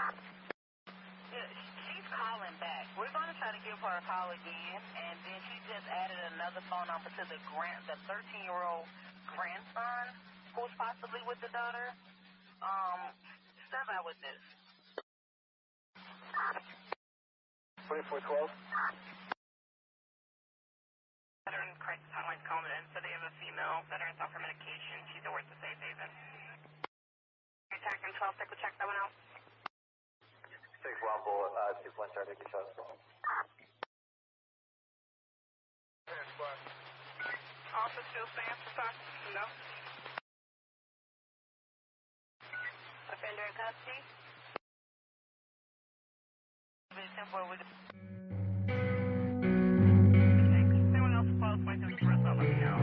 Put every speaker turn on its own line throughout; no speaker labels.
Yeah, she's calling back. We're going to try to give her a call again, and then she just added another phone number to the 13-year-old grandson who's possibly with the daughter. Step out with this.
2412.
Veteran crisis hotline's calling in, so they have a female veteran off her medication. She's over at the safe haven. Attack and 12, we'll check that one out.
6 1 bullet, 2 point start, 50 shots.
Officer still stands for talk? No. Offender in custody? Anyone else close? Might do the rest of let me know.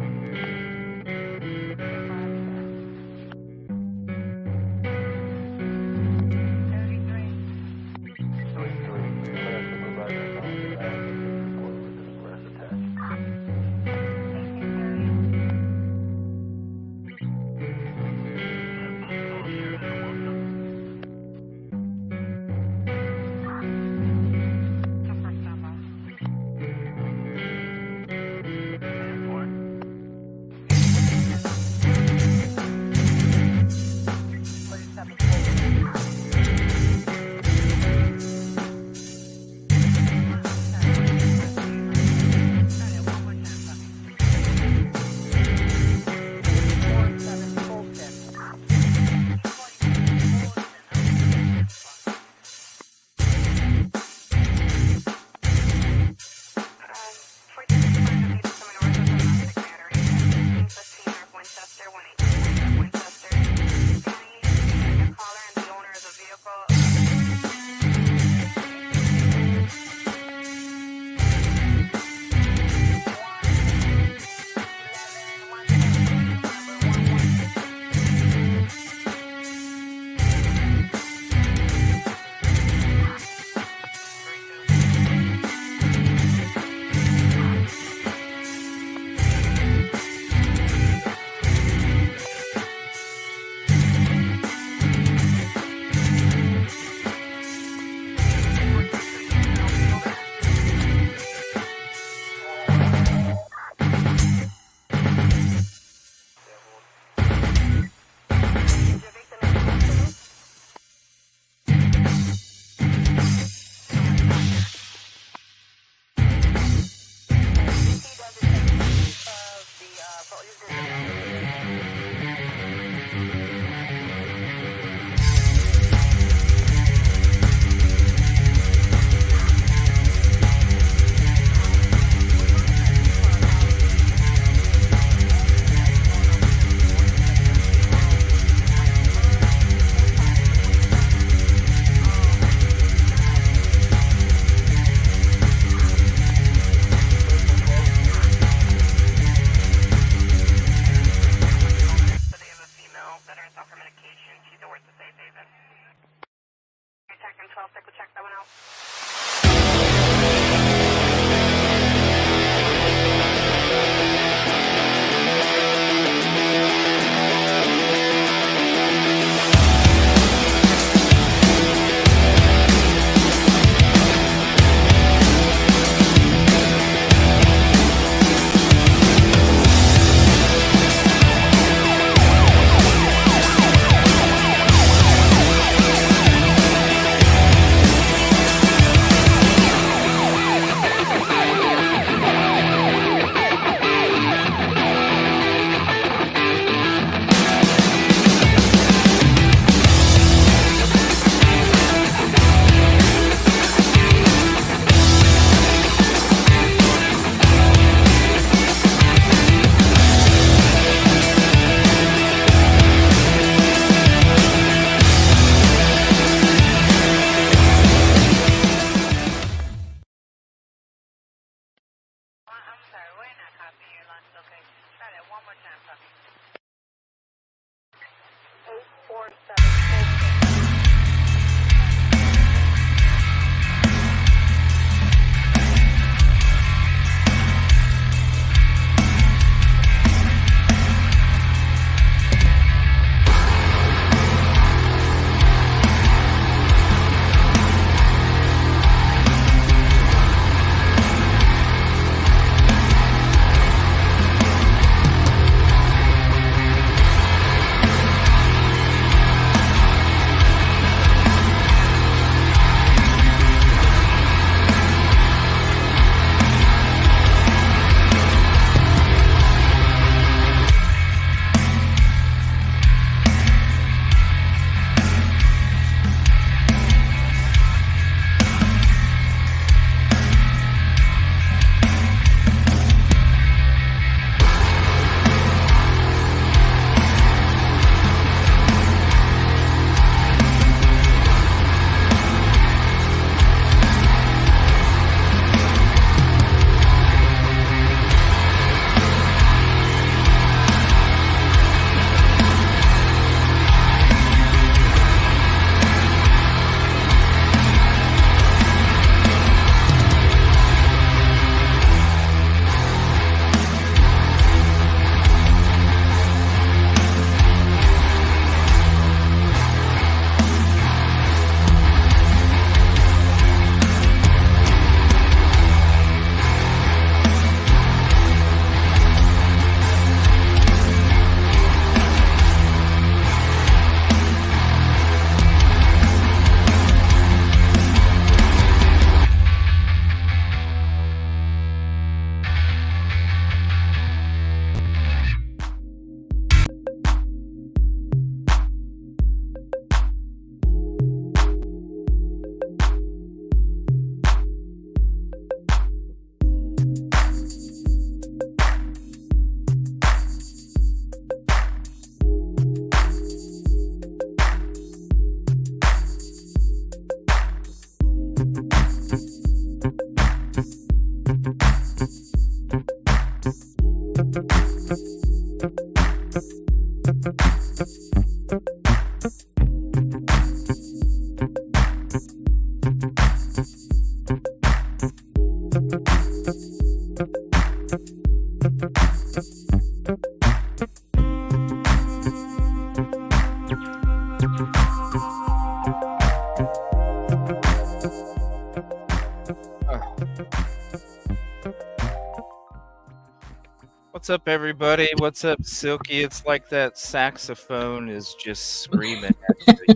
What's up, everybody? What's up, Silky? It's like that saxophone is just screaming at you.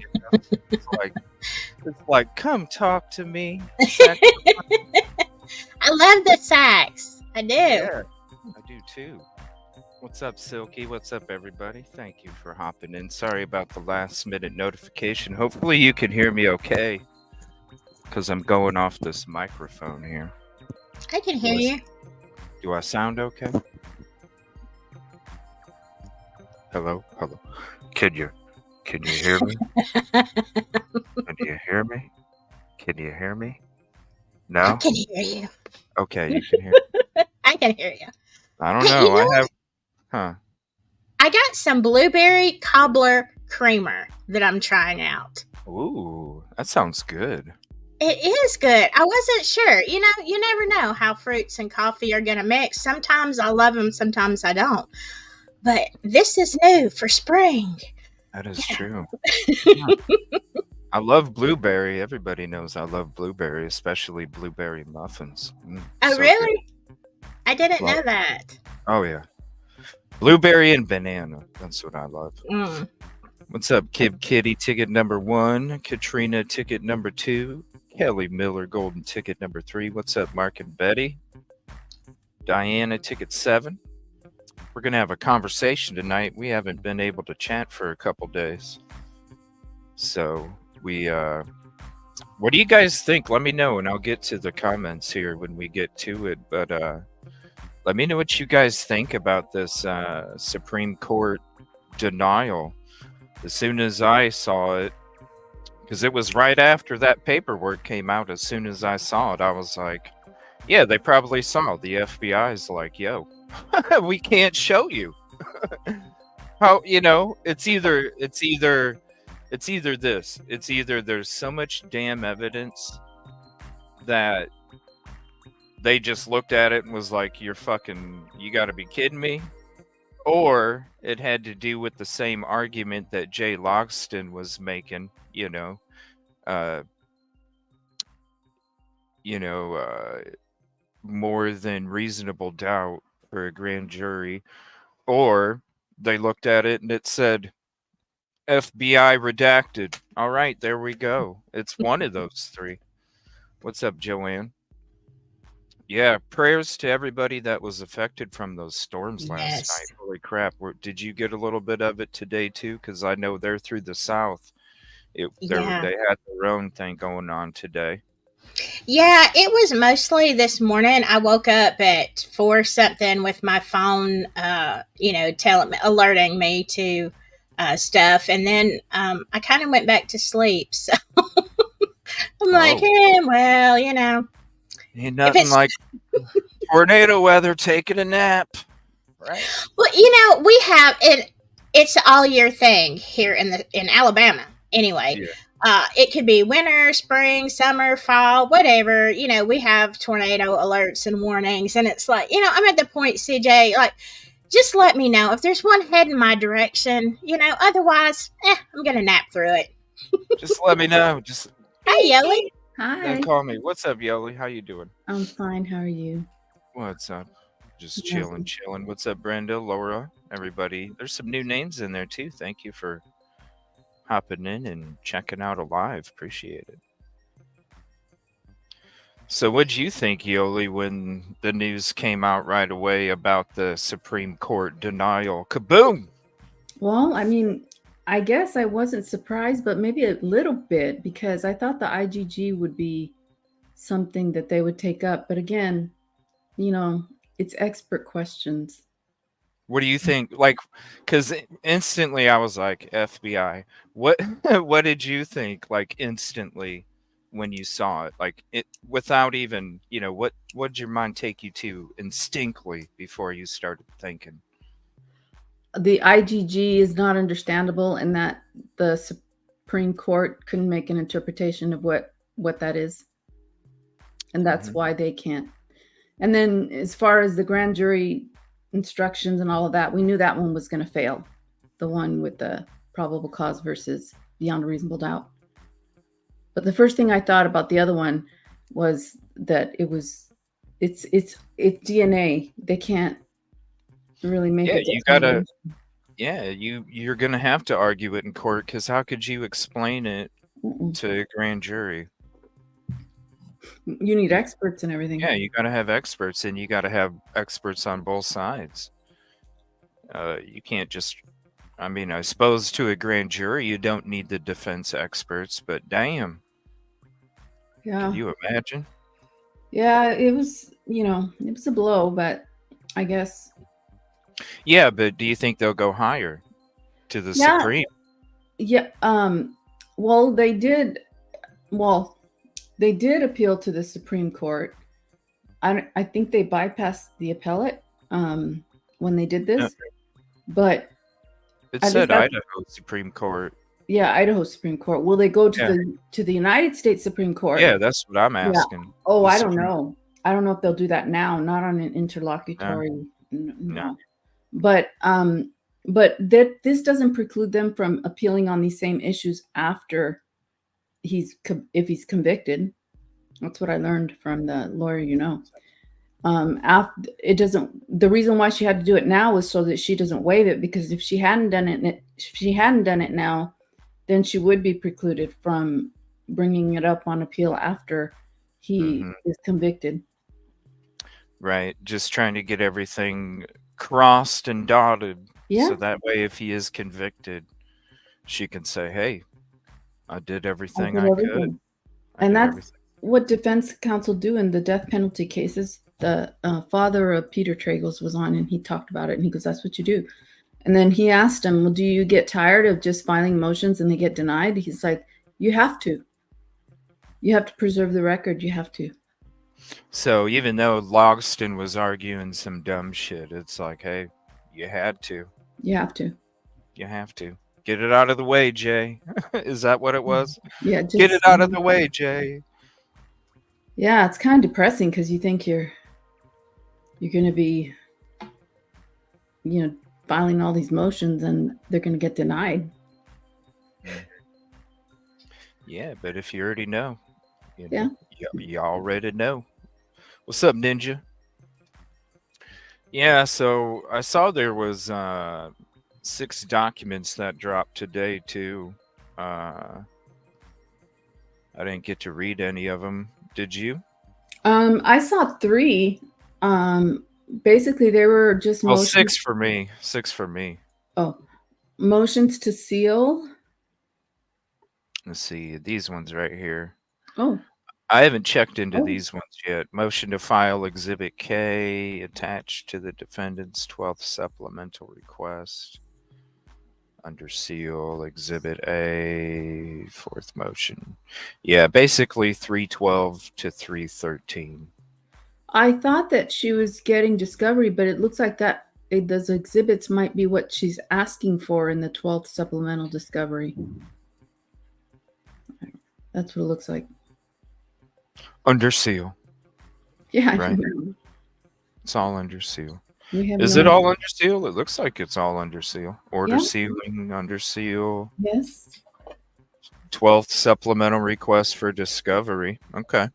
It's like, come talk to me.
I love the sax. I do.
Yeah, I do too. What's up, Silky? What's up, everybody? Thank you for hopping in. Sorry about the last minute notification. Hopefully, you can hear me okay, because I'm going off this microphone here.
I can hear you.
Do I sound okay? Hello? Can you hear me? Can you hear me? Can you hear me? No?
I can hear you.
Okay, you can hear me.
I can hear you.
I don't know.
I got some blueberry cobbler creamer that I'm trying out.
Ooh, that sounds good.
It is good. I wasn't sure. You never know how fruits and coffee are going to mix. Sometimes I love them, sometimes I don't. But this is new for spring.
That is true. I love blueberry. Everybody knows I love blueberry, especially blueberry muffins.
Oh,
so
really?
Good.
I didn't know that.
Oh, yeah. Blueberry and banana. That's what I love. What's up, Kib Kitty, ticket number 1. Katrina, ticket number 2. Kelly Miller, golden ticket number 3. What's up, Mark and Betty? Diana, ticket 7. We're going to have a conversation tonight. We haven't been able to chat for a couple days. So what do you guys think? Let me know, and I'll get to the comments here when we get to it. But let me know what you guys think about this Supreme Court denial. As soon as I saw it, because it was right after that paperwork came out, as soon as I saw it, I was like, yeah, they probably saw. The FBI's like, yo, we can't show you. How, it's either this. It's either there's so much damn evidence that they just looked at it and was like, you gotta be kidding me. Or it had to do with the same argument that Jay Logston was making, more than reasonable doubt for a grand jury. Or they looked at it and it said, FBI redacted. All right, there we go. It's one of those three. What's up, Joanne? Yeah, prayers to everybody that was affected from those storms last night. Holy crap. Did you get a little bit of it today, too? Because I know they're through the South. They had their own thing going on today.
Yeah, it was mostly this morning. I woke up at 4 something with my phone, alerting me to stuff. And then I kind of went back to sleep. So I'm like, hey, well,
Ain't nothing like tornado weather, taking a nap. Right.
Well, we have it. It's an all year thing here in Alabama. Anyway, it could be winter, spring, summer, fall, whatever. We have tornado alerts and warnings, and it's like, I'm at the point, CJ, like, just let me know if there's one heading my direction. Otherwise, I'm gonna nap through it.
Just let me know.
Hi, Yoli.
Hi.
Then call me. What's up, Yoli? How you doing?
I'm fine. How are you?
What's up? Just chilling. What's up, Brenda, Laura, everybody? There's some new names in there, too. Thank you for hopping in and checking out a live. Appreciate it. So what'd you think, Yoli, when the news came out right away about the Supreme Court denial? Kaboom!
Well, I mean, I guess I wasn't surprised, but maybe a little bit, because I thought the IGG would be something that they would take up. But again, it's expert questions.
What do you think? Like, because instantly I was like, FBI. What did you think, like, instantly when you saw it? Like, it without even, what did your mind take you to instinctively before you started thinking?
The IGG is not understandable, and that the Supreme Court couldn't make an interpretation of what that is. And that's why they can't. And then as far as the grand jury instructions and all of that, we knew that one was going to fail. The one with the probable cause versus beyond a reasonable doubt. But the first thing I thought about the other one was that it's DNA. They can't really make
Yeah,
a
you gotta.
determination.
Yeah, you're gonna have to argue it in court because how could you explain it
Mm-mm.
to a grand jury?
You need experts and everything.
Yeah, you gotta have experts, and you gotta have experts on both sides. You can't just. I mean, I suppose to a grand jury you don't need the defense experts, but damn,
Yeah.
can you imagine?
Yeah, it was, it was a blow, but I guess.
Yeah, but do you think they'll go higher to the
Yeah.
Supreme?
Yeah. Well, they did. Well, they did appeal to the Supreme Court. I think they bypassed the appellate when they did this, but
It
at
said
least
Idaho Supreme Court.
yeah, Idaho Supreme Court. Will they go to
Yeah.
the United States Supreme Court?
Yeah, that's what I'm
Yeah.
asking.
Oh,
The
I don't
Supreme-
know. I don't know if they'll do that now. Not on an interlocutory. No. But this doesn't preclude them from appealing on these same issues after if he's convicted. That's what I learned from the lawyer. After it doesn't. The reason why she had to do it now was so that she doesn't waive it, because if she hadn't done it now, then she would be precluded from bringing it up on appeal after he is convicted.
Right, just trying to get everything crossed and dotted.
Yeah.
So that way, if he is convicted, she can say, "Hey, I did everything I could."
And that's what defense counsel do in the death penalty cases. The father of Peter Tragels was on, and he talked about it, and he goes, "That's what you do." And then he asked him, "Well, do you get tired of just filing motions and they get denied?" He's like, "You have to. You have to preserve the record. You have to."
So even though Logston was arguing some dumb shit, it's like, hey, you had to.
You have to.
You have to. Get it out of the way, Jay. Is that what it was?
Yeah.
Get it out of the way, Jay.
Yeah, it's kind of depressing because you think you're going to be, filing all these motions and they're going to get denied.
Yeah, but if you already know,
yeah,
you already know. What's up, Ninja? Yeah, so I saw there was 6 documents that dropped today too. I didn't get to read any of them. Did you?
I saw 3. Basically, they were just
motions. 6 for me. 6 for me.
Oh, motions to seal.
Let's see these ones right here.
Oh.
I haven't checked into these ones yet. Motion to file Exhibit K attached to the defendant's 12th supplemental request. Under seal, Exhibit A, 4th motion. Yeah, basically 312 to 313.
I thought that she was getting discovery, but it looks like that those exhibits might be what she's asking for in the 12th supplemental discovery. That's what it looks like.
Under seal.
Yeah,
right. It's all under seal.
Is
it all under seal? It looks like it's all under seal. Order sealing under seal.
Yes.
12th supplemental request for discovery. Okay.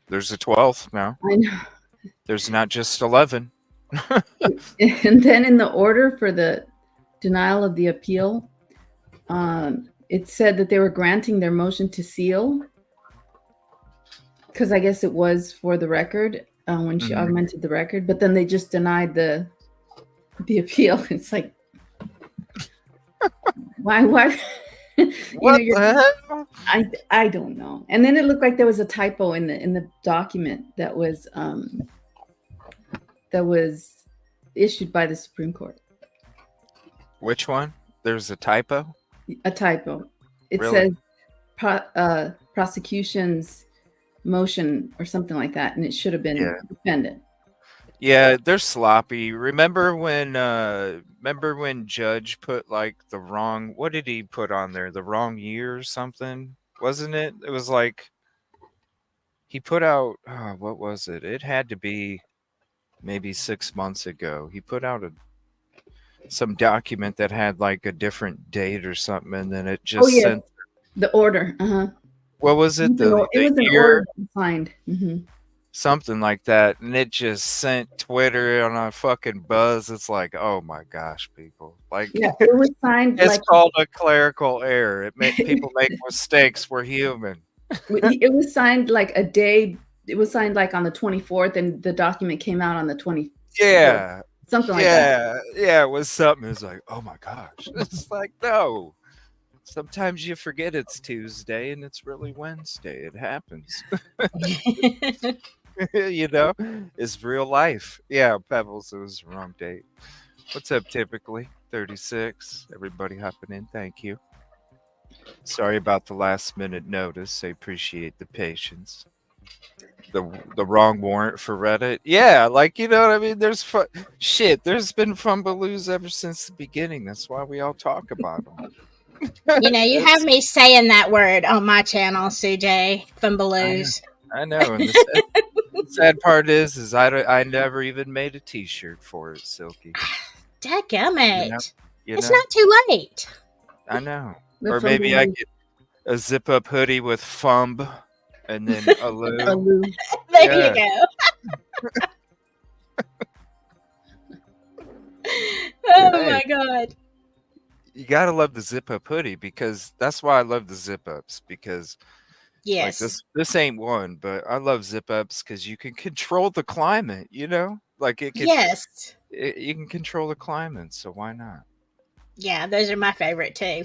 There's a 12th now.
I know.
There's not just 11.
And then in the order for the denial of the appeal, it said that they were granting their motion to seal, because I guess it was for the record when she augmented the record, but then they just denied the appeal. It's like, why?
What the hell?
I don't know. And then it looked like there was a typo in the document that was issued by the Supreme Court.
Which one? There's a typo?
A typo. It
really?
says prosecution's motion or something like that, and it should have been defendant.
Yeah, they're sloppy. Remember when Judge put like the wrong, what did he put on there? The wrong year or something? Wasn't it? It was like he put out what was it? It had to be maybe 6 months ago. He put out some document that had like a different date or something, and then it just sent
the order.
What was it?
It was an order signed. Mm-hmm.
something like that, and it just sent Twitter on a fucking buzz. It's like, oh my gosh, people! Like,
Yeah, it was signed
it's
like
called a clerical error. People make mistakes. We're human.
it was signed like a day. It was signed like on the 24th, and the document came out on the 24th.
Yeah,
Something like that.
yeah. It was something. It's like, oh my gosh! It's like, no. Sometimes you forget it's Tuesday and it's really Wednesday. It happens. You know, it's real life. Yeah, Pebbles, it was the wrong date. What's up, typically? 36. Everybody hopping in. Thank you. Sorry about the last minute notice. I appreciate the patience. The wrong warrant for Reddit. Yeah, like, you know what I mean? Shit, there's been fumbaloos ever since the beginning. That's why we all talk about them.
You know, you have me saying that word on my channel, CJ. Fumbaloos.
I know. And the sad part is I never even made a T-shirt for it, Silky.
Dadgummit.
You
It's
know?
not too late.
I know.
The
Or maybe I
Fumbaloos.
get a zip-up hoodie with Fumb and then a Lou.
Lou.
There you go. Oh my God.
You gotta love the zip-up hoodie because that's why I love the zip-ups because
Yes.
like this ain't one, but I love zip-ups because you can control the climate. You know, like it can.
Yes.
You can control the climate, so why not?
Yeah, those are my favorite too.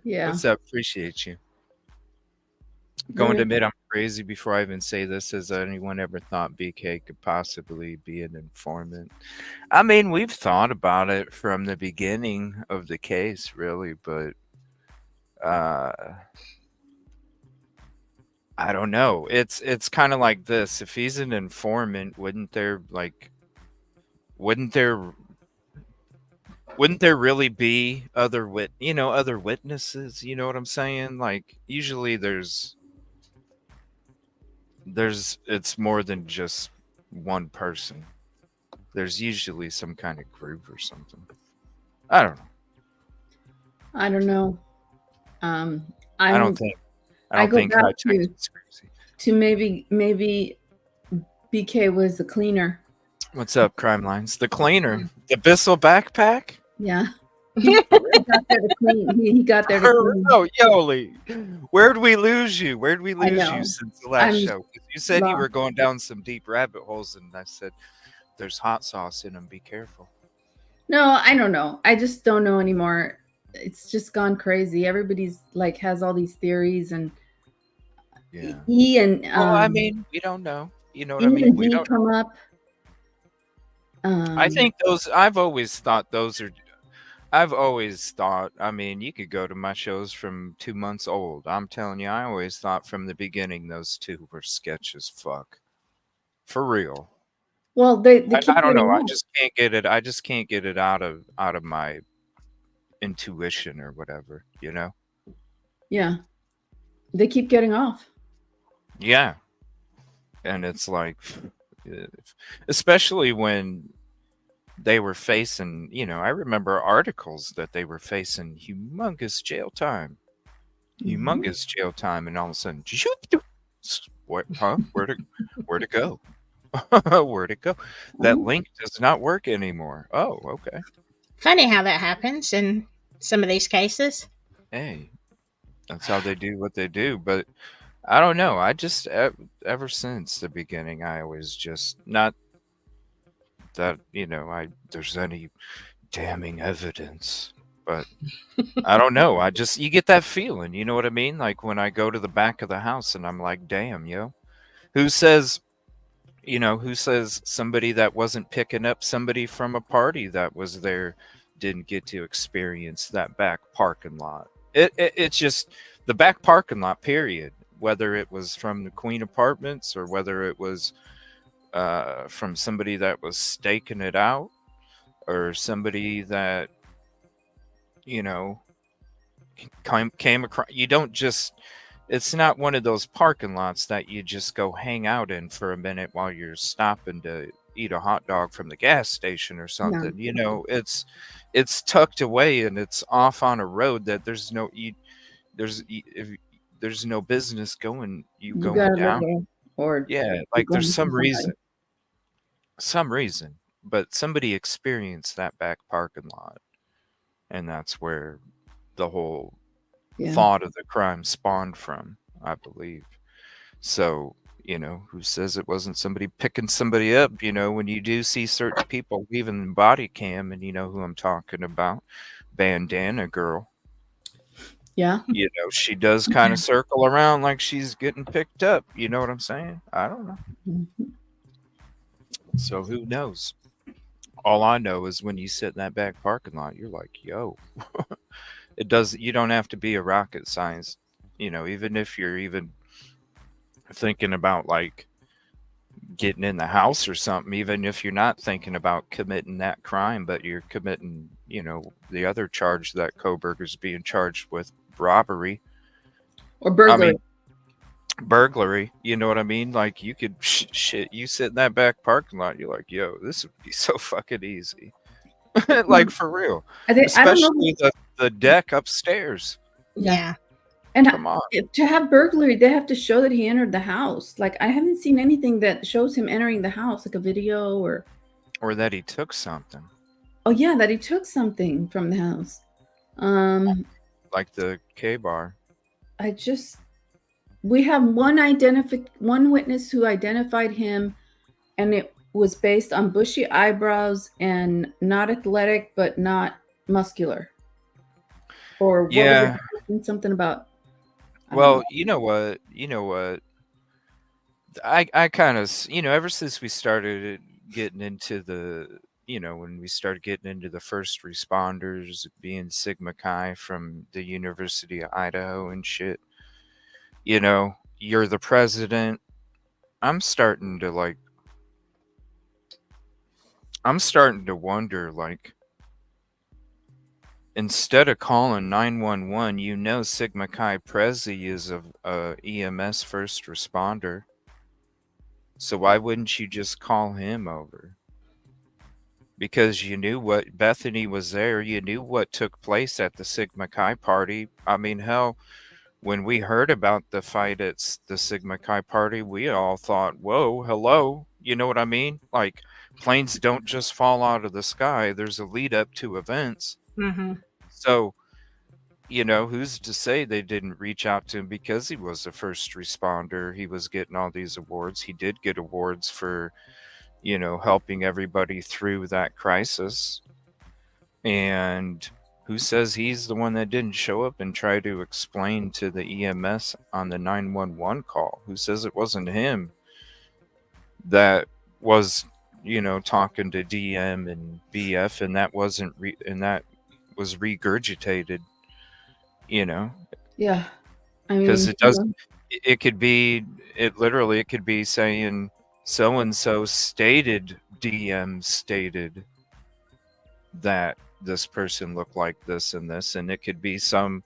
Yeah.
What's up? Appreciate you. Going to admit I'm crazy before I even say this. Has anyone ever thought BK could possibly be an informant? I mean, we've thought about it from the beginning of the case, really, but I don't know. It's kind of like this. If he's an informant, wouldn't there really be other witnesses? You know what I'm saying? Like usually there's it's more than just one person. There's usually some kind of group or something. I don't know.
I don't know.
I don't think high tech is crazy.
To maybe BK was the cleaner.
What's up, Crime Lines? The cleaner, the Bissell backpack.
Yeah. He got there to clean. He got there to clean.
Oh, Yoli, where'd we lose you? Where'd we lose you since the last show? You said you were going down some deep rabbit holes, and I said, "There's hot sauce in them. Be careful."
No, I don't know. I just don't know anymore. It's just gone crazy. Everybody's like has all these theories, and he and
well, I mean, we don't know. You know what I mean? We don't
come up.
I think those. I've always thought those are. I've always thought, I mean, you could go to my shows from 2 months old. I'm telling you, I always thought from the beginning those two were sketch as fuck. For real.
Well, they
I don't know. I just can't get it. I just can't get it out of my intuition or whatever, you know?
Yeah. They keep getting off.
Yeah. And it's like, especially when they were facing, I remember articles that they were facing humongous jail time. Humongous jail time, and all of a sudden, what, huh? Where'd it go? Where'd it go? That link does not work anymore. Oh, okay.
Funny how that happens in some of these cases.
Hey, that's how they do what they do. But I don't know. I just, ever since the beginning, I always just not that there's any damning evidence, but I don't know. You get that feeling, you know what I mean? Like when I go to the back of the house and I'm like, damn, who says somebody that wasn't picking up somebody from a party that was there didn't get to experience that back parking lot? It's just the back parking lot, period. Whether it was from the Queen Apartments or whether it was from somebody that was staking it out or somebody that came across. You don't just, it's not one of those parking lots that you just go hang out in for a minute while you're stopping to eat a hot dog from the gas station or something. No. It's tucked away and it's off on a road that there's no business going down.
or
Yeah, like
going
there's
to somebody.
some reason, but somebody experienced that back parking lot, and that's where the whole
Yeah.
thought of the crime spawned from, I believe. So, who says it wasn't somebody picking somebody up? When you do see certain people leaving body cam, and you know who I'm talking about, Bandana Girl.
Yeah.
She does kind of circle around like she's getting picked up. You know what I'm saying? I don't know.
Mhm.
So who knows? All I know is when you sit in that back parking lot, you're like, yo, you don't have to be a rocket science, even if you're even thinking about like getting in the house or something, even if you're not thinking about committing that crime, but you're committing, the other charge that Koberger's being charged with, robbery.
Or burglary.
I mean, burglary, you know what I mean? Like you could shit, you sit in that back parking lot, you're like, yo, this would be so fucking easy. Like for real.
I don't know.
Especially the deck upstairs.
Yeah.
And
Come on.
to have burglary, they have to show that he entered the house. Like I haven't seen anything that shows him entering the house, like a video or
that he took something.
Oh yeah, that he took something from the house.
Like the K-bar.
We have one witness who identified him, and it was based on bushy eyebrows and not athletic but not muscular. Or what
Yeah.
was it? Something about
Well, you know what? I kind of, ever since we started getting into when we started getting into the first responders being Sigma Chi from the University of Idaho and shit, you're the president. I'm starting to wonder, like, instead of calling 911, Sigma Chi Prezi is a EMS first responder. So why wouldn't you just call him over? Because you knew what Bethany was there. You knew what took place at the Sigma Chi party. I mean, hell, when we heard about the fight at the Sigma Chi party, we all thought, whoa, hello. You know what I mean? Like, planes don't just fall out of the sky. There's a lead up to events.
Mm-hmm.
So, who's to say they didn't reach out to him because he was a first responder? He was getting all these awards. He did get awards for, helping everybody through that crisis. And who says he's the one that didn't show up and try to explain to the EMS on the 911 call? Who says it wasn't him that was, talking to DM and BF, and that wasn't and that was regurgitated,
Yeah. I mean,
because it could be, it could be saying so and so stated, DM stated that this person looked like this and this, and it could be some,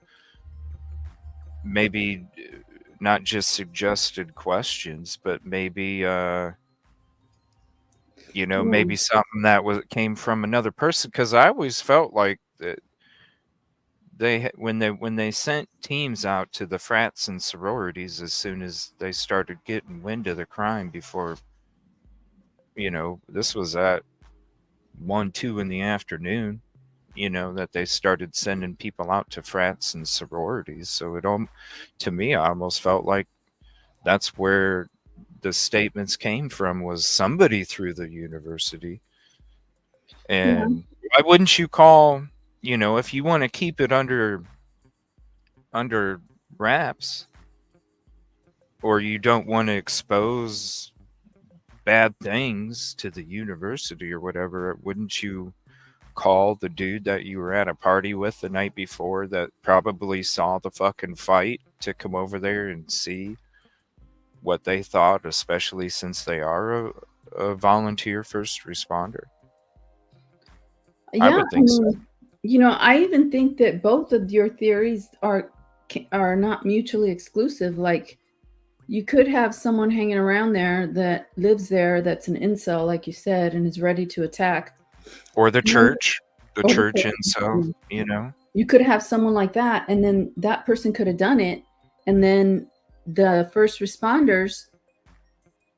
maybe not just suggested questions, but maybe maybe something that came from another person. Because I always felt like that when they sent teams out to the frats and sororities as soon as they started getting wind of the crime, before this was at 1-2 in the afternoon, that they started sending people out to frats and sororities. So to me, I almost felt like that's where the statements came from, was somebody through the university. And why wouldn't you call, if you want to keep it under wraps, or you don't want to expose bad things to the university or whatever, wouldn't you call the dude that you were at a party with the night before that probably saw the fucking fight to come over there and see what they thought, especially since they are a volunteer first responder?
Yeah,
I would think so.
I even think that both of your theories are not mutually exclusive. Like, you could have someone hanging around there that lives there that's an incel, like you said, and is ready to attack.
Or the church. The church incel,
You could have someone like that, and then that person could have done it, and then the first responders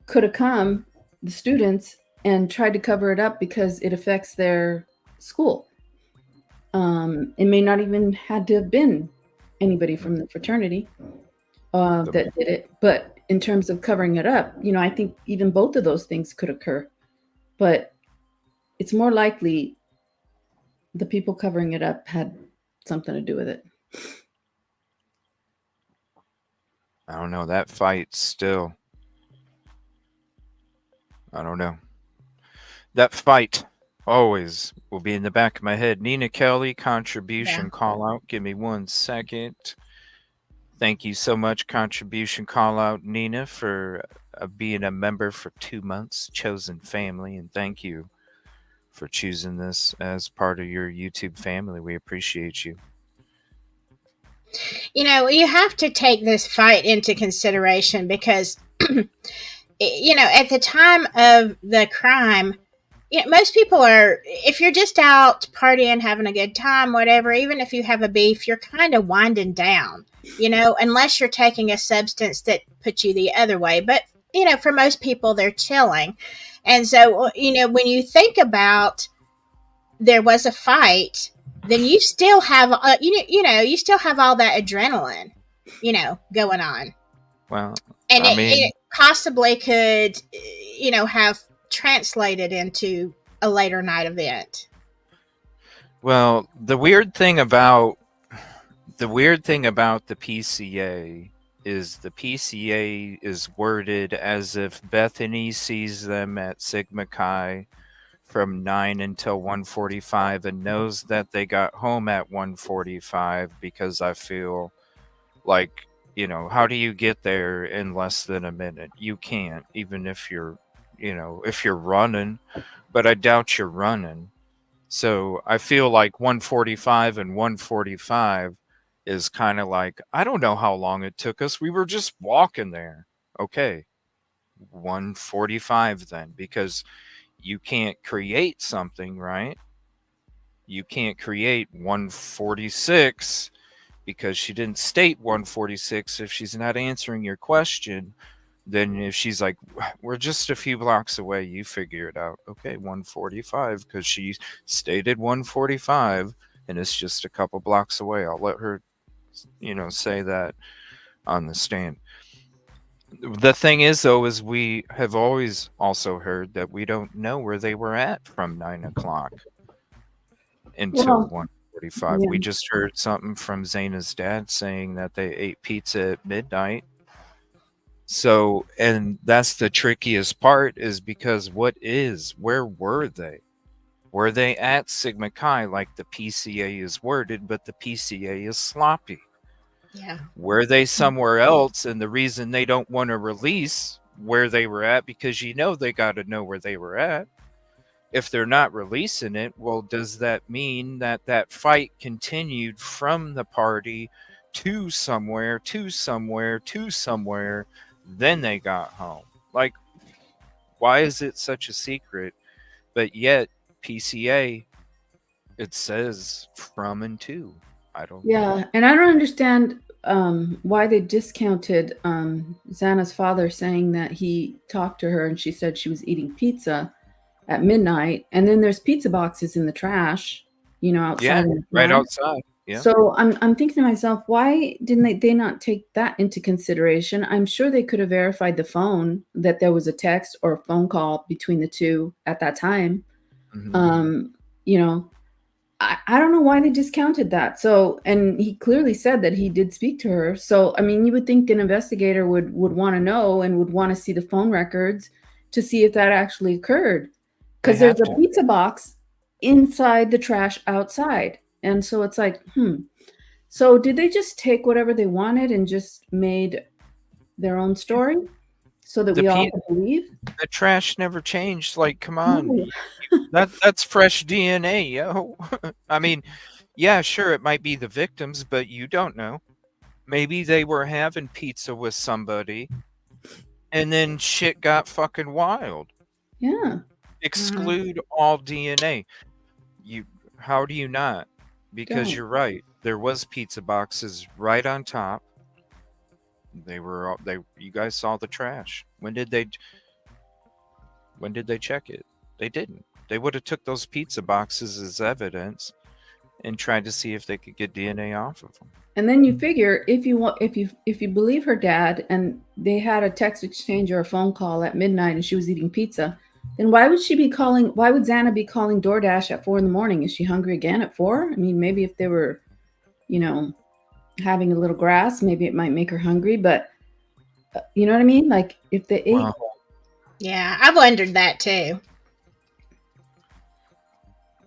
could have come, the students, and tried to cover it up because it affects their school. It may not even had to have been anybody from the fraternity that did it, but in terms of covering it up, I think even both of those things could occur. But it's more likely the people covering it up had something to do with it.
I don't know. That fight still. I don't know. That fight always will be in the back of my head. Nina Kelly, contribution call out. Give me 1 second. Thank you so much, contribution call out, Nina, for being a member for 2 months, chosen family, and thank you for choosing this as part of your YouTube family. We appreciate you.
You have to take this fight into consideration because, at the time of the crime, most people are, if you're just out partying, having a good time, whatever, even if you have a beef, you're kind of winding down, unless you're taking a substance that puts you the other way. But, for most people, they're chilling. And so, when you think about there was a fight, then you still have, you still have all that adrenaline, going on.
Well,
and it possibly could, have translated into a later night event.
Well, the weird thing about the PCA is the PCA is worded as if Bethany sees them at Sigma Chi from 9 until 1:45 and knows that they got home at 1:45, because I feel like, how do you get there in less than a minute? You can't, even if you're running, but I doubt you're running. So I feel like 1:45 and 1:45 is kind of like, I don't know how long it took us. We were just walking there. Okay. 1:45 then, because you can't create something, right? You can't create 1:46 because she didn't state 1:46 if she's not answering your question. Then if she's like, we're just a few blocks away, you figure it out. Okay, 1:45, because she stated 1:45 and it's just a couple blocks away. I'll let her, say that on the stand. The thing is, though, is we have always also heard that we don't know where they were at from 9 o'clock until 1:45.
Yeah.
We just heard something from Zaina's dad saying that they ate pizza at midnight. So, and that's the trickiest part, is because where were they? Were they at Sigma Chi like the PCA is worded, but the PCA is sloppy?
Yeah.
Were they somewhere else? And the reason they don't want to release where they were at, because they got to know where they were at. If they're not releasing it, well, does that mean that fight continued from the party to somewhere, then they got home? Like, why is it such a secret? But yet, PCA, it says from and to. I don't know.
Yeah, and I don't understand why they discounted Xana's father saying that he talked to her and she said she was eating pizza at midnight, and then there's pizza boxes in the trash, outside.
Yeah, right outside. Yeah.
So I'm thinking to myself, why didn't they not take that into consideration? I'm sure they could have verified the phone, that there was a text or a phone call between the two at that time.
Mm-hmm.
I don't know why they discounted that. So, and he clearly said that he did speak to her. So, I mean, you would think an investigator would want to know and would want to see the phone records to see if that actually occurred. Because there's a pizza box inside the trash outside. And so it's like, So did they just take whatever they wanted and just made their own story so that we all could believe?
The trash never changed. Like, come on. That's fresh DNA, yo. I mean, yeah, sure, it might be the victims, but you don't know. Maybe they were having pizza with somebody and then shit got fucking wild.
Yeah.
Exclude all DNA. How do you not? Because you're right. There was pizza boxes right on top. You guys saw the trash. When did they When did they check it? They didn't. They would have took those pizza boxes as evidence and tried to see if they could get DNA off of them.
And then you figure if you believe her dad and they had a text exchange or a phone call at midnight and she was eating pizza, then why would Xana be calling DoorDash at 4 a.m? Is she hungry again at 4? I mean, maybe if they were, having a little grass, maybe it might make her hungry, but you know what I mean? Like if they ate.
Yeah, I wondered that too.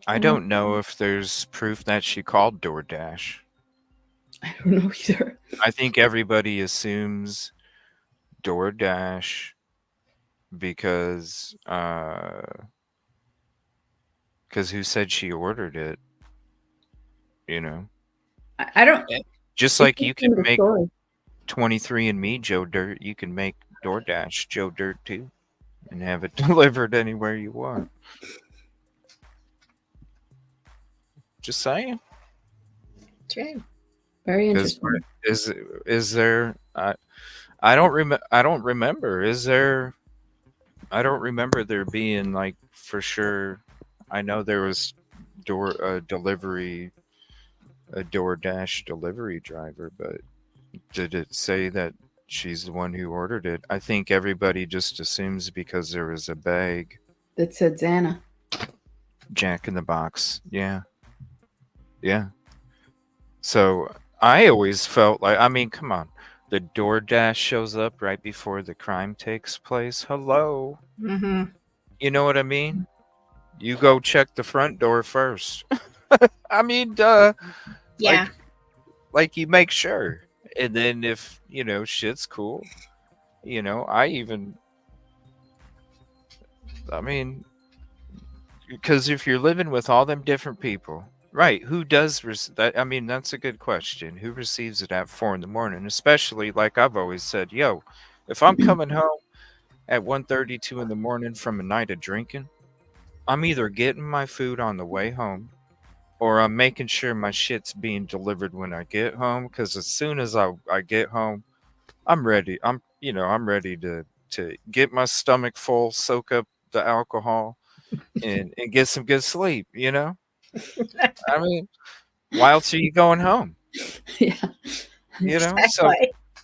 I don't know if there's proof that she called DoorDash.
I don't know either.
I think everybody assumes DoorDash because who said she ordered it?
I don't.
Just like you can make 23andMe Joe Dirt, you can make DoorDash Joe Dirt too, and have it delivered anywhere you want. Just saying.
True.
Very interesting.
Is there? I don't remember. Is there? I don't remember there being like for sure. I know there was a DoorDash delivery driver, but did it say that she's the one who ordered it? I think everybody just assumes because there was a bag
that said Xana.
Jack in the Box. Yeah. So I always felt like, I mean, come on. The DoorDash shows up right before the crime takes place. Hello.
Mm-hmm.
You know what I mean? You go check the front door first. I mean,
yeah.
Like you make sure. And then if, shit's cool, because if you're living with all them different people, right, who does that? I mean, that's a good question. Who receives it at 4 a.m? Especially, like I've always said, if I'm coming home at 1:30, 2 a.m. from a night of drinking, I'm either getting my food on the way home or I'm making sure my shit's being delivered when I get home. Because as soon as I get home, I'm ready. I'm ready to get my stomach full, soak up the alcohol, and get some good sleep. I mean, why else are you going home?
Yeah.
Exactly. So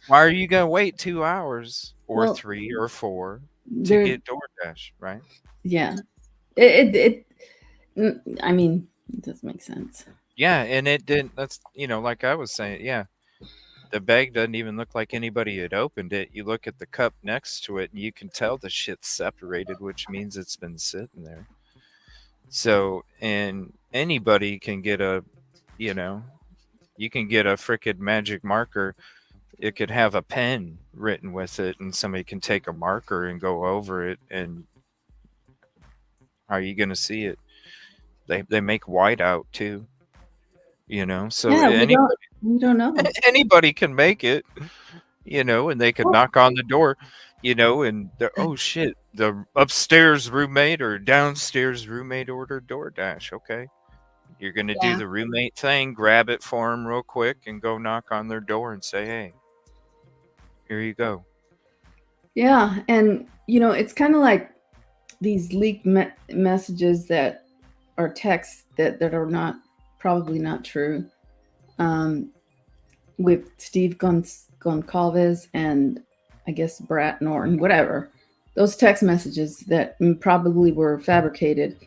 why are you gonna wait 2 hours or 3 or 4 to get DoorDash, right?
Yeah. It I mean, it does make sense.
Yeah, and it didn't. That's like I was saying. Yeah, the bag doesn't even look like anybody had opened it. You look at the cup next to it, and you can tell the shit's separated, which means it's been sitting there. So, and anybody can get you can get a frickin' magic marker. It could have a pen written with it, and somebody can take a marker and go over it. And how are you going to see it? They make whiteout too. So
we don't know.
Anybody can make it, and they could knock on the door, and oh shit, the upstairs roommate or downstairs roommate ordered DoorDash. Okay. You're going to do the roommate thing, grab it for them real quick and go knock on their door and say, hey, here you go.
Yeah. And, it's kind of like these leaked messages that are texts that are probably not true. With Steve Goncalves and I guess Brat Norton, whatever. Those text messages that probably were fabricated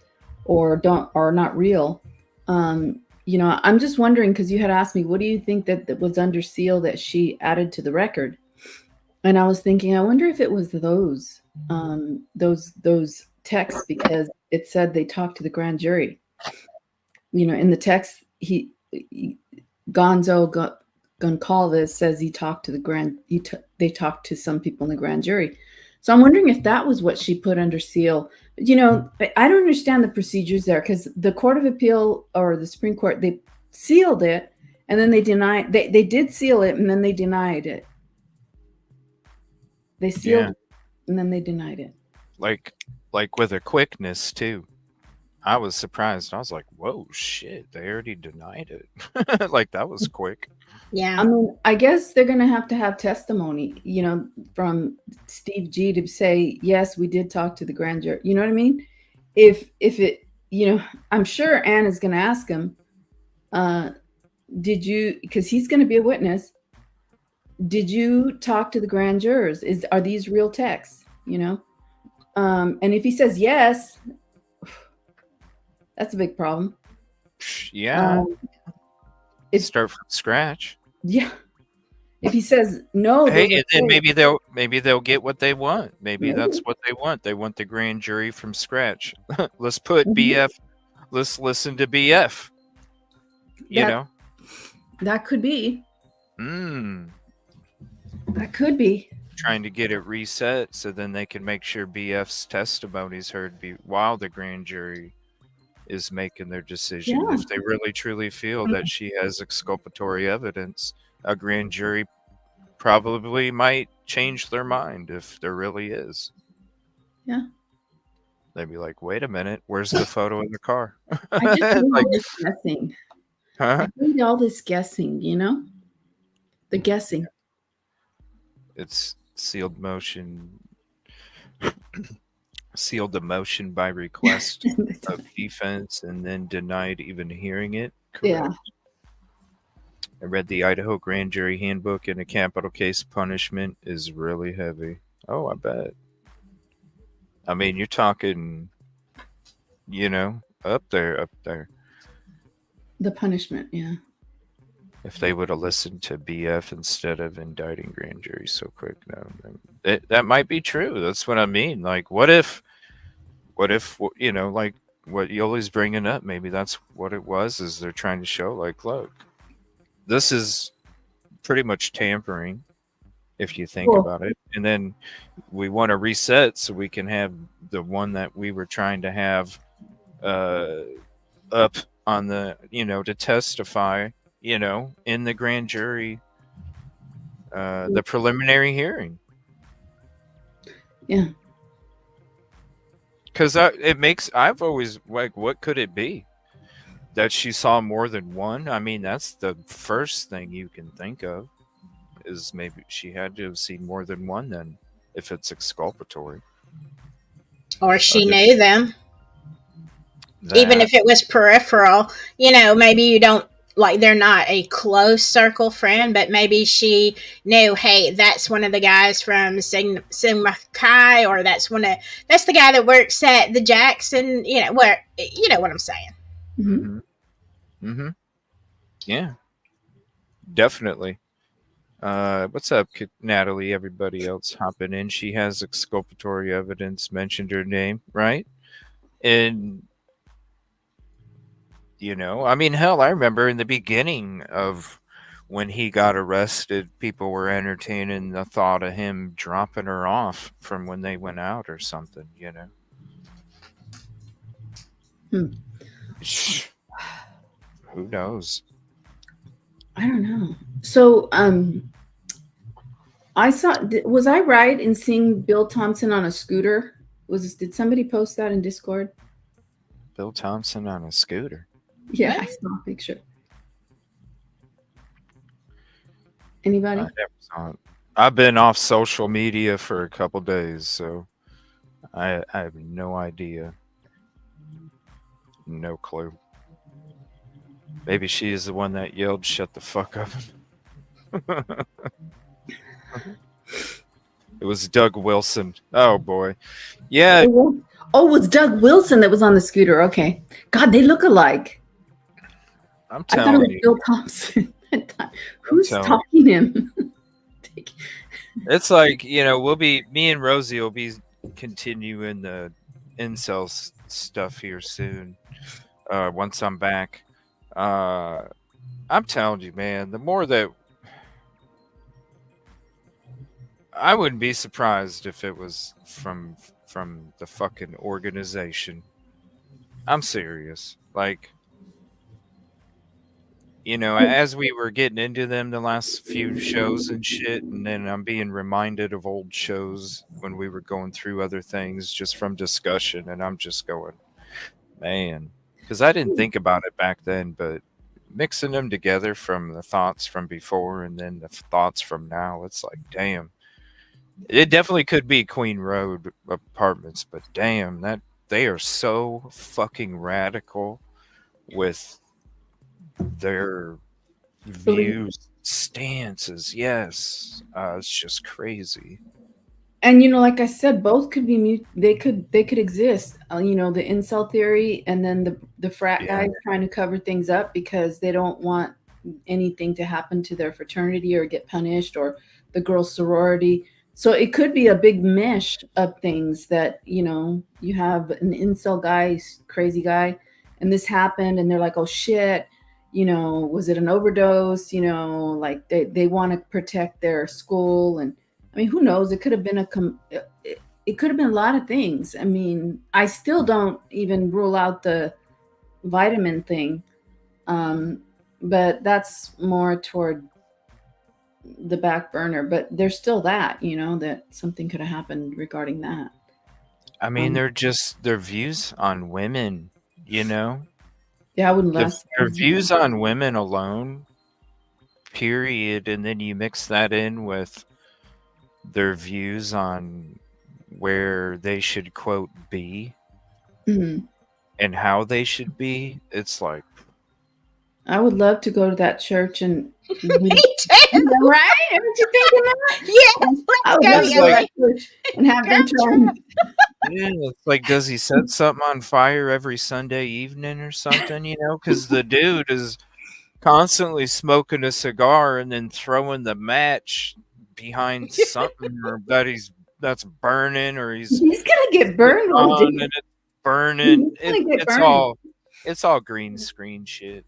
or are not real. I'm just wondering, because you had asked me, what do you think that was under seal that she added to the record? And I was thinking, I wonder if it was those texts, because it said they talked to the grand jury. In the text, Gonzo Goncalves says he talked to they talked to some people in the grand jury. So I'm wondering if that was what she put under seal. But, I don't understand the procedures there, because the Court of Appeal or the Supreme Court, they sealed it and then they denied. They did seal it and then they denied it. They sealed it and then they denied it.
Like with a quickness too. I was surprised. I was like, "Whoa, shit! They already denied it. Like that was quick."
Yeah.
I mean, I guess they're going to have testimony, from Steve G to say, yes, we did talk to the grand jury. You know what I mean? If it, I'm sure Anne is going to ask him, did you, because he's going to be a witness. Did you talk to the grand jurors? Are these real texts? And if he says yes, that's a big problem.
Yeah. Start from scratch.
Yeah. If he says no,
hey, and then maybe they'll get what they want. Maybe that's what they want. They want the grand jury from scratch. Let's put BF. Let's listen to BF.
That could be. That could be.
Trying to get it reset so then they can make sure BF's testimony is heard while the grand jury is making their decision.
Yeah.
If they really truly feel that she has exculpatory evidence, a grand jury probably might change their mind if there really is.
Yeah.
They'd be like, wait a minute, where's the photo in the car?
I just hate all this guessing.
Huh?
I hate all this guessing, the guessing.
It's sealed motion. Sealed the motion by request of defense and then denied even hearing it. Correct.
Yeah.
I read the Idaho grand jury handbook, and a capital case punishment is really heavy. Oh, I bet. I mean, you're talking, up there.
The punishment, yeah.
If they would have listened to BF instead of indicting grand jury so quick, no, that might be true. That's what I mean. Like, what if, like what Yoli's bringing up, maybe that's what it was, is they're trying to show, like, look, this is pretty much tampering, if you think about it. And then we want to reset so we can have the one that we were trying to have up on the, to testify, in the grand jury, the preliminary hearing.
Yeah.
Because I've always, like, what could it be? That she saw more than one? I mean, that's the first thing you can think of, is maybe she had to have seen more than one then, if it's exculpatory.
Or she knew them. Even if it was peripheral, maybe you don't, like, they're not a close circle friend, but maybe she knew, hey, that's one of the guys from Sigma Chi, or that's the guy that works at the Jackson, where, you know what I'm saying.
Mm-hmm.
Mm-hmm. Yeah, definitely. What's up, Natalie? Everybody else hopping in. She has exculpatory evidence, mentioned her name, right? And, I mean, hell, I remember in the beginning of when he got arrested, people were entertaining the thought of him dropping her off from when they went out or something, Who knows?
I don't know. So, was I right in seeing Bill Thompson on a scooter? Did somebody post that in Discord?
Bill Thompson on a scooter?
Yeah, I saw a picture. Anybody?
I never saw it. I've been off social media for a couple days, so I have no idea. No clue. Maybe she is the one that yelled, "Shut the fuck up." It was Doug Wilson. Oh, boy. Yeah.
Oh, it was Doug Wilson that was on the scooter. Okay. God, they look alike.
I'm telling you.
Bill Thompson. Who's talking him?
It's like, me and Rosie will be continuing the incel stuff here soon. Once I'm back. I'm telling you, man, the more that I wouldn't be surprised if it was from the fucking organization. I'm serious. Like, as we were getting into them the last few shows and shit, and then I'm being reminded of old shows when we were going through other things just from discussion, and I'm just going, Man, because I didn't think about it back then, but mixing them together from the thoughts from before and then the thoughts from now, it's like, damn. It definitely could be Queen Road apartments, but damn, that they are so fucking radical with their views, stances. Yes, it's just crazy.
And like I said, both could be they could exist. The incel theory, and then the frat guys trying to cover things up because they don't want anything to happen to their fraternity or get punished, or the girls' sorority. So it could be a big mesh of things that you have an incel guy, crazy guy, and this happened, and they're like, oh shit. Was it an overdose? Like they want to protect their school, and I mean, who knows? It could have been it could have been a lot of things. I mean, I still don't even rule out the vitamin thing, but that's more toward the back burner. But there's still that, that something could have happened regarding that.
I mean, they're just their views on women,
Yeah, I wouldn't last.
Their views on women alone, period, and then you mix that in with their views on where they should quote be and how they should be. It's like,
I would love to go to that church and
Me too.
Right? Aren't you thinking that?
Yes,
I would love to go to that church and have them try.
yeah, it's like, does he set something on fire every Sunday evening or something? Because the dude is constantly smoking a cigar and then throwing the match behind something or that's burning, or he's
gonna get burned
and it's burning. It's all green screen shit.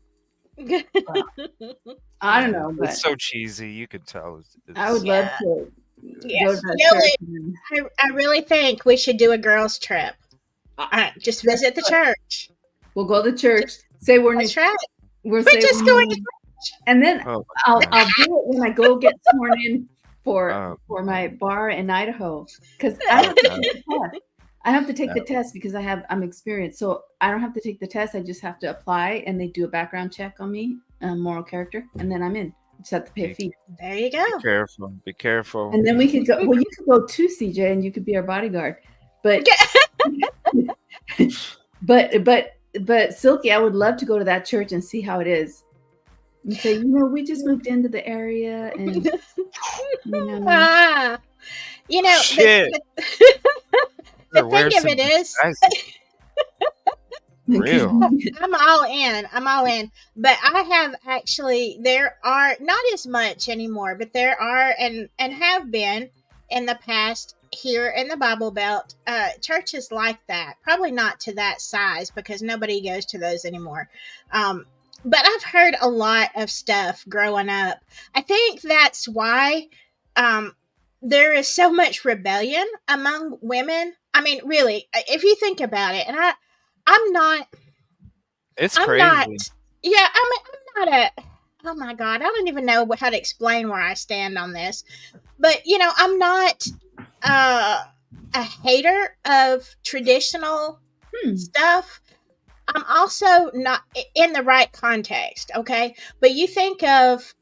I don't know, but
it's so cheesy. You could tell.
I would love to.
Yes, I really think we should do a girls' trip. Just visit the church.
We'll go to church. Say we're
That's right.
We're
just going to church.
And then I'll do it when I go get sworn in for my bar in Idaho, because I have to take the test. I have to take the test because I'm experienced. So I don't have to take the test. I just have to apply, and they do a background check on me, moral character, and then I'm in. Just have to pay a fee.
There you go.
Be careful.
And then we could go. Well, you could go too, CJ, and you could be our bodyguard. But but Silky, I would love to go to that church and see how it is. And say, we just moved into the area, and
shit.
The thing of it is,
real.
I'm all in. But I have actually, there are not as much anymore, but there are and have been in the past here in the Bible Belt, churches like that. Probably not to that size because nobody goes to those anymore. But I've heard a lot of stuff growing up. I think that's why there is so much rebellion among women. I mean, really, if you think about it, and I'm not.
It's
I'm
crazy.
Not, yeah, I'm not a. Oh my God, I don't even know how to explain where I stand on this. But I'm not a hater of traditional stuff. I'm also not in the right context, okay? But you think of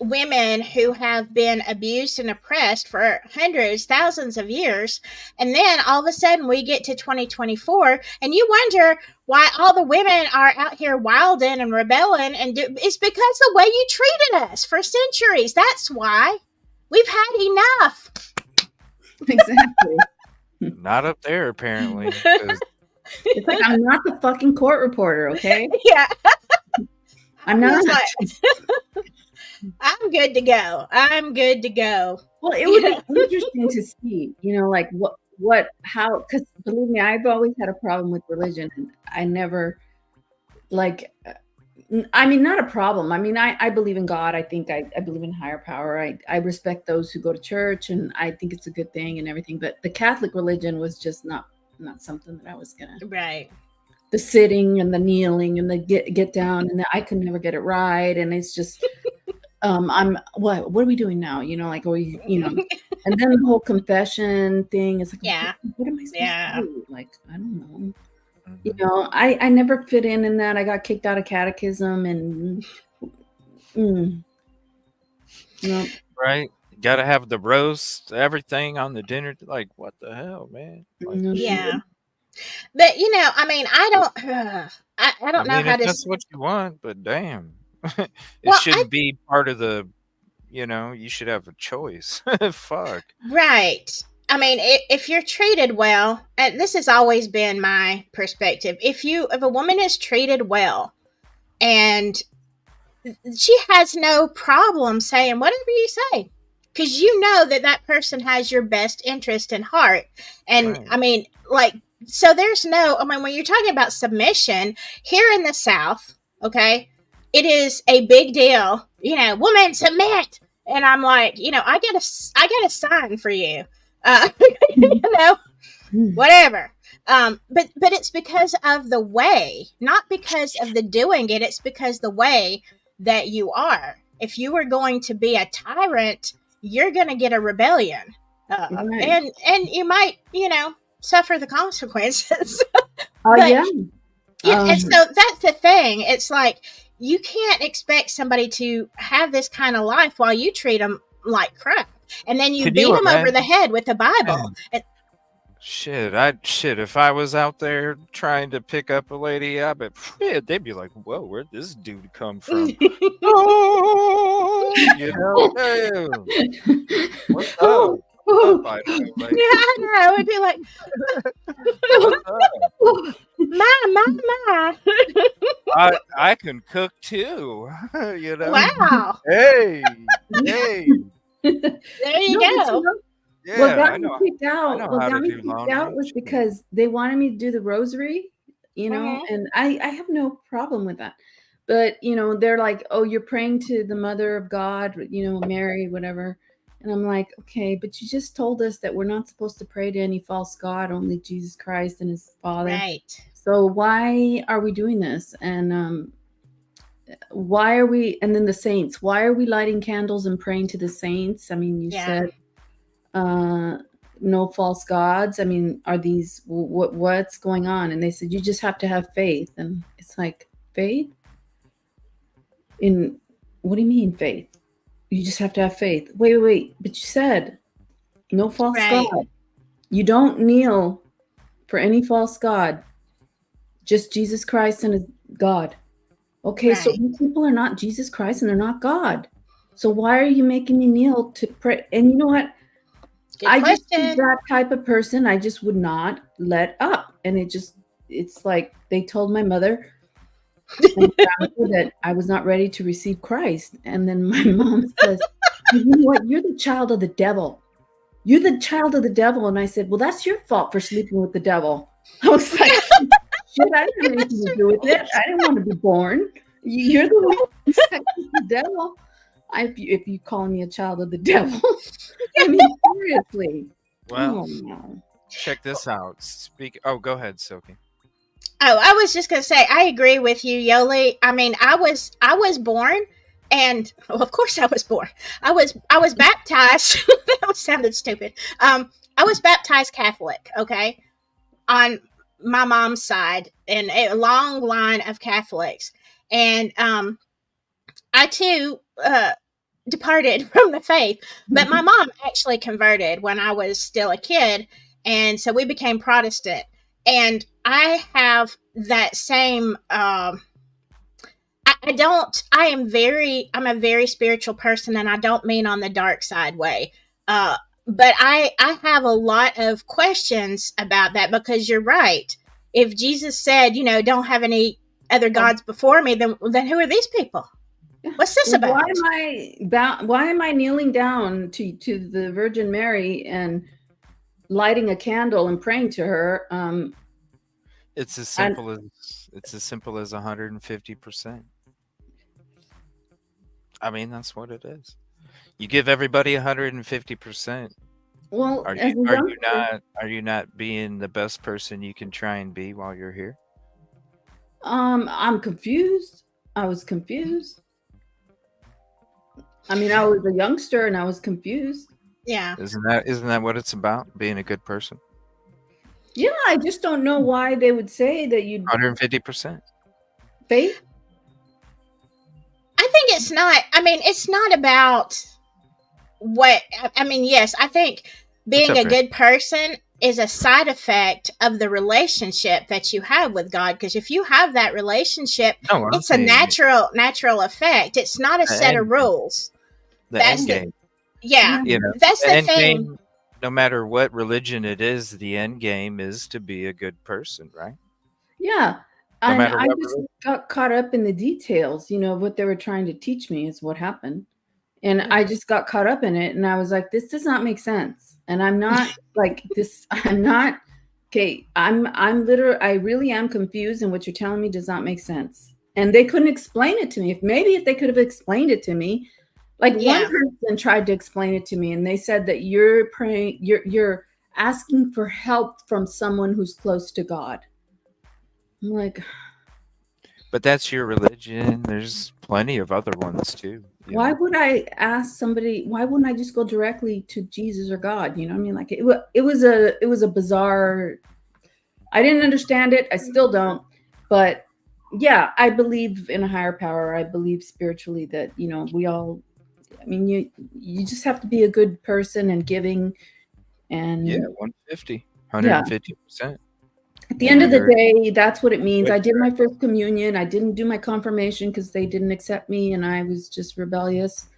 women who have been abused and oppressed for hundreds, thousands of years, and then all of a sudden we get to 2024, and you wonder why all the women are out here wilding and rebelling, and it's because the way you treated us for centuries. That's why. We've had enough.
Exactly.
Not up there, apparently.
It's like, I'm not the fucking court reporter, okay?
Yeah.
I'm not.
I'm good to go.
Well, it would be interesting to see, like how, because believe me, I've always had a problem with religion, and I never, not a problem. I mean, I believe in God. I think I believe in higher power. I respect those who go to church, and I think it's a good thing and everything. But the Catholic religion was just not something that I was gonna.
Right.
The sitting and the kneeling and the get down, and I could never get it right, and it's just. I'm what are we doing now? Like, are we, and then the whole confession thing is like,
yeah.
What am I supposed to do? Like, I don't know. You know, I never fit in that. I got kicked out of catechism and no.
Right? Got to have the roast, everything on the dinner. Like, what the hell, man? Like,
Yeah. But you know, I mean, I don't I
I
don't know
mean,
how
if
to
that's what you want, but damn, it
well, I
shouldn't be part of the. You should have a choice. Fuck.
right. I mean, if you're treated well, and this has always been my perspective. If a woman is treated well and she has no problem saying whatever you say, because you know that that person has your best interest in heart. And
Right.
I mean, like, so there's no, I mean, when you're talking about submission here in the South, okay, it is a big deal, you know, woman submit. And I'm like, you know, I got a sign for you. You know, whatever. But it's because of the way, not because of the doing it. It's because the way that you are. If you are going to be a tyrant, you're going to get a rebellion,
Right.
and you might, you know, suffer the consequences.
Oh
But
yeah.
yeah, and so that's the thing. It's like you can't expect somebody to have this kind of life while you treat them like crap, and then you
Can
beat
you
them over the
imagine?
head with the Bible.
Shit. If I was out there trying to pick up a lady, I bet they'd be like, "Whoa, where'd this dude come from?" Oh, damn. What's up?
Oh,
What's up,
oh,
Idaho?
Yeah,
Like,
I know. It'd be like,
what's up?
my.
I can cook too. you know.
Wow.
Hey, hey.
There you
no, but you
go.
know,
Yeah, I know. I know
what
how
got
to
me
do
kicked out
laundry.
was because they wanted me to do the rosary, you know,
Hmm.
and I have no problem with that. But, you know, they're like, oh, you're praying to the mother of God, you know, Mary, whatever. And I'm like, okay, but you just told us that we're not supposed to pray to any false God, only Jesus Christ and his Father.
Right.
So why are we doing this? And why are we, and then the saints, why are we lighting candles and praying to the saints? I mean, you
Yeah.
said no false gods. I mean, are these what's going on? And they said you just have to have faith. And it's like, faith in what do you mean faith? You just have to have faith. Wait, but you said no false
Right.
god. You don't kneel for any false god, just Jesus Christ and his God. Okay, so
Right.
these people are not Jesus Christ and they're not God. So why are you making me kneel to pray? And you know what?
Good
I just was
question.
that type of person. I just would not let up. And it's like they told my mother and that I was not ready to receive Christ. And then my mom says, you know what? You're the child of the devil. You're the child of the devil. And I said, well, that's your fault for sleeping with the devil. I was like, shit, I didn't have anything to do with it. I didn't want to be born. You're the one who said the devil. If you call me a child of the devil, I mean, seriously.
Well,
Oh no.
check this out. Oh, go ahead, Silky.
Oh, I was just gonna say I agree with you, Yoli. I mean, I was born, and well, of course I was born. I was baptized. That sounded stupid. I was baptized Catholic. Okay, on my mom's side, and a long line of Catholics, and I too departed from the faith, but my mom actually converted when I was still a kid, and so we became Protestant. And I have that same. I don't. I am very. I'm a very spiritual person, and I don't mean on the dark side way. Uh, but I have a lot of questions about that because you're right. If Jesus said, you know, don't have any other gods before me, then who are these people? What's this
Well,
about?
why am I kneeling down to the Virgin Mary and lighting a candle and praying to her?
It's as
And
simple as 150%. I mean, that's what it is. You give everybody 150%.
well,
Are
as
you
a
are you
youngster,
not being the best person you can try and be while you're here?
I'm confused. I was confused. I mean, I was a youngster and I was confused.
Yeah.
Isn't that what it's about? Being a good person?
Yeah, I just don't know why they would say that you'd
150%.
faith.
I think it's not. I mean, it's not about what. I mean, yes, I think being a good person is a side effect of the relationship that you have with God. Because if you have that relationship, it's a natural effect. It's not a set of rules.
The end game.
Yeah,
you know,
that's the
end
thing.
Game, no matter what religion it is, the end game is to be a good person, right?
Yeah.
No
And
matter
I
what
just got caught up in the details, of what they were trying to teach me is what happened. And I just got caught up in it, and I was like, this does not make sense. And I'm not like this. I'm not okay. I'm literally, I really am confused, and what you're telling me does not make sense. And they couldn't explain it to me. If they could have explained it to me, like one person tried to explain it to me, and they said that you're praying, you're asking for help from someone who's close to God. I'm like,
but that's your religion. There's plenty of other ones too.
Why would I ask somebody? Why wouldn't I just go directly to Jesus or God? You know what I mean? Like it was a bizarre. I didn't understand it. I still don't. But yeah, I believe in a higher power. I believe spiritually that we all. I mean, you just have to be a good person and giving, and
150%.
At the end of the day, that's what it means. I did my first communion. I didn't do my confirmation because they didn't accept me, and I was just rebellious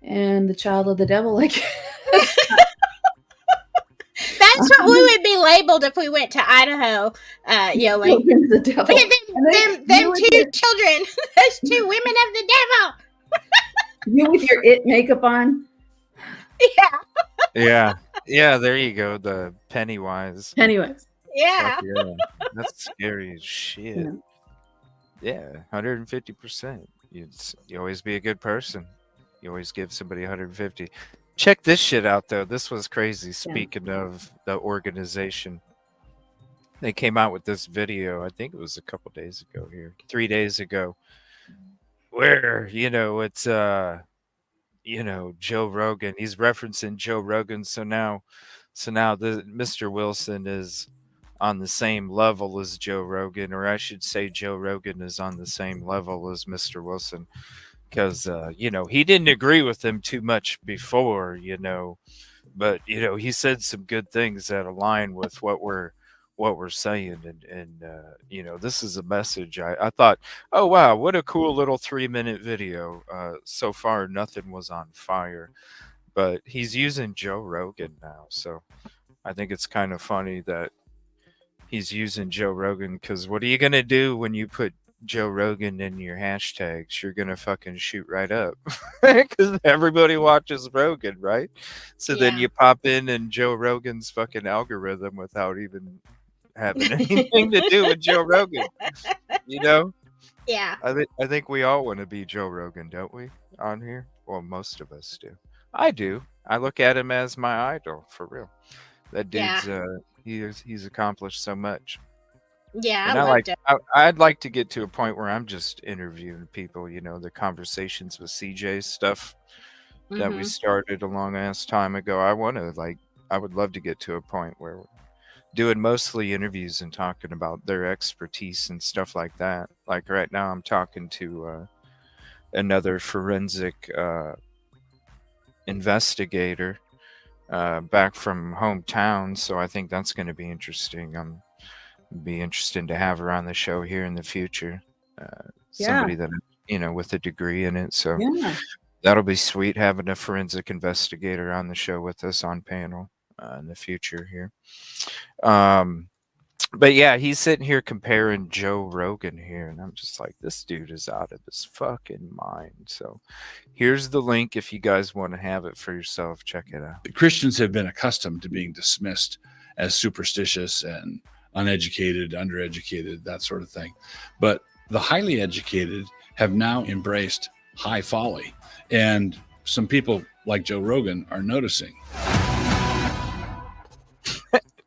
and the child of the devil, I guess.
That's what we would be labeled if we went to Idaho, yelling.
The devil.
Them two children, those two women of the devil.
You with your it makeup on.
Yeah. There you go. The Pennywise.
Yeah.
That's scary as shit. Yeah, 150%. You always be a good person. You always give somebody 150. Check this shit out though. This was crazy. Speaking of the organization, they came out with this video. I think it was a couple days ago here, 3 days ago, where it's Joe Rogan. He's referencing Joe Rogan. So now the Mr. Wilson is on the same level as Joe Rogan, or I should say Joe Rogan is on the same level as Mr. Wilson, because he didn't agree with him too much before, but he said some good things that align with what we're saying, and this is a message. I thought, oh wow, what a cool little 3-minute video. So far nothing was on fire, but he's using Joe Rogan now, so I think it's kind of funny that he's using Joe Rogan, because what are you gonna do when you put Joe Rogan in your hashtags? You're gonna fucking shoot right up, because everybody watches Rogan, right? So then you pop in Joe Rogan's fucking algorithm without even having anything to do with Joe Rogan.
Yeah.
I think we all want to be Joe Rogan, don't we? On here, well, most of us do. I do. I look at him as my idol, for real. That dude's he's accomplished so much.
Yeah,
and I'd like to get to a point where I'm just interviewing people, the conversations with CJ stuff that we started a long ass time ago. I would love to get to a point where we're doing mostly interviews and talking about their expertise and stuff like that. Like right now I'm talking to another forensic investigator back from hometown, so I think that's going to be interesting. Be interesting to have her on the show here in the future. Somebody that with a degree in it, so that'll be sweet, having a forensic investigator on the show with us on panel in the future here. But yeah, he's sitting here comparing Joe Rogan here, and I'm just like, this dude is out of his fucking mind. So here's the link if you guys want to have it for yourself. Check it out.
Christians have been accustomed to being dismissed as superstitious and uneducated, undereducated, that sort of thing. But the highly educated have now embraced high folly. And some people like Joe Rogan are noticing.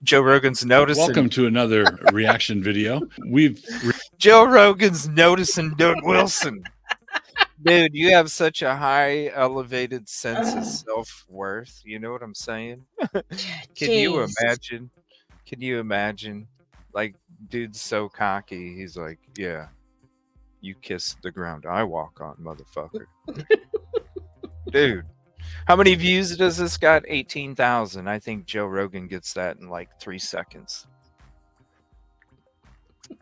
Joe Rogan's noticing.
Welcome to another reaction video.
Joe Rogan's noticing Doug Wilson. Dude, you have such a high, elevated sense of self-worth. You know what I'm saying? Can you imagine Can you imagine? Like, dude's so cocky. He's like, yeah, you kiss the ground I walk on, motherfucker. Dude, how many views does this got? 18,000. I think Joe Rogan gets that in like 3 seconds.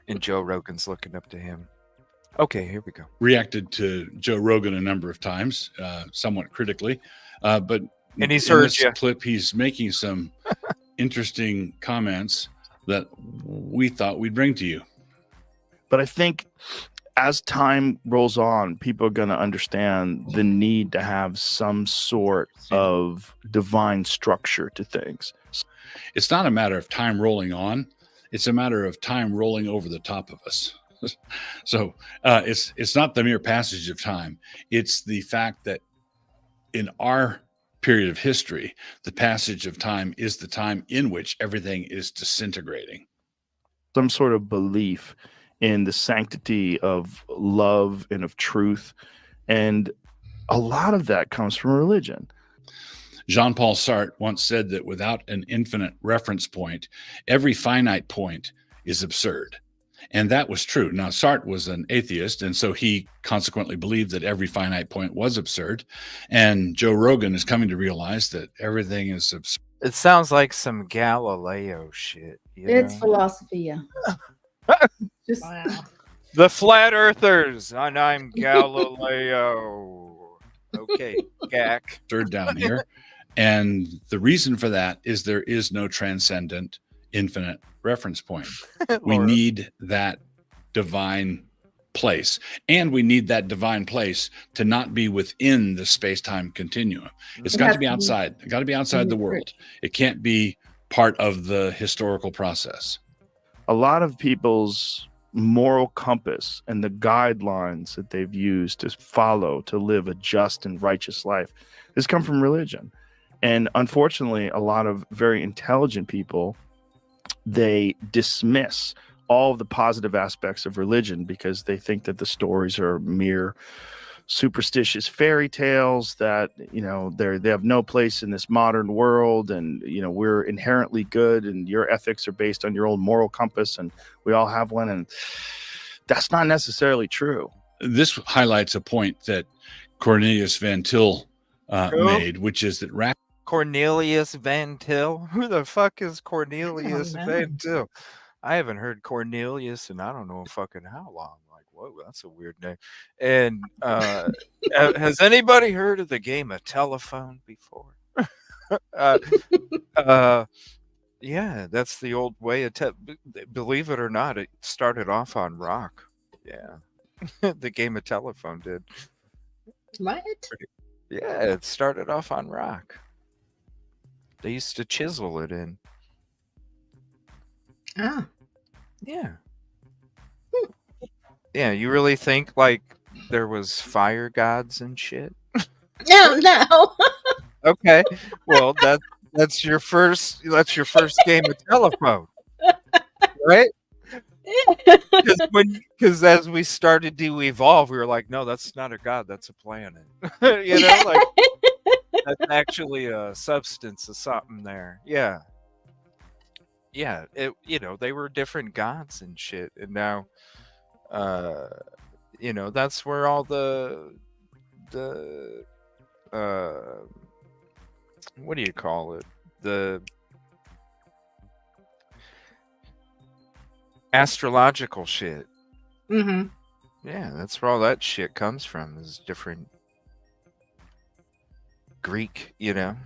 And Joe Rogan's looking up to him. Okay, here we go.
Reacted to Joe Rogan a number of times, somewhat critically, but
And he's
in
heard
this
you.
clip, he's making some interesting comments that we thought we'd bring to you.
But I think as time rolls on, people are going to understand the need to have some sort of divine structure to things.
It's not a matter of time rolling on. It's a matter of time rolling over the top of us. So it's not the mere passage of time. It's the fact that in our period of history, the passage of time is the time in which everything is disintegrating.
Some sort of belief in the sanctity of love and of truth. And a lot of that comes from religion.
Jean-Paul Sartre once said that without an infinite reference point, every finite point is absurd. And that was true. Now, Sartre was an atheist, and so he consequently believed that every finite point was absurd. And Joe Rogan is coming to realize that everything is absurd.
It sounds like some Galileo shit.
It's philosophy, yeah. Just
Wow.
The flat earthers, and I'm Galileo. Okay, Gak.
Absurd down here. And the reason for that is there is no transcendent infinite reference point. We need that divine place, and we need that divine place to not be within the space-time continuum. It's got to be outside. It's got to be outside the world. It can't be part of the historical process.
A lot of people's moral compass and the guidelines that they've used to follow to live a just and righteous life has come from religion. And unfortunately, a lot of very intelligent people, they dismiss all of the positive aspects of religion because they think that the stories are mere superstitious fairy tales, that, you know, they have no place in this modern world, and, you know, we're inherently good and your ethics are based on your own moral compass and we all have one. And that's not necessarily true.
This highlights a point that Cornelius Van Til made, which is that
Cornelius Van Til? Who the fuck is Cornelius Van Til? I haven't heard Cornelius and I don't know fucking how long. Like, whoa, that's a weird name. And has anybody heard of the game of telephone before? Yeah, that's the old way of believe it or not, it started off on rock. Yeah. The game of telephone did.
What?
Yeah, it started off on rock. They used to chisel it in.
Oh.
Yeah. Yeah, you really think like there was fire gods and shit?
No.
Okay. Well, that's your first game of telephone. Right? Because as we started to evolve, we were like, no, that's not a god, that's a planet. You know, like that's actually a substance of something there. Yeah. Yeah, you know, they were different gods and shit. And now you know, that's where all the what do you call it? The astrological shit.
Mm-hmm.
Yeah, that's where all that shit comes from, is different Greek, you know.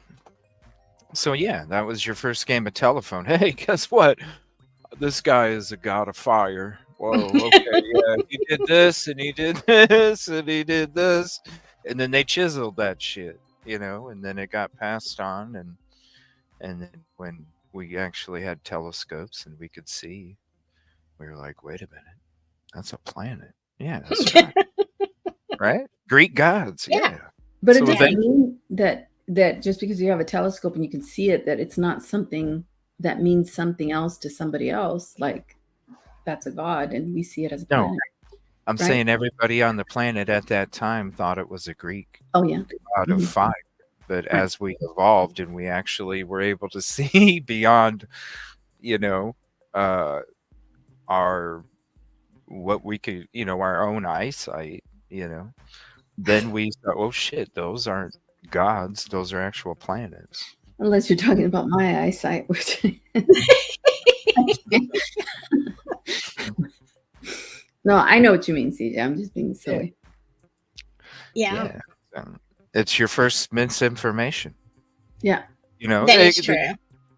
So yeah, that was your first game of telephone. Hey, guess what? This guy is a god of fire. Whoa, okay, yeah, he did this and he did this and he did this. And then they chiseled that shit, you know, and then it got passed on, and then when we actually had telescopes and we could see, we were like, wait a minute, that's a planet. Yeah, that's right. Right? Greek gods, yeah.
But
So
it doesn't mean that just because you have a telescope and you can see it, that it's not something that means something else to somebody else. Like, that's a god and we see it as a planet.
No, I'm saying everybody on the planet at that time thought it was a Greek god of fire. But as we evolved and we actually were able to see beyond you know, uh, our what we could, our own eyesight, then we thought, oh shit, those aren't gods; those are actual planets.
Unless you're talking about my eyesight, which no, I know what you mean, CJ. I'm just being silly.
Yeah.
It's your first misinformation.
Yeah.
That is true.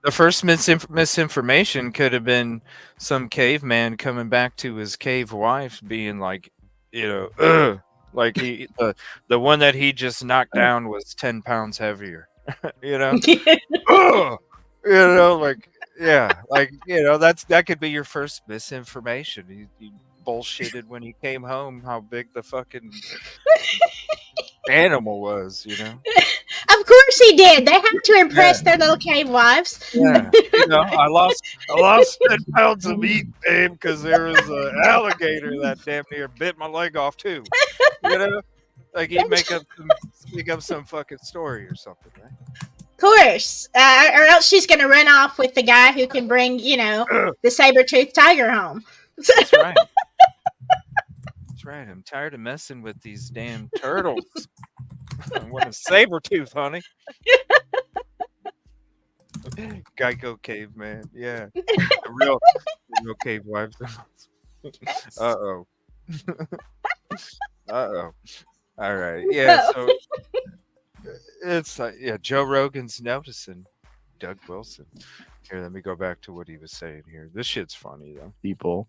The first misinformation could have been some caveman coming back to his cave wife being like, like the one that he just knocked down was 10 pounds heavier. That could be your first misinformation. He bullshitted when he came home how big the fucking animal was,
Of course he did. They have to impress their little cave wives.
Yeah, I lost 10 pounds of meat, babe, because there was an alligator that damn near bit my leg off too. Like he'd make up some fucking story or something, right?
Of course, or else she's gonna run off with the guy who can bring, the saber-toothed tiger home.
That's right. That's right. I'm tired of messing with these damn turtles. I want a saber tooth, honey. Geico caveman, yeah. The real cave wives. Uh-oh. Uh-oh. All right. Yeah, so it's Joe Rogan's noticing Doug Wilson. Here, let me go back to what he was saying here. This shit's funny though.
People,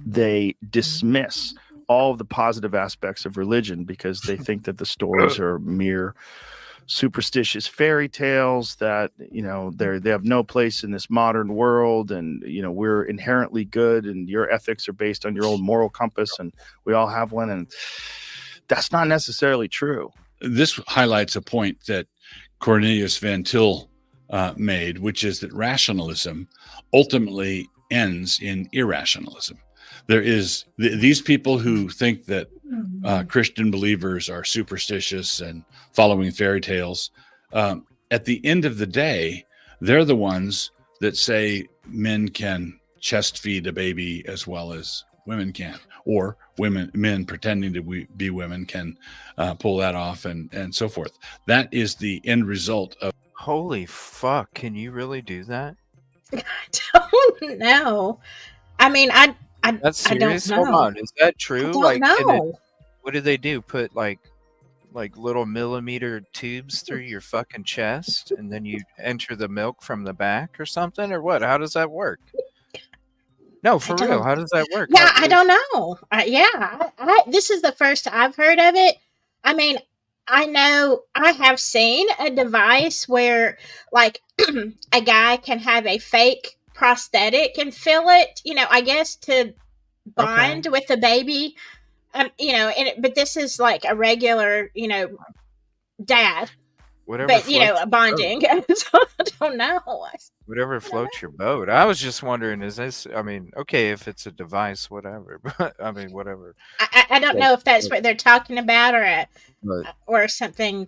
they dismiss all of the positive aspects of religion because they think that the stories are mere superstitious fairy tales that they have no place in this modern world, and we're inherently good and your ethics are based on your own moral compass and we all have one, and that's not necessarily true.
This highlights a point that Cornelius Van Til made, which is that rationalism ultimately ends in irrationalism. There is these people who think that Christian believers are superstitious and following fairy tales. At the end of the day, they're the ones that say men can chest feed a baby as well as women can, or men pretending to be women can pull that off, and so forth. That is the end result of.
Holy fuck! Can you really do that?
I don't know. I mean,
That's serious.
I don't know.
Hold on, is that true?
I don't know.
What do they do? Put like little millimeter tubes through your fucking chest, and then you enter the milk from the back or something, or what? How does that work? No, for real. How does that work?
Yeah, I don't know. This is the first I've heard of it. I mean, I know I have seen a device where, like, a guy can have a fake prosthetic and fill it, I guess to bond with the baby. But this is like a regular, dad.
Whatever,
but bonding. So I don't know.
Whatever floats your boat. I was just wondering, is this? I mean, okay, if it's a device, whatever. But I mean, whatever.
I don't know if that's what they're talking about, or something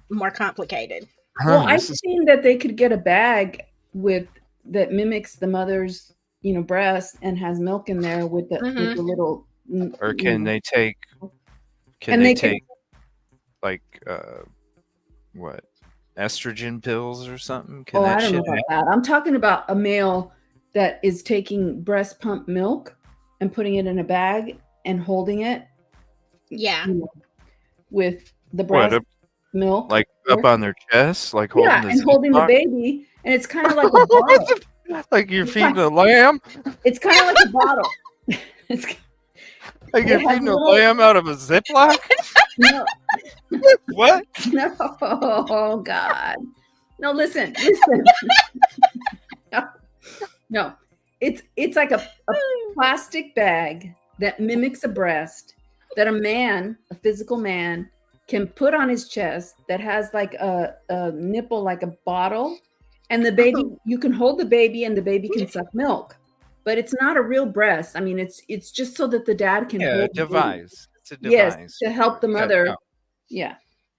more complicated.
Well, I've seen that they could get a bag that mimics the mother's, breast and has milk in there with the little.
Or can they take? Can they take like what, estrogen pills or something?
I don't know about that. I'm talking about a male that is taking breast pump milk and putting it in a bag and holding it.
Yeah.
With the breast milk,
like up on their chest, like
holding the baby, and it's kind of like a bottle.
Like you're feeding a lamb.
It's kind of like a bottle. It's
like you're feeding a lamb out of a Ziploc.
No.
What?
No. Oh God. No, listen. No. It's like a plastic bag that mimics a breast that a physical man, can put on his chest, that has like a nipple like a bottle, and the baby, you can hold the baby and the baby can suck milk. But it's not a real breast. I mean, it's just so that the dad can hold
a device. It's a device.
Yes, to help the mother. Yeah.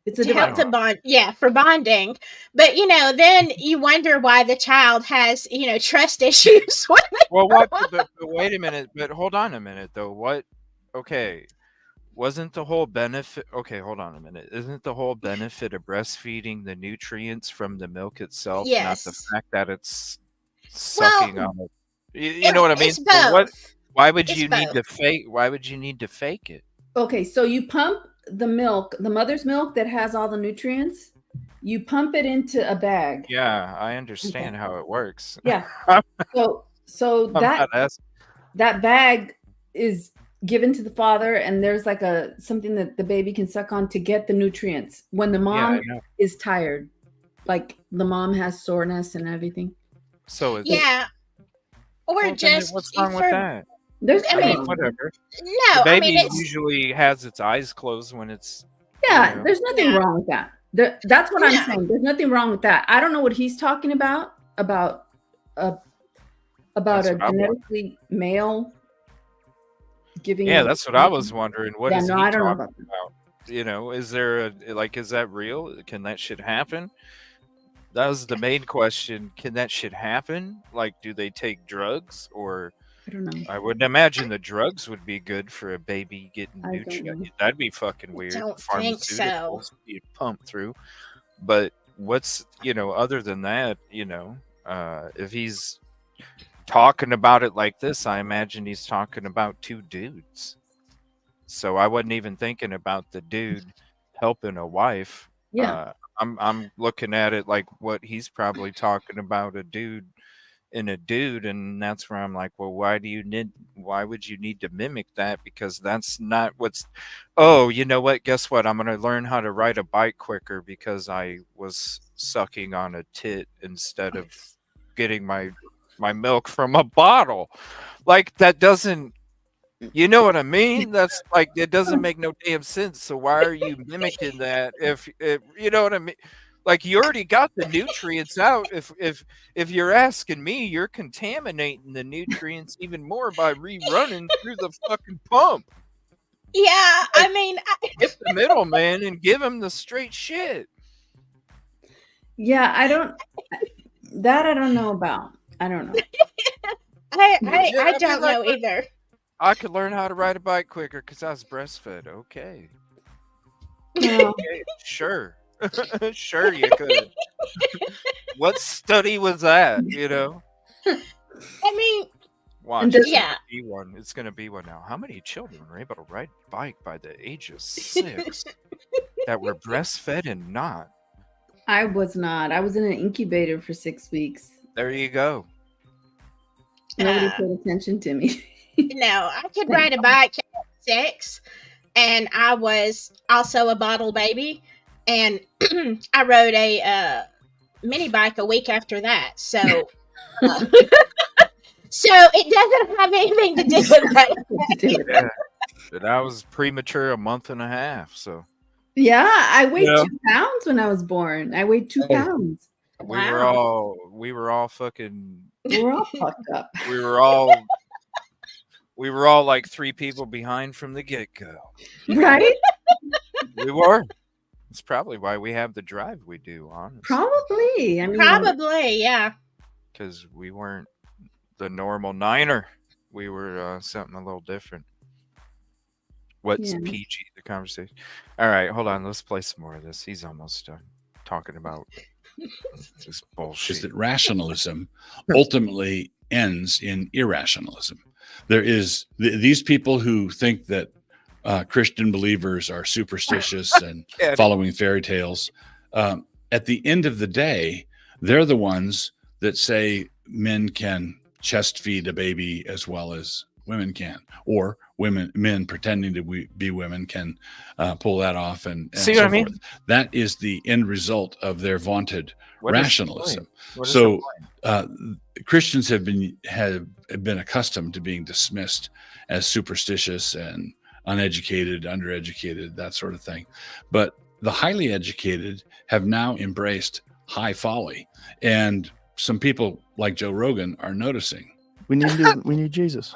It's a
to help
device.
to bond, yeah, for bonding. But then you wonder why the child has trust issues.
Well, what? But wait a minute. But hold on a minute, though. What? Okay. Wasn't the whole benefit? Okay, hold on a minute. Isn't the whole benefit of breastfeeding the nutrients from the milk itself, not the
Yes.
fact that it's sucking
Well,
on it? You know what I mean?
it's
So what?
both.
Why would
It's
you need to
both.
fake? Why would you need to fake it?
Okay, so you pump the milk, the mother's milk that has all the nutrients. You pump it into a bag.
Yeah, I understand how it works.
Yeah. So
I'm
that
not asking.
that bag is given to the father, and there's like something that the baby can suck on to get the nutrients when the
Yeah,
mom
I know.
is tired, like the mom has soreness and everything.
So it's
Yeah. Or
well, then
just
what's wrong with
for
that?
There's
I
I mean,
mean,
whatever.
no,
The
I
baby
mean it's
usually has its eyes closed when it's
yeah, there's nothing
No.
wrong with that. That's what I'm
No.
saying. There's nothing wrong with that. I don't know what he's talking about a
That's what I want.
genetically male giving.
Yeah, that's what I was wondering. What
Yeah,
is
no,
he
I don't know
talking
about that.
about? Is there is that real? Can that shit happen? That was the main question. Can that shit happen? Like, do they take drugs? Or
I don't know.
I wouldn't imagine the drugs would be good for a baby getting
I don't
nutrients.
know.
That'd be fucking weird.
don't think so.
Pharmaceuticals you pump through. But what's, other than that, if he's talking about it like this, I imagine he's talking about two dudes. So I wasn't even thinking about the dude helping a wife.
Yeah.
I'm looking at it like what he's probably talking about, a dude and a dude, and that's where I'm like, well, why would you need to mimic that? Because that's not what's oh, you know what? Guess what? I'm gonna learn how to ride a bike quicker because I was sucking on a tit instead of getting my milk from a bottle. Like that doesn't you know what I mean? That's like it doesn't make no damn sense. So why are you mimicking that? If you know what I mean? Like you already got the nutrients out. If you're asking me, you're contaminating the nutrients even more by rerunning through the fucking pump.
Yeah,
Like,
I mean,
Hit the middleman and give him the straight shit.
Yeah, I don't know about. I don't know.
I
I
don't
mean, like,
know either.
I could learn how to ride a bike quicker because I was breastfed. Okay.
No.
Okay, sure. Sure you could. What study was that,
I mean,
Watch,
And
it's
does-
gonna
yeah.
be one. It's gonna be one now. How many children were able to ride a bike by the age of 6 that were breastfed and not?
I was not. I was in an incubator for 6 weeks.
There you go.
Nobody
Uh,
paid attention to me.
No, I could ride a bike at 6, and I was also a bottle baby, and I rode a mini bike a week after that. So, so it doesn't have anything to do with that.
Yeah. But I was premature a month and a half, so
Yeah, I weighed
Yeah.
2 pounds when I was born. I weighed 2 pounds.
we were all fucking
We're all fucked up.
we were all like 3 people behind from the get-go.
Right?
We were. It's probably why we have the drive we do, honestly.
Probably. I mean,
Probably, yeah.
Because we weren't the normal Niner. We were something a little different. What's
Yeah.
PG, the conversation? All right, hold on. Let's play some more of this. He's almost done talking about this
Is
bullshit.
that rationalism ultimately ends in irrationalism. There is these people who think that Christian believers are superstitious and following fairy tales. At the end of the day, they're the ones that say men can chest feed a baby as well as women can, or men pretending to be women can pull that off and
See
so
what I mean?
forth. That is the end result of their vaunted
What is the
rationalism.
point? What is
So
the point?
Christians have been accustomed to being dismissed as superstitious and uneducated, undereducated, that sort of thing. But the highly educated have now embraced high folly, and some people like Joe Rogan are noticing.
We need Jesus.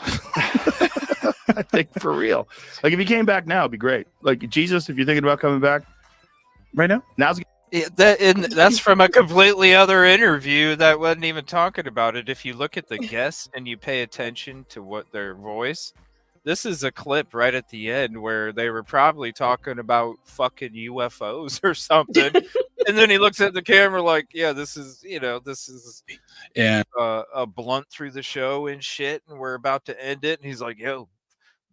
I think for real. Like if he came back now, it'd be great. Like Jesus, if you're thinking about coming back, right now. Now's
That's from a completely other interview that wasn't even talking about it. If you look at the guests and you pay attention to what their voice, this is a clip right at the end where they were probably talking about fucking UFOs or something. And then he looks at the camera like, yeah, this is
And
a blunt through the show and shit, and we're about to end it. And he's like, yo,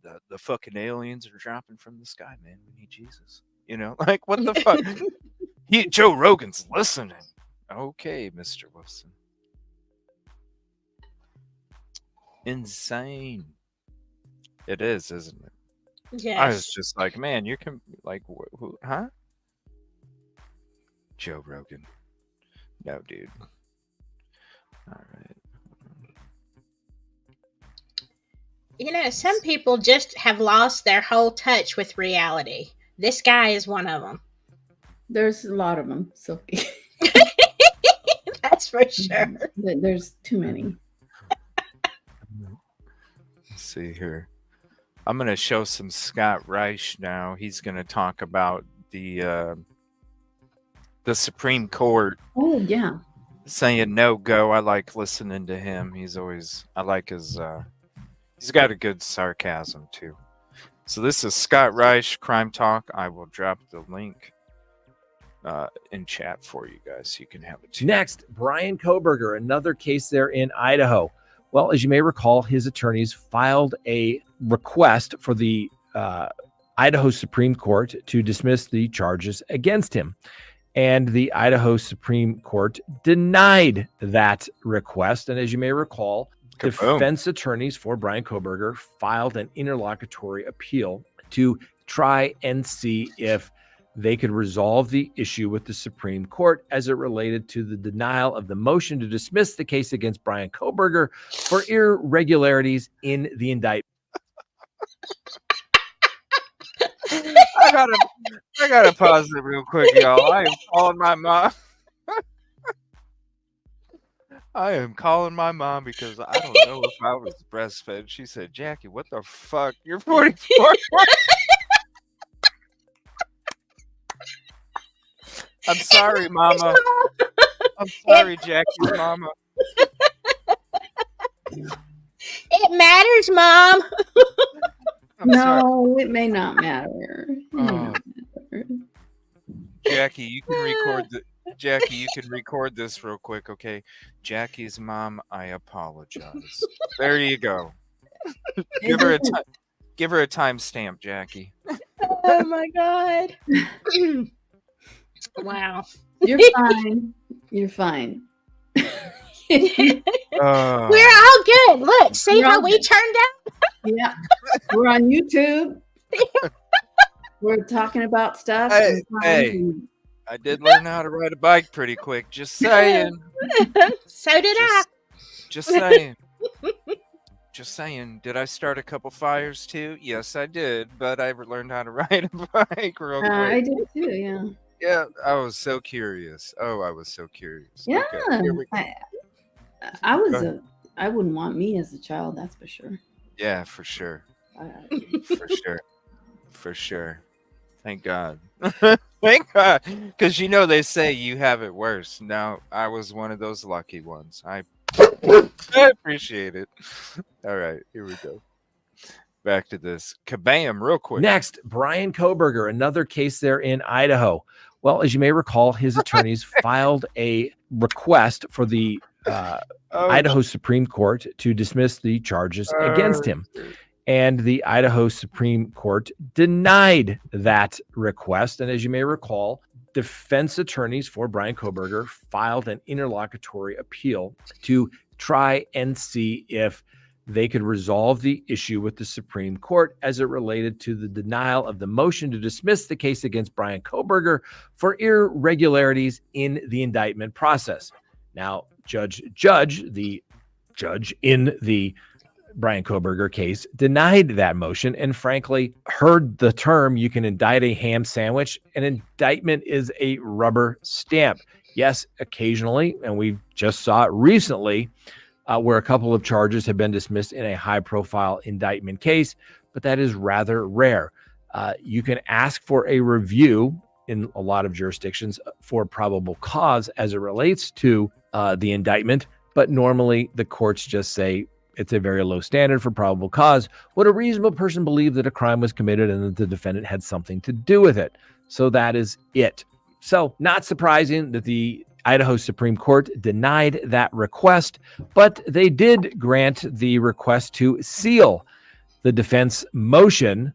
the fucking aliens are dropping from the sky, man. We need Jesus. Like, what the fuck? Joe Rogan's listening. Okay, Mr. Wilson. Insane. It is, isn't it?
Yes.
I was just like, man, you can, like, who, huh? Joe Rogan. No, dude. All right.
Some people just have lost their whole touch with reality. This guy is one of them.
There's a lot of them, Silky.
That's for sure.
There's too many.
Let's see here. I'm going to show some Scott Reich now. He's going to talk about the Supreme Court.
Oh, yeah.
Saying no go. I like listening to him. I like his, he's got a good sarcasm too. So this is Scott Reich, Crime Talk. I will drop the link in chat for you guys so you can have it too.
Next, Brian Kohberger, another case there in Idaho. Well, as you may recall, his attorneys filed a request for the Idaho Supreme Court to dismiss the charges against him. And the Idaho Supreme Court denied that request. And as you may recall, defense attorneys for Brian Kohberger filed an interlocutory appeal to try and see if they could resolve the issue with the Supreme Court as it related to the denial of the motion to dismiss the case against Brian Kohberger for irregularities in the indictment.
I gotta pause it real quick, y'all. I am calling my mom. I am calling my mom because I don't know if I was breastfed. She said, Jackie, what the fuck? You're 44. I'm sorry, Mama. I'm sorry, Jackie's mama.
It matters, Mom.
No, it may not matter.
Jackie, you can record this real quick, okay? Jackie's mom, I apologize. There you go. Give her a timestamp, Jackie.
Oh my God. Wow.
You're fine. You're fine.
We're all good. Look, see how we turned out?
Yeah. We're on YouTube. We're talking about stuff.
Hey, I did learn how to ride a bike pretty quick. Just saying.
So did I.
Just saying. Just saying. Did I start a couple fires too? Yes, I did. But I learned how to ride a bike real quick.
I did too, yeah.
Yeah, I was so curious. Oh, I was so curious.
Yeah.
Okay, here we go.
I wouldn't want me as a child, that's for sure.
Yeah, for sure. For sure. For sure. Thank God. Thank God. Because they say you have it worse. Now, I was one of those lucky ones. I appreciate it. All right, here we go. Back to this. Kabam, real quick.
Next, Brian Kohberger, another case there in Idaho. Well, as you may recall, his attorneys filed a request for the Idaho Supreme Court to dismiss the charges against him. And the Idaho Supreme Court denied that request. And as you may recall, defense attorneys for Brian Kohberger filed an interlocutory appeal to try and see if they could resolve the issue with the Supreme Court as it related to the denial of the motion to dismiss the case against Brian Kohberger for irregularities in the indictment process. Now, the judge in the Brian Kohberger case denied that motion and frankly heard the term you can indict a ham sandwich. An indictment is a rubber stamp. Yes, occasionally, and we just saw it recently, where a couple of charges have been dismissed in a high-profile indictment case, but that is rather rare. You can ask for a review in a lot of jurisdictions for probable cause as it relates to the indictment. But normally the courts just say it's a very low standard for probable cause. Would a reasonable person believe that a crime was committed and that the defendant had something to do with it? So that is it. So not surprising that the Idaho Supreme Court denied that request, but they did grant the request to seal the defense motion.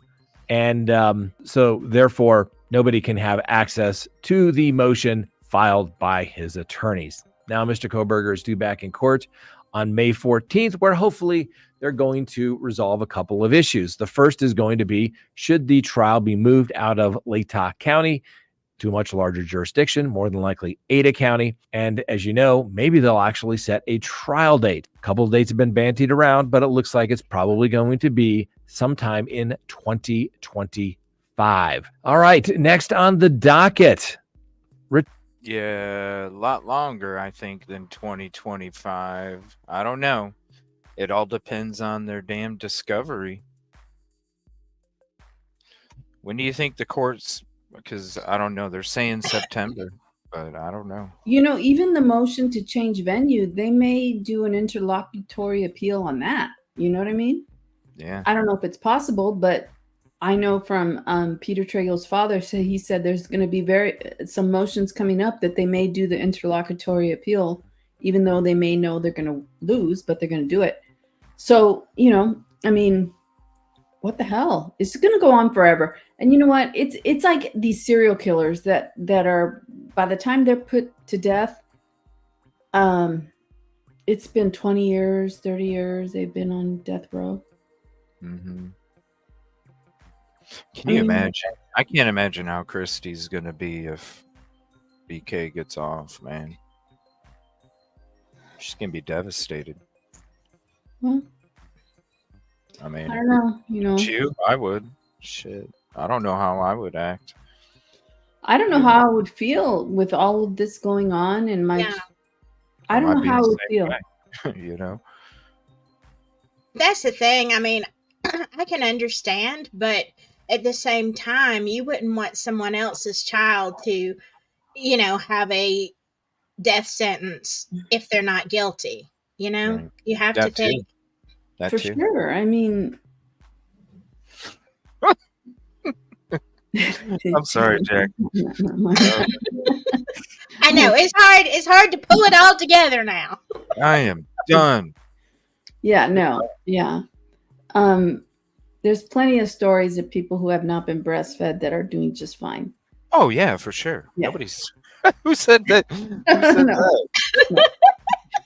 And so therefore, nobody can have access to the motion filed by his attorneys. Now, Mr. Koberger is due back in court on May 14th, where hopefully they're going to resolve a couple of issues. The first is going to be, should the trial be moved out of Latah County to a much larger jurisdiction, more than likely Ada County? And as you know, maybe they'll actually set a trial date. A couple of dates have been bantied around, but it looks like it's probably going to be sometime in 2025. All right, next on the docket.
Yeah, a lot longer, I think, than 2025. I don't know. It all depends on their damn discovery. When do you think the courts, because I don't know, they're saying September, but I don't know.
Even the motion to change venue, they may do an interlocutory appeal on that. You know what I mean?
Yeah.
I don't know if it's possible, but I know from Peter Tregel's father, he said there's going to be some motions coming up that they may do the interlocutory appeal, even though they may know they're going to lose, but they're going to do it. So, I mean, what the hell? It's going to go on forever. And you know what? It's like these serial killers that are, by the time they're put to death, it's been 20 years, 30 years they've been on death row.
Mm-hmm. Can you imagine? I can't imagine how Christie's going to be if BK gets off, man. She's going to be devastated.
Well,
I mean,
I don't know.
I would. Shit. I don't know how I would act.
I don't know how I would feel with all of this going on in my. Yeah. I don't know how I would feel.
That's the thing. I mean, I can understand, but at the same time, you wouldn't want someone else's child to, have a death sentence if they're not guilty.
Right.
You have to think.
For sure. I mean,
I'm sorry, Jack.
I know it's hard. It's hard to pull it all together now.
I am done.
Yeah. No. Yeah. There's plenty of stories of people who have not been breastfed that are doing just fine.
Oh yeah, for sure. Yeah. Nobody's. Who said that? Who said that?
No.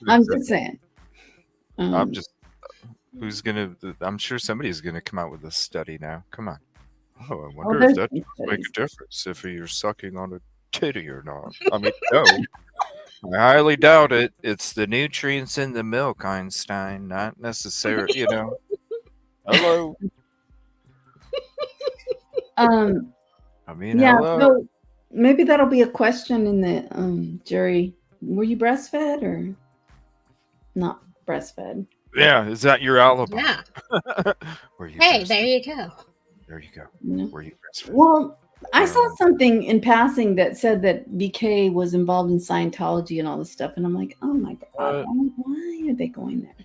I'm just saying.
I'm sure somebody's gonna come out with a study now. Come on. Oh, I wonder if that make a difference if you're sucking on a titty or not. I mean, no. I highly doubt it. It's the nutrients in the milk, Einstein, not necessarily, Hello. I mean,
yeah,
hello.
so maybe that'll be a question in the jury. Were you breastfed or not breastfed?
Yeah, is that your alibi?
Yeah.
Were you
hey,
breastfed?
there you go.
There you go.
No.
Were you breastfed?
Well, I saw something in passing that said that BK was involved in Scientology and all this stuff, and I'm like, oh my god, why are they going there?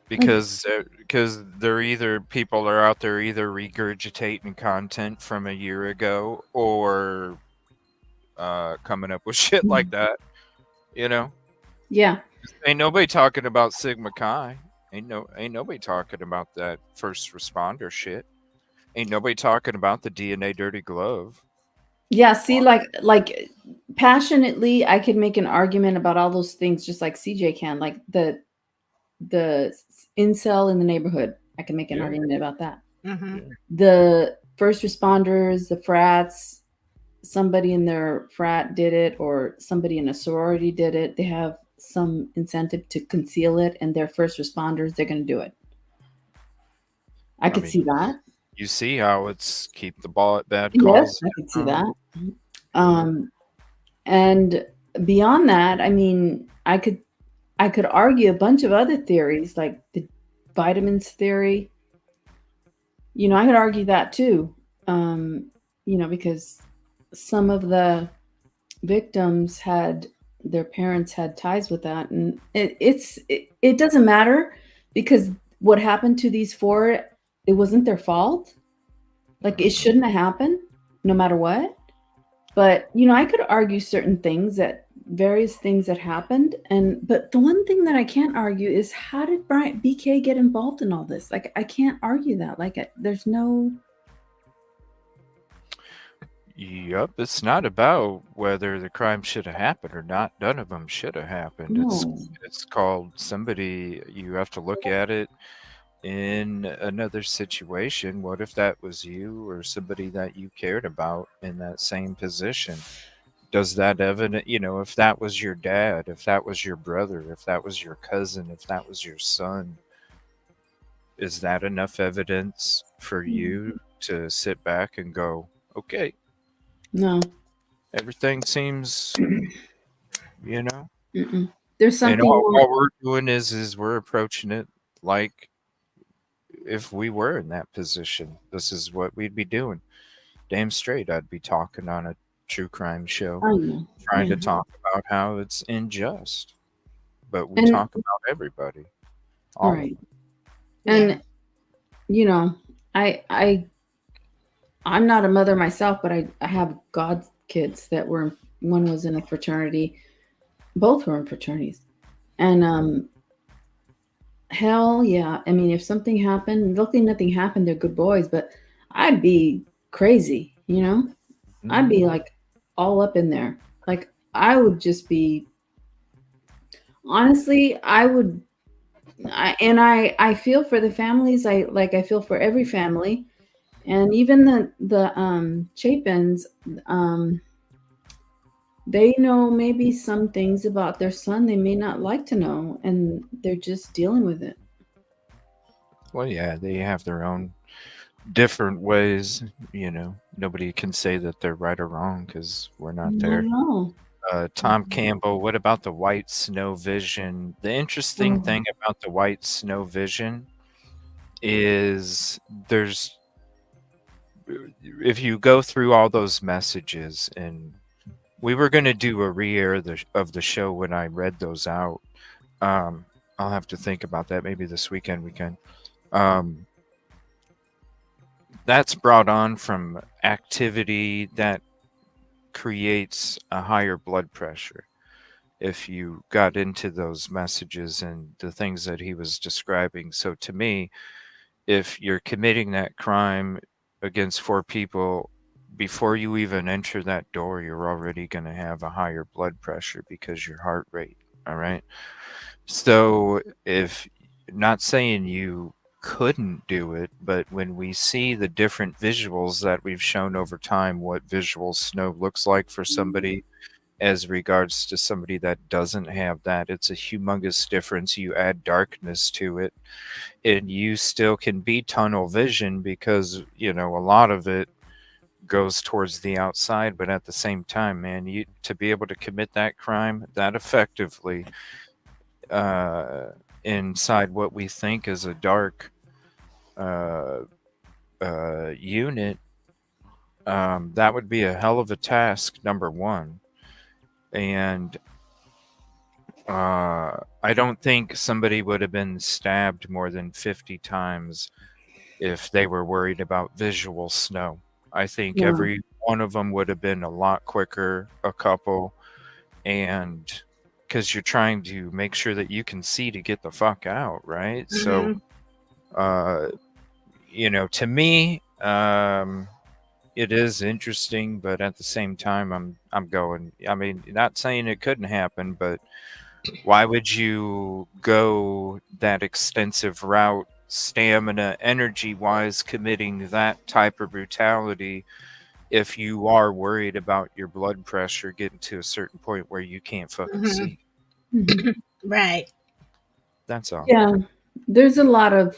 Because they're either people are out there either regurgitating content from a year ago or coming up with shit like that,
Yeah.
Ain't nobody talking about Sigma Chi. Ain't nobody talking about that first responder shit. Ain't nobody talking about the DNA dirty glove.
Yeah, see, like passionately, I could make an argument about all those things just like CJ can, like the incel in the neighborhood. I can make an argument about that.
Mm-hmm.
The first responders, the frats, somebody in their frat did it, or somebody in a sorority did it. They have some incentive to conceal it, and they're first responders. They're going to do it. I could see that.
You see how it's keep the ball at bad calls.
Yes, I could see that. And beyond that, I mean, I could argue a bunch of other theories, like the vitamins theory. I could argue that too. Because some of the victims had their parents had ties with that, and it doesn't matter because what happened to these four, it wasn't their fault. Like it shouldn't have happened, no matter what. But I could argue certain things that various things that happened, but the one thing that I can't argue is how did Brian BK get involved in all this? Like I can't argue that. Like there's no.
Yep, it's not about whether the crime should have happened or not. None of them should have happened.
No.
It's called somebody. You have to look at it in another situation. What if that was you or somebody that you cared about in that same position? Does that evidence, if that was your dad, if that was your brother, if that was your cousin, if that was your son, is that enough evidence for you to sit back and go, okay,
No.
everything seems,
Mm-mm. There's
and
something
all
more.
we're doing is we're approaching it like if we were in that position. This is what we'd be doing. Damn straight, I'd be talking on a true crime show,
I know.
trying
Yeah.
to talk about how it's unjust. But we
And
talk about everybody.
all
All of
right.
them.
And I'm not a mother myself, but I have god kids that one was in a fraternity, both were in fraternities, and hell yeah, I mean if something happened, luckily nothing happened, they're good boys, but I'd be crazy, I'd be like all up in there, like I would just be, honestly I would, I feel for the families, I feel for every family. And even the Chapins, they know maybe some things about their son they may not like to know, and they're just dealing with it.
Well, yeah, they have their own different ways. Nobody can say that they're right or wrong because we're not
Not
there.
at all.
Tom Campbell, what about the white snow vision? The interesting
Oh.
thing about the white snow vision is if you go through all those messages, and we were going to do a re-air of the show when I read those out. I'll have to think about that. Maybe this weekend we can. That's brought on from activity that creates a higher blood pressure. If you got into those messages and the things that he was describing. So to me, if you're committing that crime against four people, before you even enter that door, you're already going to have a higher blood pressure because your heart rate. All right. So if not saying you couldn't do it, but when we see the different visuals that we've shown over time, what visual snow looks like for somebody as regards to somebody that doesn't have that, it's a humongous difference. You add darkness to it and you still can be tunnel vision because, a lot of it goes towards the outside, but at the same time, man, you to be able to commit that crime that effectively inside what we think is a dark unit, that would be a hell of a task, number one. And I don't think somebody would have been stabbed more than 50 times if they were worried about visual snow. I think
Yeah.
every one of them would have been a lot quicker, a couple, and because you're trying to make sure that you can see to get the fuck out, right? So, to me, it is interesting, but at the same time, I'm going. I mean, not saying it couldn't happen, but why would you go that extensive route, stamina, energy wise, committing that type of brutality if you are worried about your blood pressure getting to a certain point where you can't fucking see?
Right.
That's all.
Yeah, there's a lot of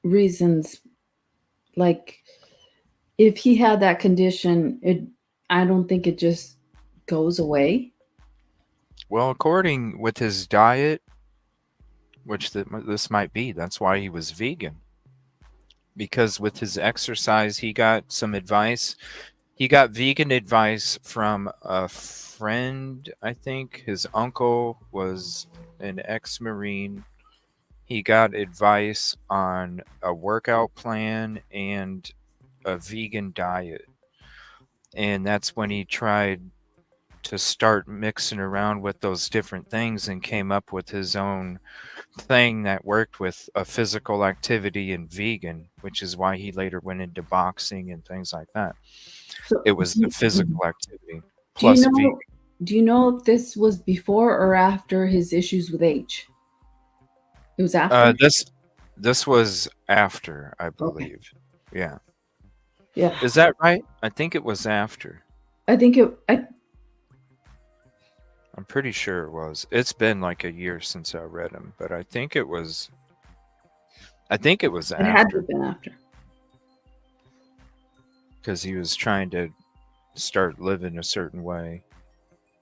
reasons. Like, if he had that condition, I don't think it just goes away.
Well, according with his diet, which this might be, that's why he was vegan. Because with his exercise, he got some advice He got vegan advice from a friend, I think. His uncle was an ex-Marine. He got advice on a workout plan and a vegan diet. And that's when he tried to start mixing around with those different things and came up with his own thing that worked with a physical activity and vegan, which is why he later went into boxing and things like that.
So,
It was the physical activity
do you
plus
know?
vegan.
Do you know if this was before or after his issues with H? It was after.
This was after, I believe. Yeah.
Yeah.
Is that right? I think it was after.
I think it.
I'm pretty sure it was. It's been like a year since I read him, but I think it was. I think it was
It had to
after
have been after.
because he was trying to start living a certain way.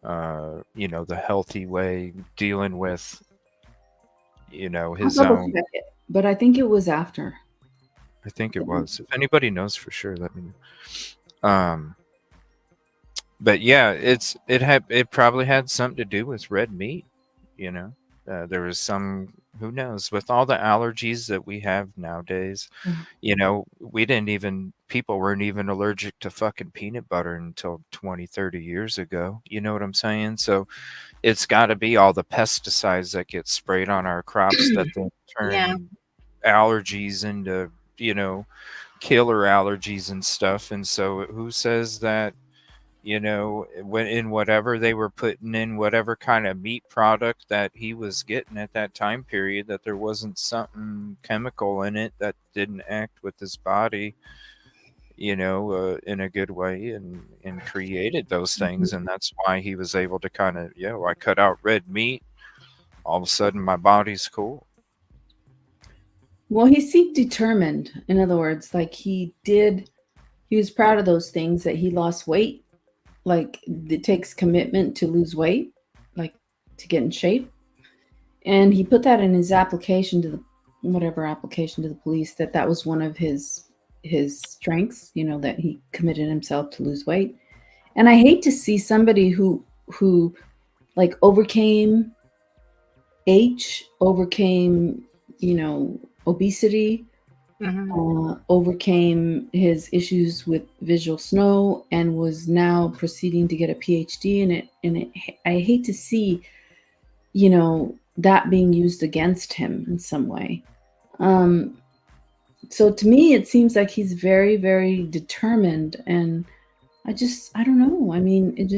The healthy way, dealing with, his
I'll double
own.
check it, but I think it was after.
I think it was. If anybody knows for sure, let me know. But yeah, it probably had something to do with red meat. There was some, who knows, with all the allergies that we have nowadays. People weren't even allergic to fucking peanut butter until 20, 30 years ago. You know what I'm saying? So it's got to be all the pesticides that get sprayed on our crops that then turn allergies into, killer allergies and stuff. And so who says that, when in whatever they were putting in whatever kind of meat product that he was getting at that time period, that there wasn't something chemical in it that didn't act with his body, in a good way and created those things. And that's why he was able to kind of, I cut out red meat. All of a sudden my body's cool.
Well, he seemed determined. In other words, like he was proud of those things, that he lost weight. Like it takes commitment to lose weight, like to get in shape. And he put that in his application to the police, that was one of his strengths, that he committed himself to lose weight. And I hate to see somebody who like overcame H, overcame, obesity, overcame his issues with visual snow, and was now proceeding to get a PhD in it. And I hate to see, that being used against him in some way. So to me, it seems like he's very, very determined, and I don't know. I mean, it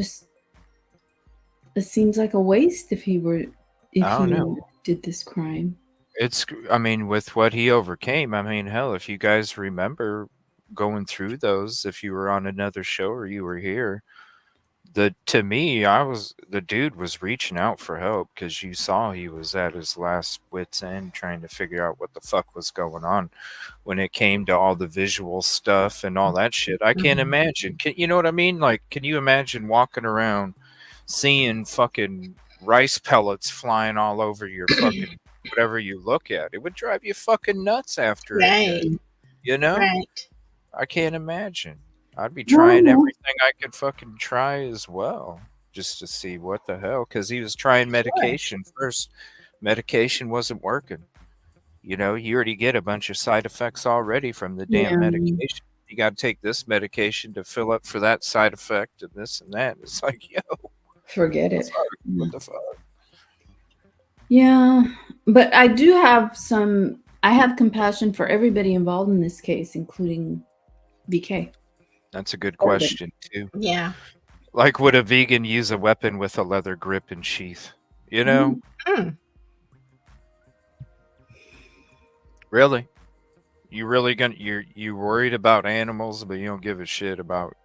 seems like a waste if he did this crime.
With what he overcame, hell, if you guys remember going through those, if you were on another show or you were here, to me, the dude was reaching out for help because you saw he was at his last wit's end trying to figure out what the fuck was going on when it came to all the visual stuff and all that shit. I can't imagine. You know what I mean? Like, can you imagine walking around seeing fucking rice pellets flying all over your fucking whatever you look at? It would drive you fucking nuts after it did,
Right.
I can't imagine. I'd be trying everything I could fucking try as well, just to see what the hell. Because he was trying medication first. Medication wasn't working. You already get a bunch of side effects already from the damn medication. You got to take this medication to fill up for that side effect and this and that. It's like,
forget it.
What the fuck?
Yeah, but I do have I have compassion for everybody involved in this case, including BK.
That's a good question, too.
Yeah.
Like, would a vegan use a weapon with a leather grip and sheath? Really? You really you worried about animals, but you don't give a shit about...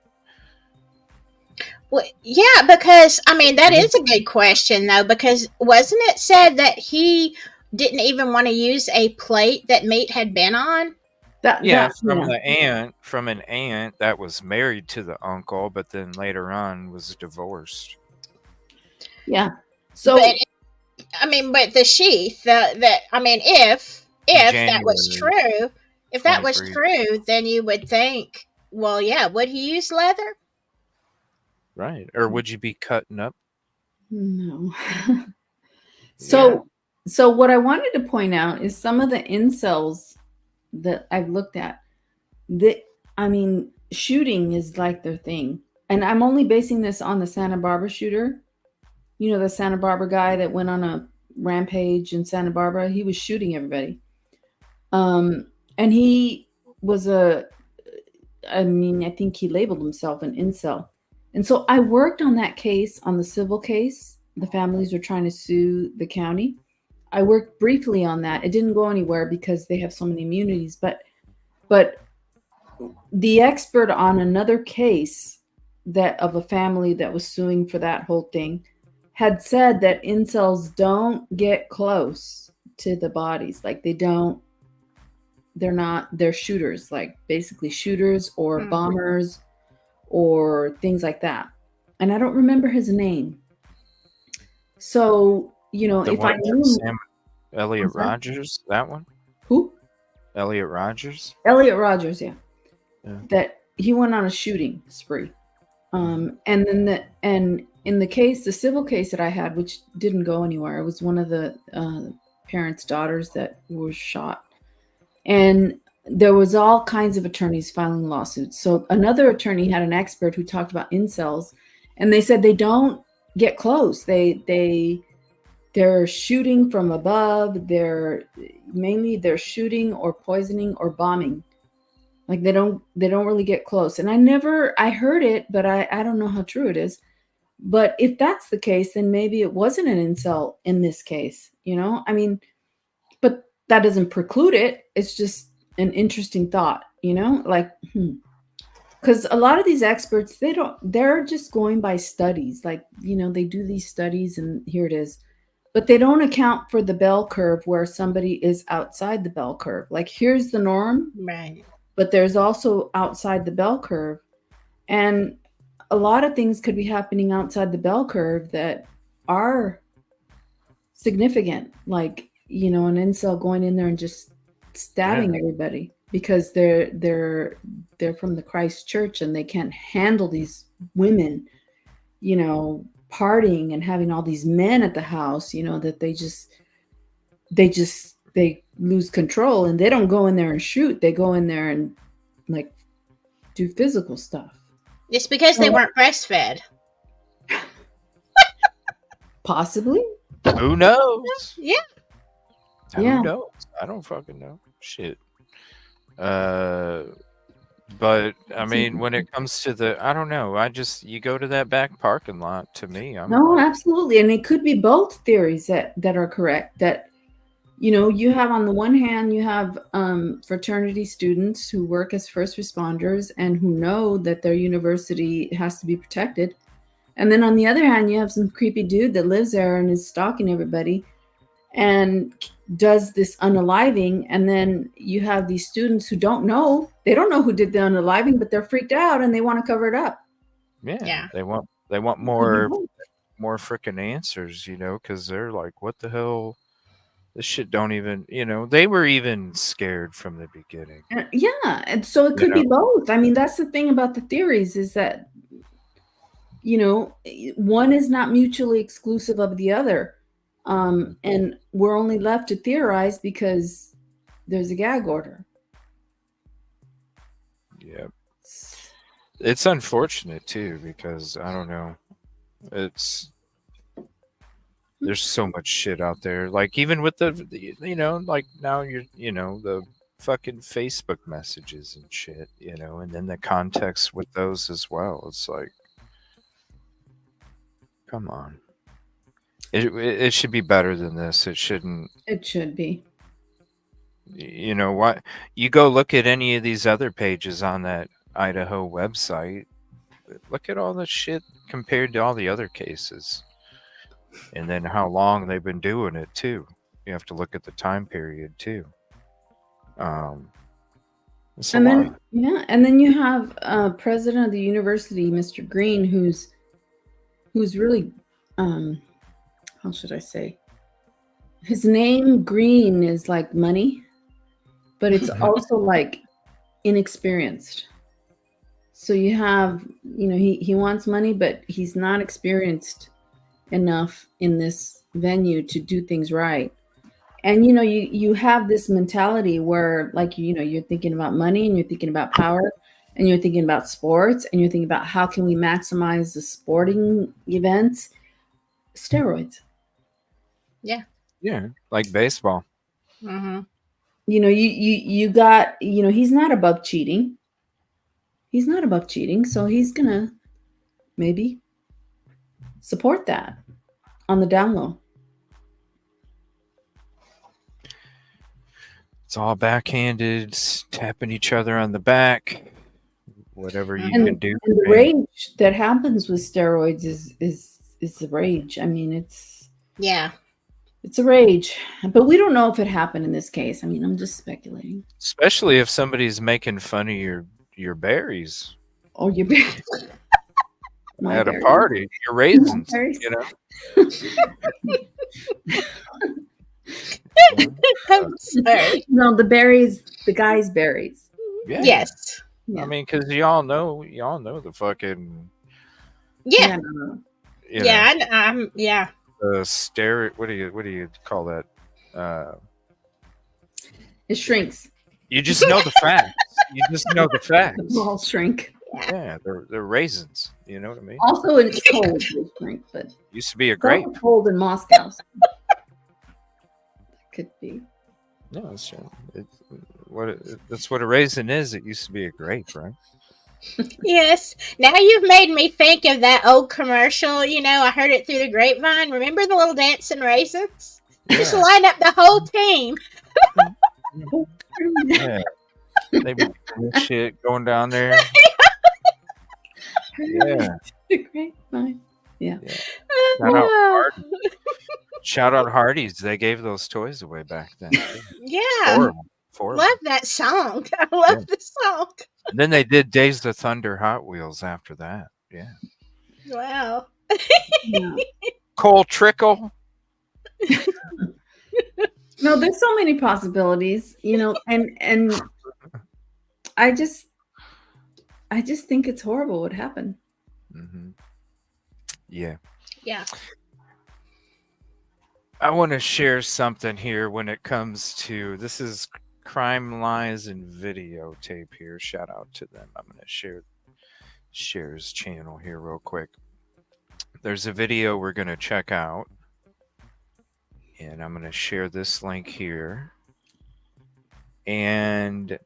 Well, yeah, because that is a good question though, because wasn't it said that he didn't even want to use a plate that meat had been on?
From an aunt that was married to the uncle, but then later on was divorced.
Yeah. So,
but the sheath, if that was true, then you would think Well, yeah. Would he use leather?
Right. Or would you be cutting up?
No.
Yeah.
So what I wanted to point out is some of the incels that I've looked at. That, I mean, shooting is like their thing. And I'm only basing this on the Santa Barbara shooter. You know, the Santa Barbara guy that went on a rampage in Santa Barbara. He was shooting everybody. And he was I think he labeled himself an incel. And so I worked on that case, on the civil case. The families were trying to sue the county. I worked briefly on that. It didn't go anywhere because they have so many immunities. But the expert on another case that of a family that was suing for that whole thing had said that incels don't get close to the bodies. Like they're shooters, like basically shooters or bombers or things like that. And I don't remember his name. So, if I knew
Elliot Rogers, that one?
Who?
Elliot Rogers?
Elliot Rogers, yeah. That he went on a shooting spree. And then in the case, the civil case that I had, which didn't go anywhere, it was one of the parents' daughters that was shot. And there was all kinds of attorneys filing lawsuits. So another attorney had an expert who talked about incels, and they said they don't get close. They're shooting from above. They're shooting or poisoning or bombing. Like they don't really get close. And I heard it, but I don't know how true it is. But if that's the case, then maybe it wasn't an incel in this case, but that doesn't preclude it. It's just an interesting thought, like, because a lot of these experts, they're just going by studies. Like, they do these studies and here it is, but they don't account for the bell curve where somebody is outside the bell curve. Like, here's the norm.
Right.
But there's also outside the bell curve. And a lot of things could be happening outside the bell curve that are significant. Like, an incel going in there and just stabbing everybody because they're from the Christ Church and they can't handle these women, partying and having all these men at the house, that they lose control and they don't go in there and shoot. They go in there and like do physical stuff.
It's because they weren't breastfed.
Possibly.
Who knows?
Yeah.
Who knows? I don't fucking know. Shit. But I mean, when it comes to I don't know. You go to that back parking lot. To me,
Absolutely, and it could be both theories that are correct. That you have on the one hand, you have fraternity students who work as first responders and who know that their university has to be protected, and then on the other hand, you have some creepy dude that lives there and is stalking everybody and does this unaliving. And then you have these students who they don't know who did the unaliving, but they're freaked out and they want to cover it up.
Yeah. They want more freaking answers, because they're like, what the hell? This shit don't even, they were even scared from the beginning.
Yeah. And so it could be both. I mean, that's the thing about the theories is that, one is not mutually exclusive of the other. And we're only left to theorize because there's a gag order.
Yeah. It's unfortunate too, because I don't know. There's so much shit out there. Like even with the like now the fucking Facebook messages and shit, and then the context with those as well. It's like, come on. It should be better than this. It shouldn't.
It should be.
You know what? You go look at any of these other pages on that Idaho website. Look at all the shit compared to all the other cases. And then how long they've been doing it too. You have to look at the time period too. And
then you have president of the university, Mr. Green, who's really how should I say? His name Green is like money, but it's also like inexperienced. So you have, he wants money, but he's not experienced enough in this venue to do things right. And you have this mentality where, like, you're thinking about money, and you're thinking about power, and you're thinking about sports, and you're thinking about how can we maximize the sporting events. Steroids.
Yeah.
Yeah, like baseball.
Mm-hmm.
You got, he's not above cheating. He's not above cheating, so he's gonna maybe support that on the down low.
It's all backhanded, tapping each other on the back. Whatever you can do.
And the rage that happens with steroids is the rage. I mean, it's a rage, but we don't know if it happened in this case. I mean, I'm just speculating.
Especially if somebody's making fun of your berries.
Oh, your berries.
At a party, your raisins,
I'm sorry.
No, the berries, the guy's berries.
Yeah.
Yes.
I mean, because y'all know the fucking.
Yeah.
Yeah.
Yeah.
The what do you call that?
It shrinks.
You just know the facts. You just know the facts.
The balls shrink.
Yeah, they're raisins. You know what I mean?
Also, when it's cold, they shrink. But
used to be a grape.
It's cold in Moscow. So could be.
No, that's what a raisin is. It used to be a grape, right?
Yes. Now you've made me think of that old commercial. I heard it through the grapevine. Remember the little dancing raisins? Yeah. Just line up the whole team.
Yeah. They be doing shit going down there. Yeah.
The grapevine. Yeah.
Shout out Hardee's. They gave those toys away back then.
Yeah. Love that song. I love the song.
And then they did Days of Thunder Hot Wheels after that. Yeah.
Wow.
Cole Trickle.
No, there's so many possibilities, and I just think it's horrible what happened.
Mm-hmm. Yeah.
Yeah.
I want to share something here when it comes to this is Crime Lies and Videotape here. Shout out to them. I'm going to share his channel here real quick. There's a video we're going to check out. And I'm going to share this link here. And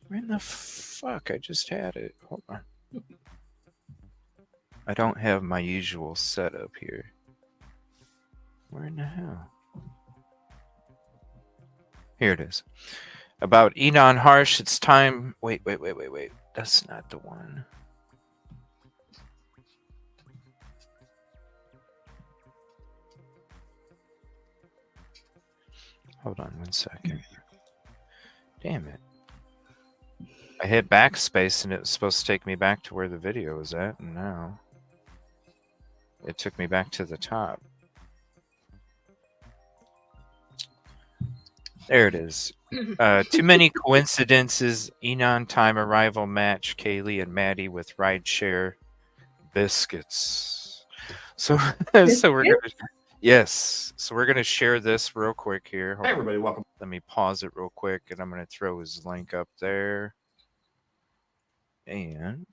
where in the fuck? I just had it. Hold on. I don't have my usual setup here. Where in the hell? Here it is. About Enon Harsh. It's time. Wait. That's not the one. Hold on 1 second. Damn it. I hit backspace and it was supposed to take me back to where the video was at, and now it took me back to the top. There it is. Too many coincidences. Enon time arrival match. Kaylee and Maddie with rideshare biscuits. So we're gonna. Yes. So we're going to share this real quick here.
Hey, everybody. Welcome.
Let me pause it real quick, and I'm going to throw his link up there. And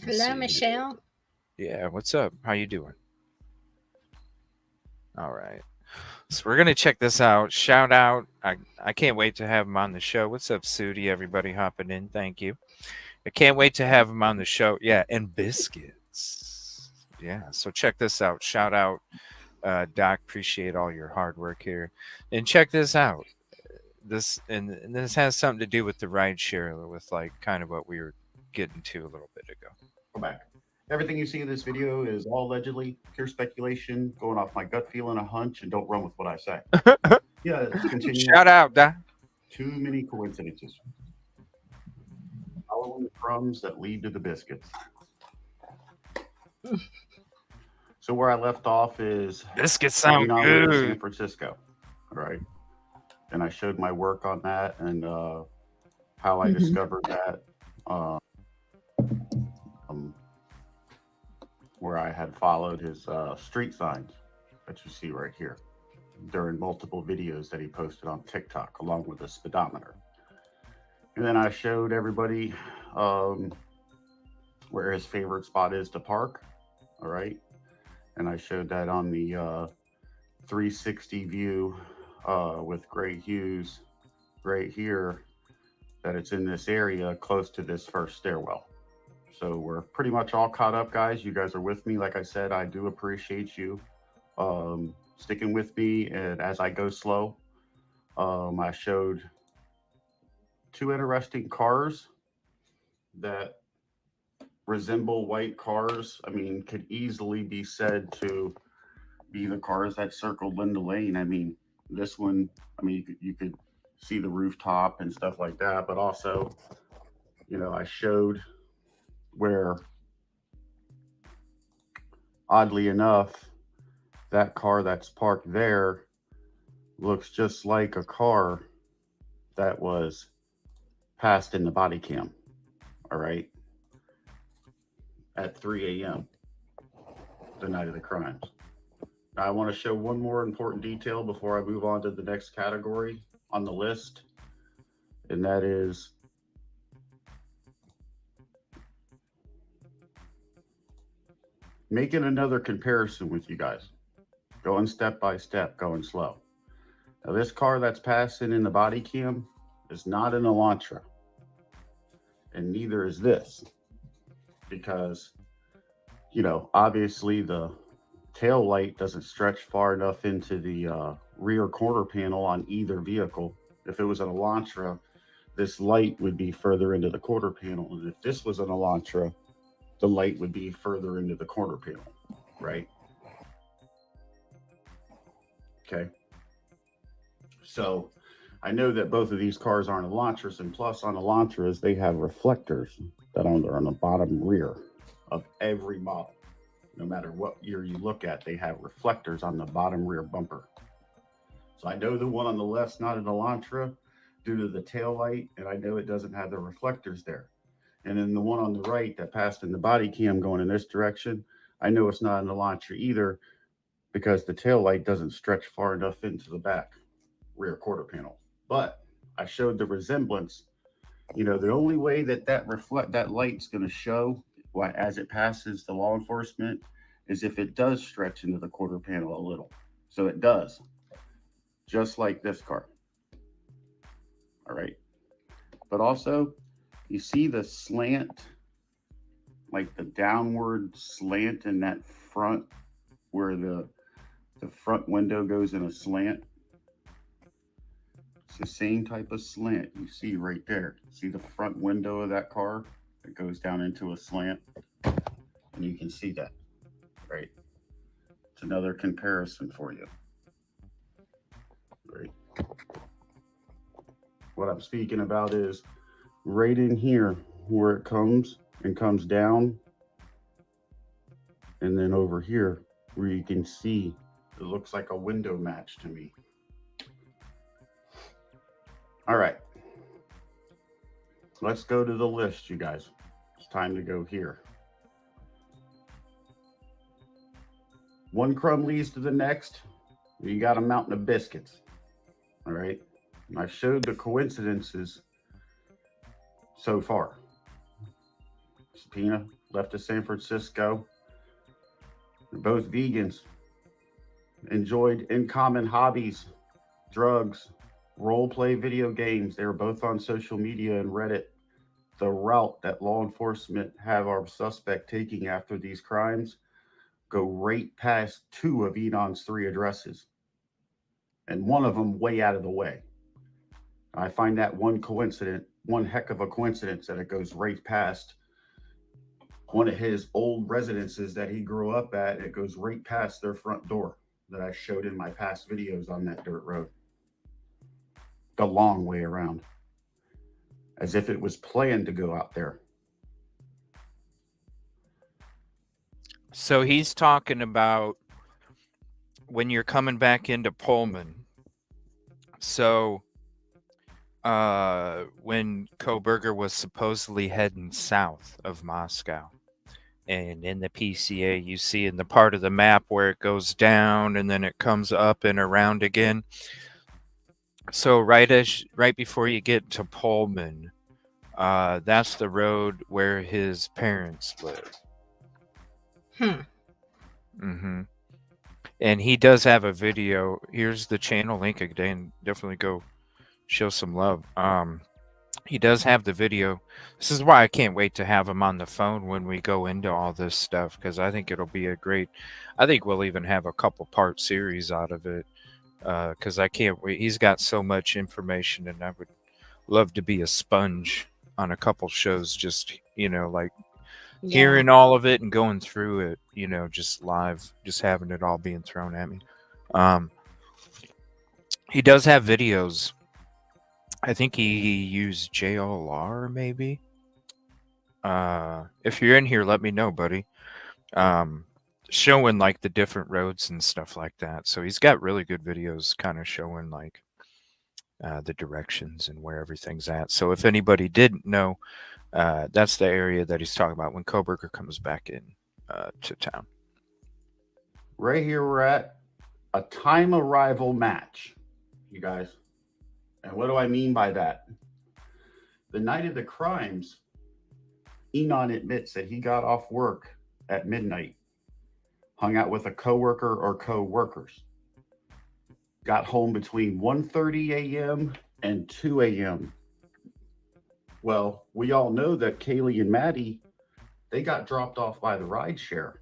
hello, Michelle.
Yeah. What's up? How you doing? All right. So we're going to check this out. Shout out. I can't wait to have him on the show. What's up, Sudi? Everybody hopping in. Thank you. I can't wait to have him on the show. Yeah. And biscuits. Yeah, so check this out. Shout out, Doc. Appreciate all your hard work here. And check this out. This has something to do with the rideshare, with like kind of what we were getting to a little bit ago.
Go back. Everything you see in this video is all allegedly pure speculation, going off my gut feeling, a hunch, and don't run with what I say. Yeah, let's continue.
Shout out, Doc.
Too many coincidences. Following the crumbs that lead to the biscuits. So where I left off is
biscuits sound good.
San Francisco, right? And I showed my work on that and how I discovered that where I had followed his street signs that you see right here during multiple videos that he posted on TikTok, along with a speedometer. And then I showed everybody where his favorite spot is to park. All right. And I showed that on the 360 view with great hues right here, that it's in this area close to this first stairwell. So we're pretty much all caught up, guys. You guys are with me. Like I said, I do appreciate you sticking with me. And as I go slow, I showed two interesting cars that resemble white cars. I mean, could easily be said to be the cars that circled Linda Lane. I mean, this one, I mean, you could see the rooftop and stuff like that, but also, you know, I showed where, oddly enough, that car that's parked there looks just like a car that was passed in the body cam. All right. At 3 a.m. the night of the crimes. Now, I want to show one more important detail before I move on to the next category on the list, and that is making another comparison with you guys, going step by step, going slow. Now, this car that's passing in the body cam is not an Elantra, and neither is this, because, you know, obviously the tail light doesn't stretch far enough into the rear quarter panel on either vehicle. If it was an Elantra, this light would be further into the quarter panel. And if this was an Elantra, the light would be further into the quarter panel, right? Okay. So I know that both of these cars aren't Elantras, and plus on Elantras, they have reflectors that are on the bottom rear of every model. No matter what year you look at, they have reflectors on the bottom rear bumper. So I know the one on the left's not an Elantra due to the tail light, and I know it doesn't have the reflectors there. And then the one on the right that passed in the body cam going in this direction, I know it's not an Elantra either, because the tail light doesn't stretch far enough into the back rear quarter panel. But I showed the resemblance. You know, the only way that light's going to show as it passes the law enforcement is if it does stretch into the quarter panel a little. So it does, just like this car. All right. But also, you see the slant, like the downward slant in that front, where the front window goes in a slant. It's the same type of slant you see right there. See the front window of that car? It goes down into a slant, and you can see that, right? It's another comparison for you, right? What I'm speaking about is right in here where it comes down, and then over here where you can see it looks like a window match to me. All right, let's go to the list, you guys. It's time to go here. One crumb leads to the next. You got a mountain of biscuits. All right. And I showed the coincidences so far. Subpoena left to San Francisco. They're both vegans. Enjoyed in common hobbies, drugs, role play video games. They were both on social media and Reddit. The route that law enforcement have our suspect taking after these crimes go right past two of Edon's three addresses, and one of them way out of the way. I find that one heck of a coincidence, that it goes right past one of his old residences that he grew up at. It goes right past their front door that I showed in my past videos on that dirt road. The long way around, as if it was planned to go out there.
So he's talking about when you're coming back into Pullman. So when Koberger was supposedly heading south of Moscow. And in the PCA, you see in the part of the map where it goes down and then it comes up and around again. So right before you get to Pullman, that's the road where his parents live. Mm-hmm. And he does have a video. Here's the channel link again. Definitely go show some love. He does have the video. This is why I can't wait to have him on the phone when we go into all this stuff, because I think it'll be I think we'll even have a couple part series out of it, because I can't wait. He's got so much information, and I would love to be a sponge on a couple shows, just, like hearing all of it and going through it, just live, just having it all being thrown at me. He does have videos. I think he used JLR, maybe. If you're in here, let me know, buddy. Showing like the different roads and stuff like that. So he's got really good videos kind of showing like the directions and where everything's at. So if anybody didn't know, that's the area that he's talking about when Koberger comes back in to town.
Right here, we're at a time arrival match, you guys. And what do I mean by that? The night of the crimes, Enon admits that he got off work at midnight, hung out with a coworker or co-workers, got home between 1:30 a.m. and 2 a.m. Well, we all know that Kaylee and Maddie, they got dropped off by the rideshare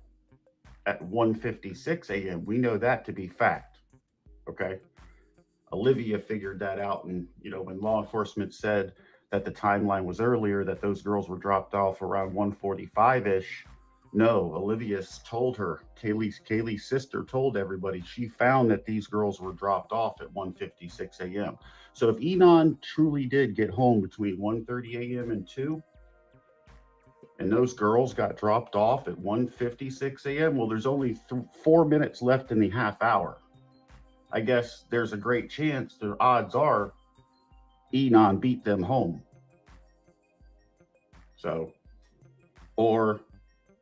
at 1:56 a.m. We know that to be fact, okay? Olivia figured that out, and when law enforcement said that the timeline was earlier, that those girls were dropped off around 1:45-ish. No, Olivia told her, Kaylee's sister told everybody, she found that these girls were dropped off at 1:56 a.m. So if Enon truly did get home between 1:30 a.m. and 2, and those girls got dropped off at 1:56 a.m., well, there's only 4 minutes left in the half hour. I guess there's a great chance, the odds are, Enon beat them home. So, or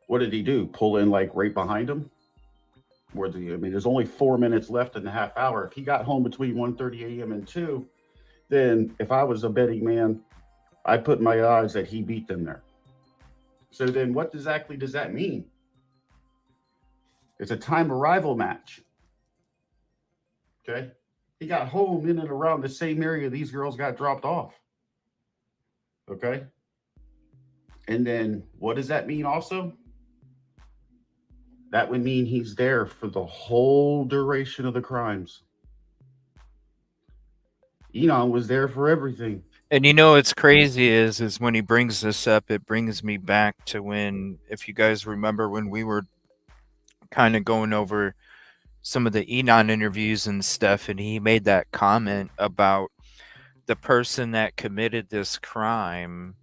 what did he do? Pull in like right behind him? There's only 4 minutes left in the half hour. If he got home between 1:30 a.m. and 2, then if I was a betting man, I'd put my odds that he beat them there. So then what exactly does that mean? It's a time arrival match. Okay. He got home in and around the same area these girls got dropped off. Okay. And then what does that mean also? That would mean he's there for the whole duration of the crimes. Enon was there for everything.
And what's crazy is when he brings this up, it brings me back to when, if you guys remember, when we were kind of going over some of the Enon interviews and stuff, and he made that comment about the person that committed this crime,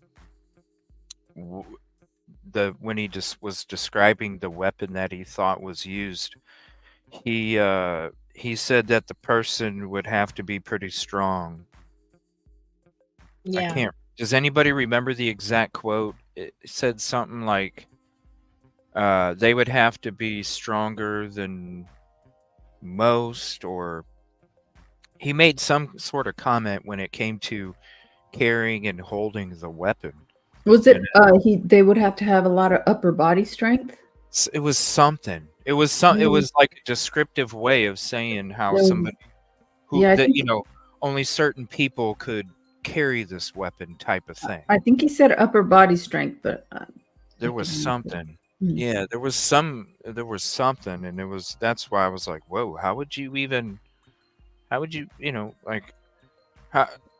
when he just was describing the weapon that he thought was used, he said that the person would have to be pretty strong.
Yeah.
Does anybody remember the exact quote? It said something like, they would have to be stronger than most, or he made some sort of comment when it came to carrying and holding the weapon.
Was it they would have to have a lot of upper body strength?
It was something. It was like a descriptive way of saying how somebody who only certain people could carry this weapon type of thing.
I think he said upper body strength, but
there was something. Yeah, there was something, and that's why I was like, whoa, how would you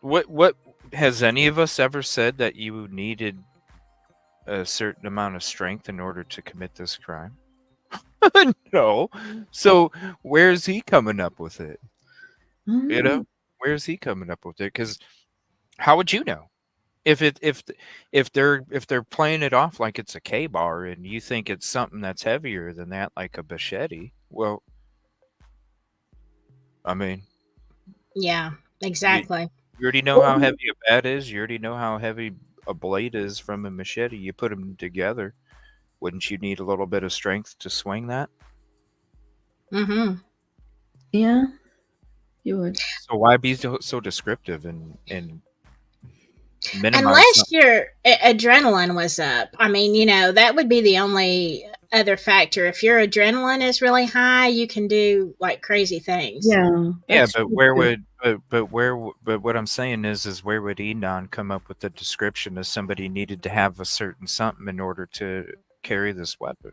what has any of us ever said that you needed a certain amount of strength in order to commit this crime? No. So where's he coming up with it? Where's he coming up with it? Because how would you know? If they're playing it off like it's a K-bar and you think it's something that's heavier than that, like a machete, well, I mean,
yeah, exactly.
You already know how heavy a bat is. You already know how heavy a blade is from a machete. You put them together. Wouldn't you need a little bit of strength to swing that?
Mm-hmm.
Yeah, you would.
So why be so descriptive and minimize
Unless
something?
your adrenaline was up. I mean, that would be the only other factor. If your adrenaline is really high, you can do like crazy things.
Yeah,
Yeah,
that's
but
true
where
too.
would but what I'm saying is where would Enon come up with the description of somebody needed to have a certain something in order to carry this weapon?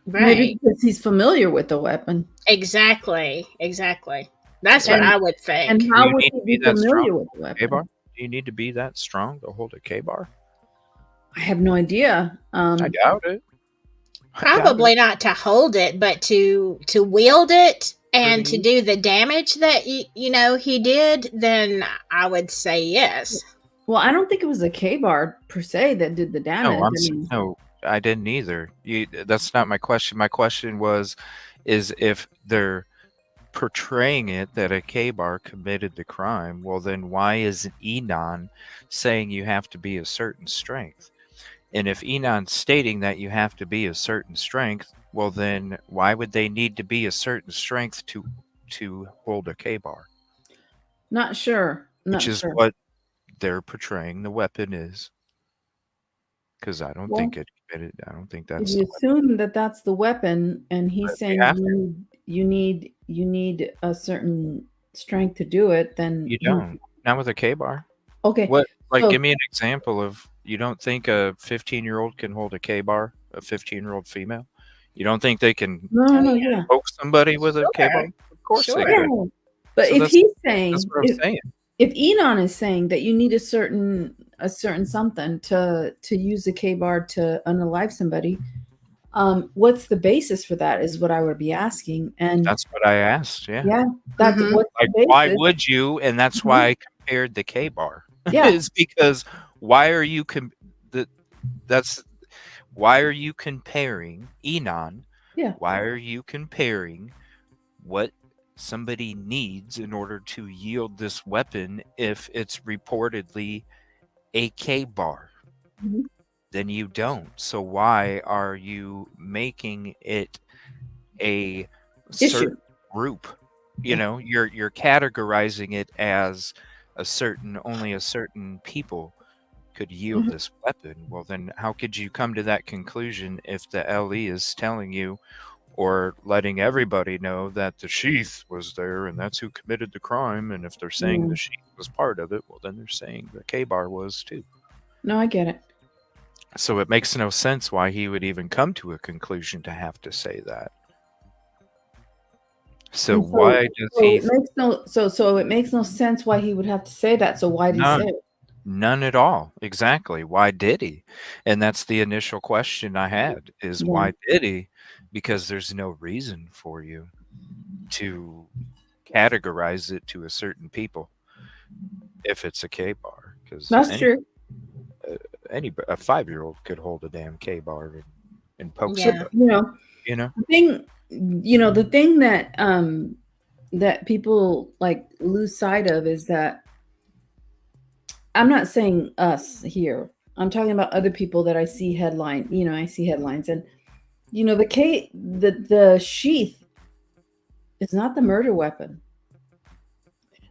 Maybe
Right.
because he's familiar with the weapon.
Exactly. Exactly. That's what
And
I would
and
think.
Do
how
you
would
need
he
to be
be
that strong
familiar
to
with the
hold a K-bar?
weapon?
Do you need to be that strong to hold a K-bar?
I have no idea.
I doubt it. I doubt it.
Probably not to hold it, but to wield it
For
and
the
to
use.
do the damage that he did, then I would say yes.
Well, I don't think it was a K-bar per se that did the
No,
damage. I mean,
no, I didn't either. That's not my question. My question is if they're portraying it that a K-bar committed the crime, well then why is Enon saying you have to be a certain strength? And if Enon's stating that you have to be a certain strength, well then why would they need to be a certain strength to hold a K-bar?
not sure.
Which
Not
is
sure.
what they're portraying the weapon is. Because I don't think
Well,
it committed. I don't think
if
that's
you
the weapon.
assume that that's the weapon, and he's
But they
saying
have to.
you need a certain strength to do it, then
You don't. Not with a K-bar.
okay.
What? Like,
So
give me an example of. You don't think a 15-year-old can hold a K-bar? A 15-year-old female? You don't think they can
no,
Oh
yeah,
poke somebody with a K-bar?
yeah.
Of course they
Sure.
could.
yeah. But
So
if
that's
he's
that's
saying
what I'm saying.
if Enon is saying that you need a certain something to use a K-bar to unalive somebody, what's the basis for that is what I would be asking. And
That's what I asked. Yeah.
yeah, that's
Mm-hmm.
what's
Like,
the
why
basis.
would you? And that's
Mhm.
why I compared the K-bar.
Yeah,
Is because why are you the that's why are you comparing Enon?
yeah.
Why are you comparing what somebody needs in order to yield this weapon if it's reportedly a K-bar?
Mhm.
Then you don't. So why are you making it a
Issue.
certain group?
Yeah.
You're categorizing it as only a certain people could yield
Mhm.
this weapon. Well, then how could you come to that conclusion if the LE is telling you or letting everybody know that the sheath was there and that's who committed the crime? And if they're saying
Yeah.
the sheath was part of it, well, then they're saying the K-bar was too.
No, I get it.
So it makes no sense why he would even come to a conclusion to have to say that. So
And
why does
so
he?
it makes so it makes no sense why he would have to say that. So why did he say
None.
it?
None at all. Exactly. Why did he? And that's the initial question I had is
Yeah.
why did he? Because there's no reason for you to categorize it to a certain people if it's a K bar. Because
That's true.
any a 5-year-old could hold a damn K bar and poke
But
Yeah.
somebody. You know.
the thing that people like lose sight of is that I'm not saying us here. I'm talking about other people that I see I see headlines and the sheath is not the murder weapon.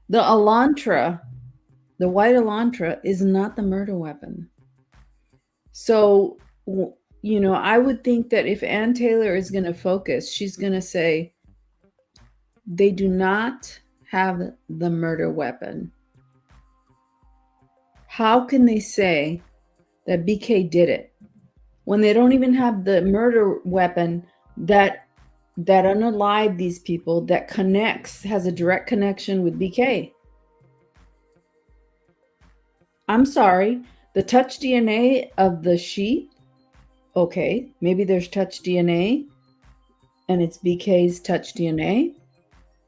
The Elantra, the white Elantra is not the murder weapon. So, I would think that if Ann Taylor is going to focus, she's going to say they do not have the murder weapon. How can they say that BK did it when they don't even have the murder weapon that unalive these people, that has a direct connection with BK? I'm sorry, the touch DNA of the sheep, okay, maybe there's touch DNA and it's BK's touch DNA.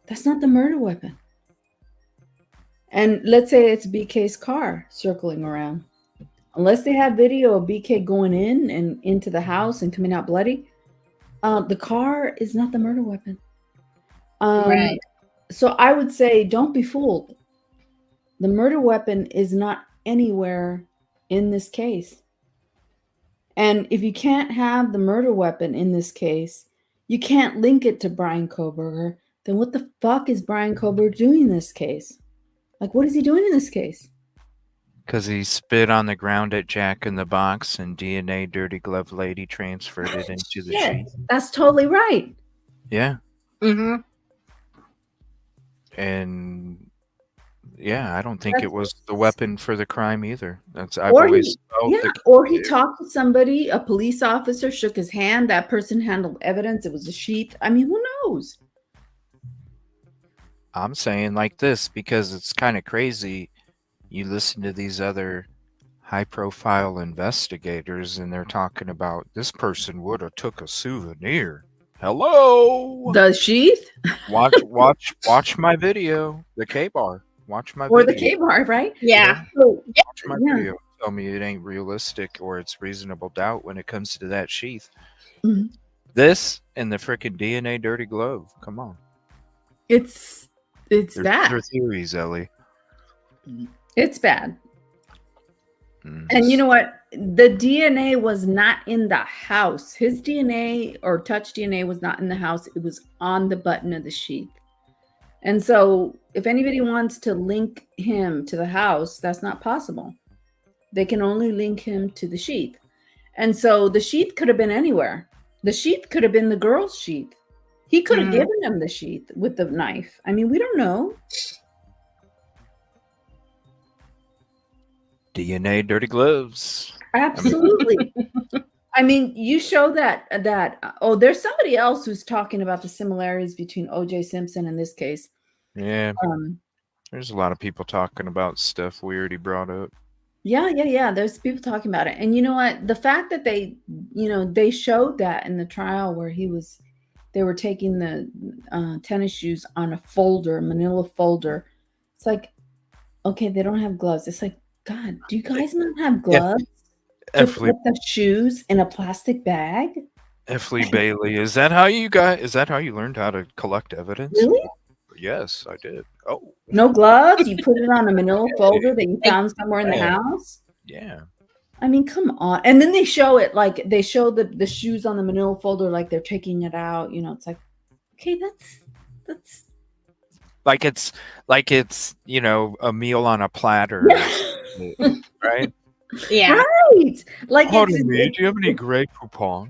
That's not the murder weapon. And let's say it's BK's car circling around. Unless they have video of BK going in and into the house and coming out bloody, the car is not the murder weapon.
Right.
So I would say don't be fooled. The murder weapon is not anywhere in this case. And if you can't have the murder weapon in this case, you can't link it to Brian Koberger, then what the fuck is Brian Koberger doing in this case? Like, what is he doing in this case?
Because he spit on the ground at Jack in the Box, and DNA Dirty Glove Lady transferred it into the sheet.
That's totally right.
Yeah.
Mm-hmm.
And yeah, I don't think it was the weapon for the crime either. I've
Or
always
he,
felt
or he talked to somebody, a police officer, shook his hand. That person handled evidence. It was a sheet. I mean, who knows?
I'm saying like this because it's kind of crazy. You listen to these other high-profile investigators, and they're talking about this person would have took a souvenir. Hello,
the sheath.
Watch my video, the K-bar. Watch my
or
video.
the K-bar, right?
Yeah.
So,
Watch my video. Tell me it ain't realistic or it's reasonable doubt when it comes to that sheath.
Mhm.
This and the freaking DNA Dirty Glove. Come on.
It's
There's
bad.
other theories, Ellie.
It's bad. And you know what? The DNA was not in the house. His DNA or touch DNA was not in the house. It was on the button of the sheath. And so if anybody wants to link him to the house, that's not possible. They can only link him to the sheath. And so the sheath could have been anywhere. The sheath could have been the girl's sheath. He could have given him the sheath with the knife. I mean, we don't know.
DNA Dirty Gloves.
Absolutely. I mean, you show that there's somebody else who's talking about the similarities between O.J. Simpson and this case.
Yeah. There's a lot of people talking about stuff we already brought up.
Yeah. There's people talking about it. And you know what? The fact that they showed that in the trial where they were taking the tennis shoes on a folder, manila folder. It's like, okay, they don't have gloves. It's like, God, do you guys not have gloves to put the shoes in a plastic bag?
Effley Bailey, is that how you learned how to collect evidence?
Really?
Yes, I did. Oh.
No gloves? You put it on a manila folder that you found somewhere in the house?
Yeah.
I mean, come on. And then they show it like they show the shoes on the manila folder like they're taking it out. You know, it's like, okay, that's
like it's a meal on a platter. Right?
Yeah.
Right. Like
Pardon me, do you have any Grey Poupon?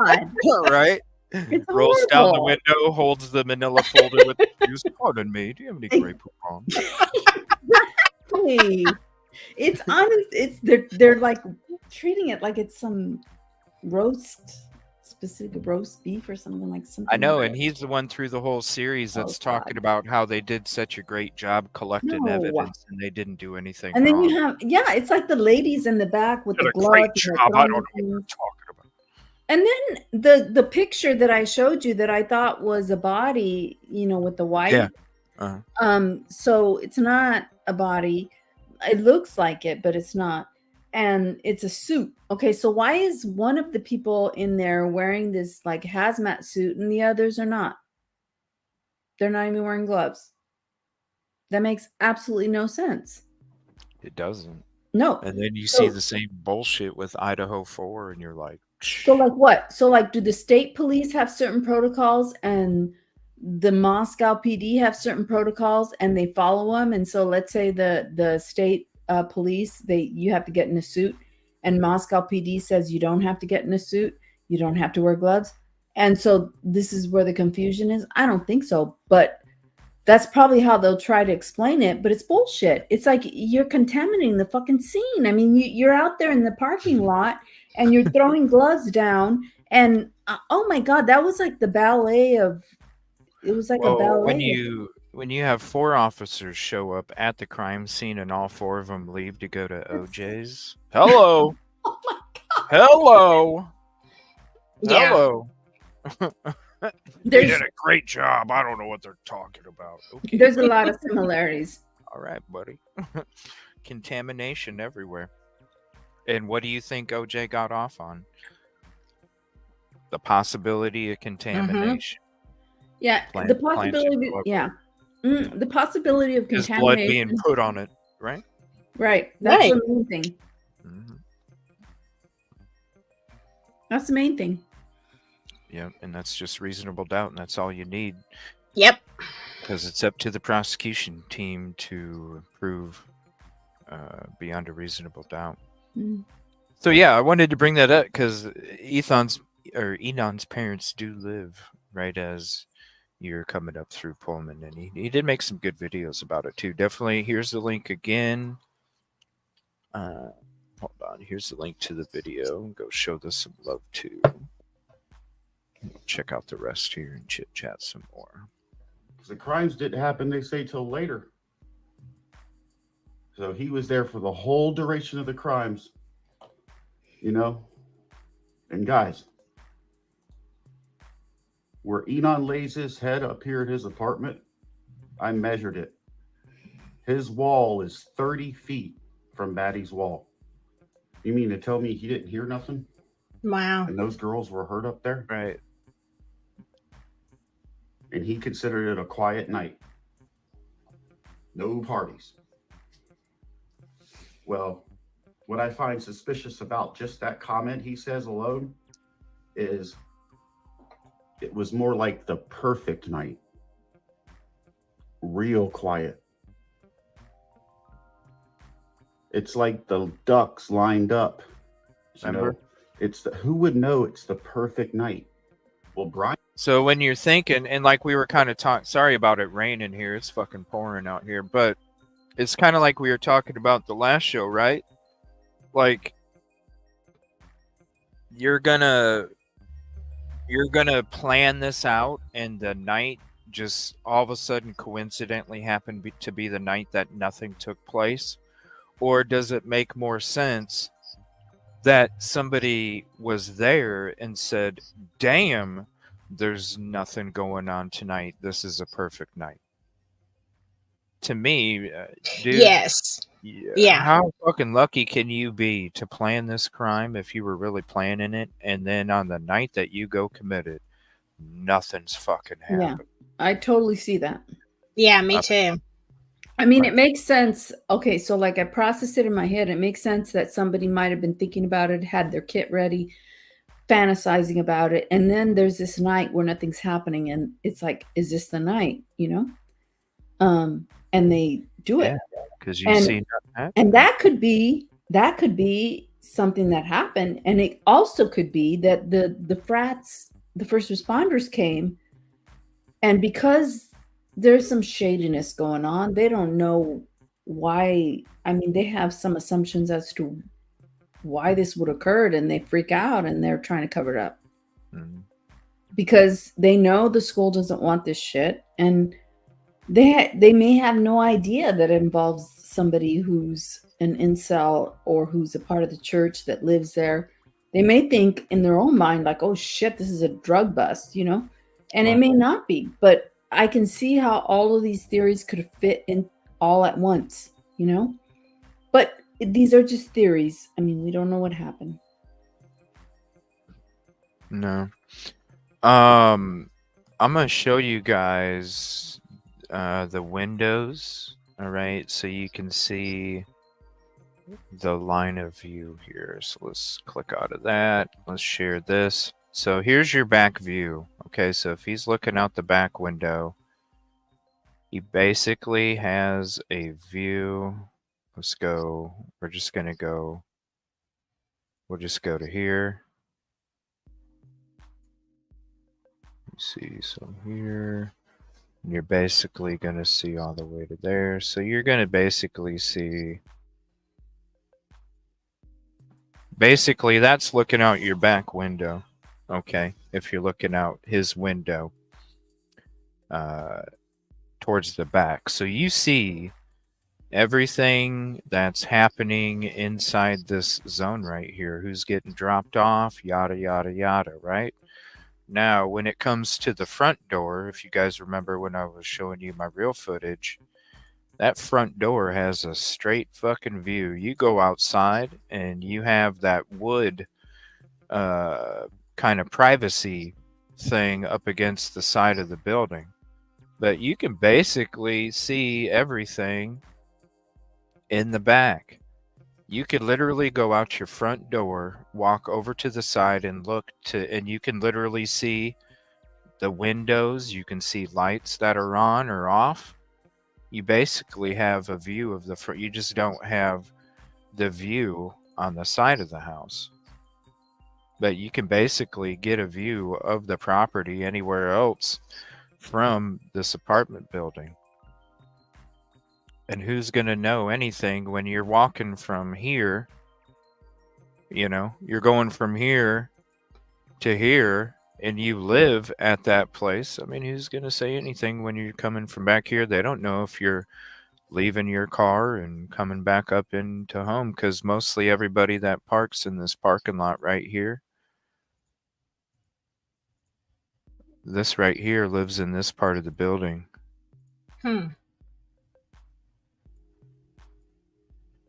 God.
Right?
It's
rolls down the window, holds the manila folder with the shoes. Pardon me, do you have any Grey Poupon?
Exactly. It's honest. They're like treating it like it's some specific roast beef or something like something.
I know, and he's the one through the whole series that's talking about how they did such a great job collecting evidence and they didn't do anything
and then
wrong.
you have it's like the ladies in the back with the gloves.
Great job. I don't know what you're talking about.
And then the picture that I showed you that I thought was a body, with the white.
Yeah.
So it's not a body. It looks like it, but it's not. And it's a suit. Okay, so why is one of the people in there wearing this like hazmat suit and the others are not? They're not even wearing gloves. That makes absolutely no sense.
It doesn't.
No.
And then you see the same bullshit with Idaho4 and you're like,
so like what? So like do the state police have certain protocols and the Moscow PD have certain protocols and they follow them? And so let's say the state police, you have to get in a suit, and Moscow PD says you don't have to get in a suit, you don't have to wear gloves. And so this is where the confusion is. I don't think so, but that's probably how they'll try to explain it, but it's bullshit. It's like you're contaminating the fucking scene. I mean, you're out there in the parking lot and you're throwing gloves down, and oh my God, that was like the ballet of. It was like a ballet.
When you have 4 officers show up at the crime scene and all 4 of them leave to go to OJ's. Hello.
Oh my God.
Hello.
Yeah.
Hello. They did a great job. I don't know what they're talking about. Okay.
There's a lot of similarities.
All right, buddy. Contamination everywhere. And what do you think OJ got off on? The possibility of contamination.
Yeah, the possibility. Yeah. The possibility of
His blood being
contamination.
put on it, right?
Right. That's
Right.
the main thing.
Mm-hmm.
That's the main thing.
Yeah, and that's just reasonable doubt, and that's all you need.
Yep.
Because it's up to the prosecution team to prove beyond a reasonable doubt.
Mm.
So yeah, I wanted to bring that up because Enon's parents do live right as you're coming up through Pullman, and he did make some good videos about it too. Definitely, here's the link again. Hold on, here's the link to the video. Go show this some love too. Check out the rest here and chit chat some more.
The crimes didn't happen, they say, till later. So he was there for the whole duration of the crimes, you know. And guys, where Enon lays his head up here at his apartment, I measured it. His wall is 30 feet from Maddie's wall. You mean to tell me he didn't hear nothing?
Wow.
And those girls were hurt up there?
Right.
And he considered it a quiet night. No parties. Well, what I find suspicious about just that comment he says alone is it was more like the perfect night. Real quiet. It's like the ducks lined up. You know, who would know it's the perfect night? Well, Brian.
So when you're thinking, and like we were kind of talking, sorry about it raining here. It's fucking pouring out here, but it's kind of like we were talking about the last show, right? Like you're gonna plan this out, and the night just all of a sudden coincidentally happened to be the night that nothing took place? Or does it make more sense that somebody was there and said, damn, there's nothing going on tonight. This is a perfect night. To me, dude.
Yes. Yeah.
How fucking lucky can you be to plan this crime if you were really planning it, and then on the night that you go commit it, nothing's fucking happened?
Yeah, I totally see that.
Yeah, me too.
I mean, it makes sense. Okay, so like I processed it in my head. It makes sense that somebody might have been thinking about it, had their kit ready, fantasizing about it. And then there's this night where nothing's happening. And it's like, is this the night, you know? And they do it.
Because you see that.
And that could be something that happened. And it also could be that the frats, the first responders came, and because there's some shadiness going on, they don't know why. I mean, they have some assumptions as to why this would occurred, and they freak out and they're trying to cover it up because they know the school doesn't want this shit, and they may have no idea that it involves somebody who's an incel or who's a part of the church that lives there. They may think in their own mind like, oh shit, this is a drug bust, you know, and it may not be, but I can see how all of these theories could fit in all at once, you know, but these are just theories. I mean, we don't know what happened.
No. I'm going to show you guys the windows. All right. So you can see the line of view here. So let's click out of that. Let's share this. So here's your back view. Okay, so if he's looking out the back window, he basically has a view. Let's go. We'll just go to here. Let's see, so here, you're basically going to see all the way to there. So you're going to basically see, that's looking out your back window. Okay, if you're looking out his window towards the back. So you see everything that's happening inside this zone right here. Who's getting dropped off, yada, yada, yada, right? Now, when it comes to the front door, if you guys remember when I was showing you my real footage, that front door has a straight fucking view. You go outside and you have that wood kind of privacy thing up against the side of the building. But you can basically see everything in the back. You could literally go out your front door, walk over to the side and and you can literally see the windows. You can see lights that are on or off. You basically have a view of the front. You just don't have the view on the side of the house. But you can basically get a view of the property anywhere else from this apartment building. And who's going to know anything when you're walking from here? You're going from here to here and you live at that place. I mean, who's going to say anything when you're coming from back here? They don't know if you're leaving your car and coming back up into home, because mostly everybody that parks in this parking lot right here, this right here, lives in this part of the building.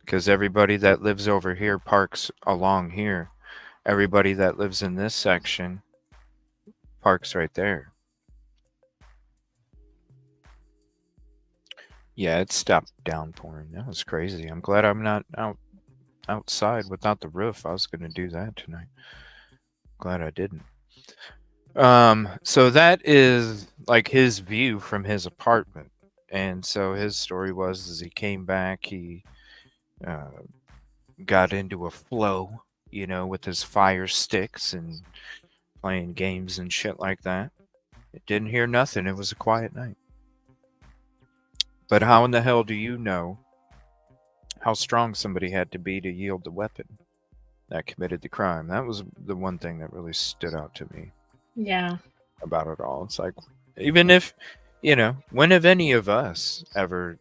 Because everybody that lives over here parks along here. Everybody that lives in this section parks right there. Yeah, it stopped downpouring. That was crazy. I'm glad I'm not outside without the roof. I was going to do that tonight. Glad I didn't. So that is like his view from his apartment. And so his story was, as he came back, he got into a flow, with his fire sticks and playing games and shit like that. It didn't hear nothing. It was a quiet night. But how in the hell do you know how strong somebody had to be to yield the weapon that committed the crime? That was the one thing that really stood out to me.
Yeah.
About it all. It's like, even if, when have any of us, whether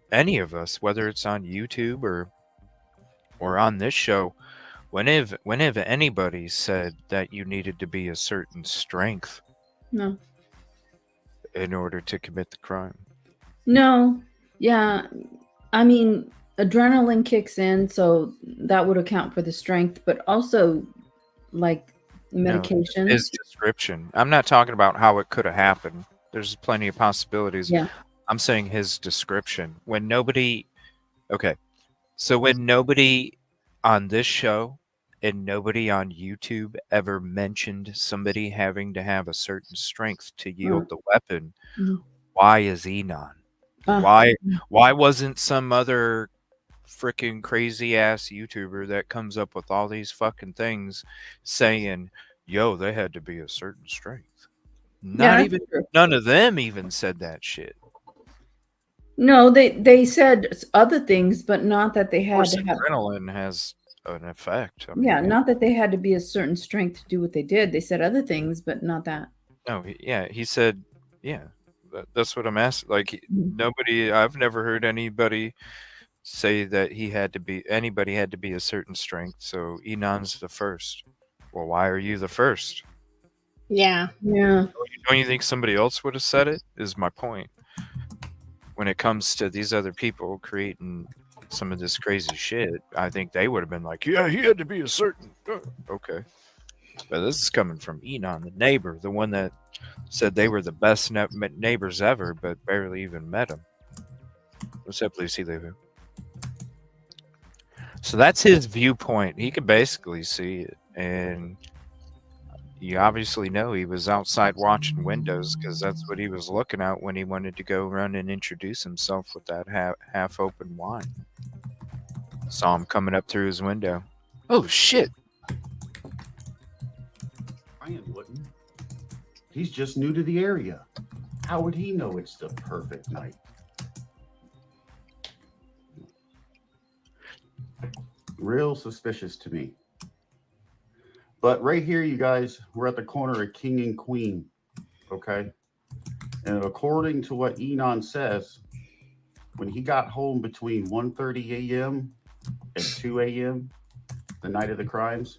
it's on YouTube or on this show, when have anybody said that you needed to be a certain strength?
No.
In order to commit the crime?
No. Yeah. I mean, adrenaline kicks in, so that would account for the strength, but also like medications.
No, his description. I'm not talking about how it could have happened. There's plenty of possibilities.
Yeah.
I'm saying his description. When nobody on this show and nobody on YouTube ever mentioned somebody having to have a certain strength to yield the weapon, why is Enon? Why wasn't some other freaking crazy ass YouTuber that comes up with all these fucking things saying, yo, they had to be a certain strength? None of them even said that shit.
No, they said other things, but not that they had to have.
Adrenaline has an effect.
Not that they had to be a certain strength to do what they did. They said other things, but not that.
No, he said, that's what I'm asking. Like, nobody, I've never heard anybody say that anybody had to be a certain strength. So Enon's the first. Well, why are you the first?
Yeah.
Yeah.
Don't you think somebody else would have said it? Is my point. When it comes to these other people creating some of this crazy shit, I think they would have been like, yeah, he had to be a certain. Okay. But this is coming from Enon, the neighbor, the one that said they were the best neighbors ever, but barely even met him. What's up, Lucy Lou? So that's his viewpoint. He could basically see it. And you obviously know he was outside watching windows, because that's what he was looking at when he wanted to go run and introduce himself with that half-open wine. Saw him coming up through his window. Oh, shit.
Brian wouldn't. He's just new to the area. How would he know it's the perfect night? Real suspicious to me. But right here, you guys, we're at the corner of King and Queen, okay? And according to what Enon says, when he got home between 1:30 a.m. and 2 a.m., the night of the crimes,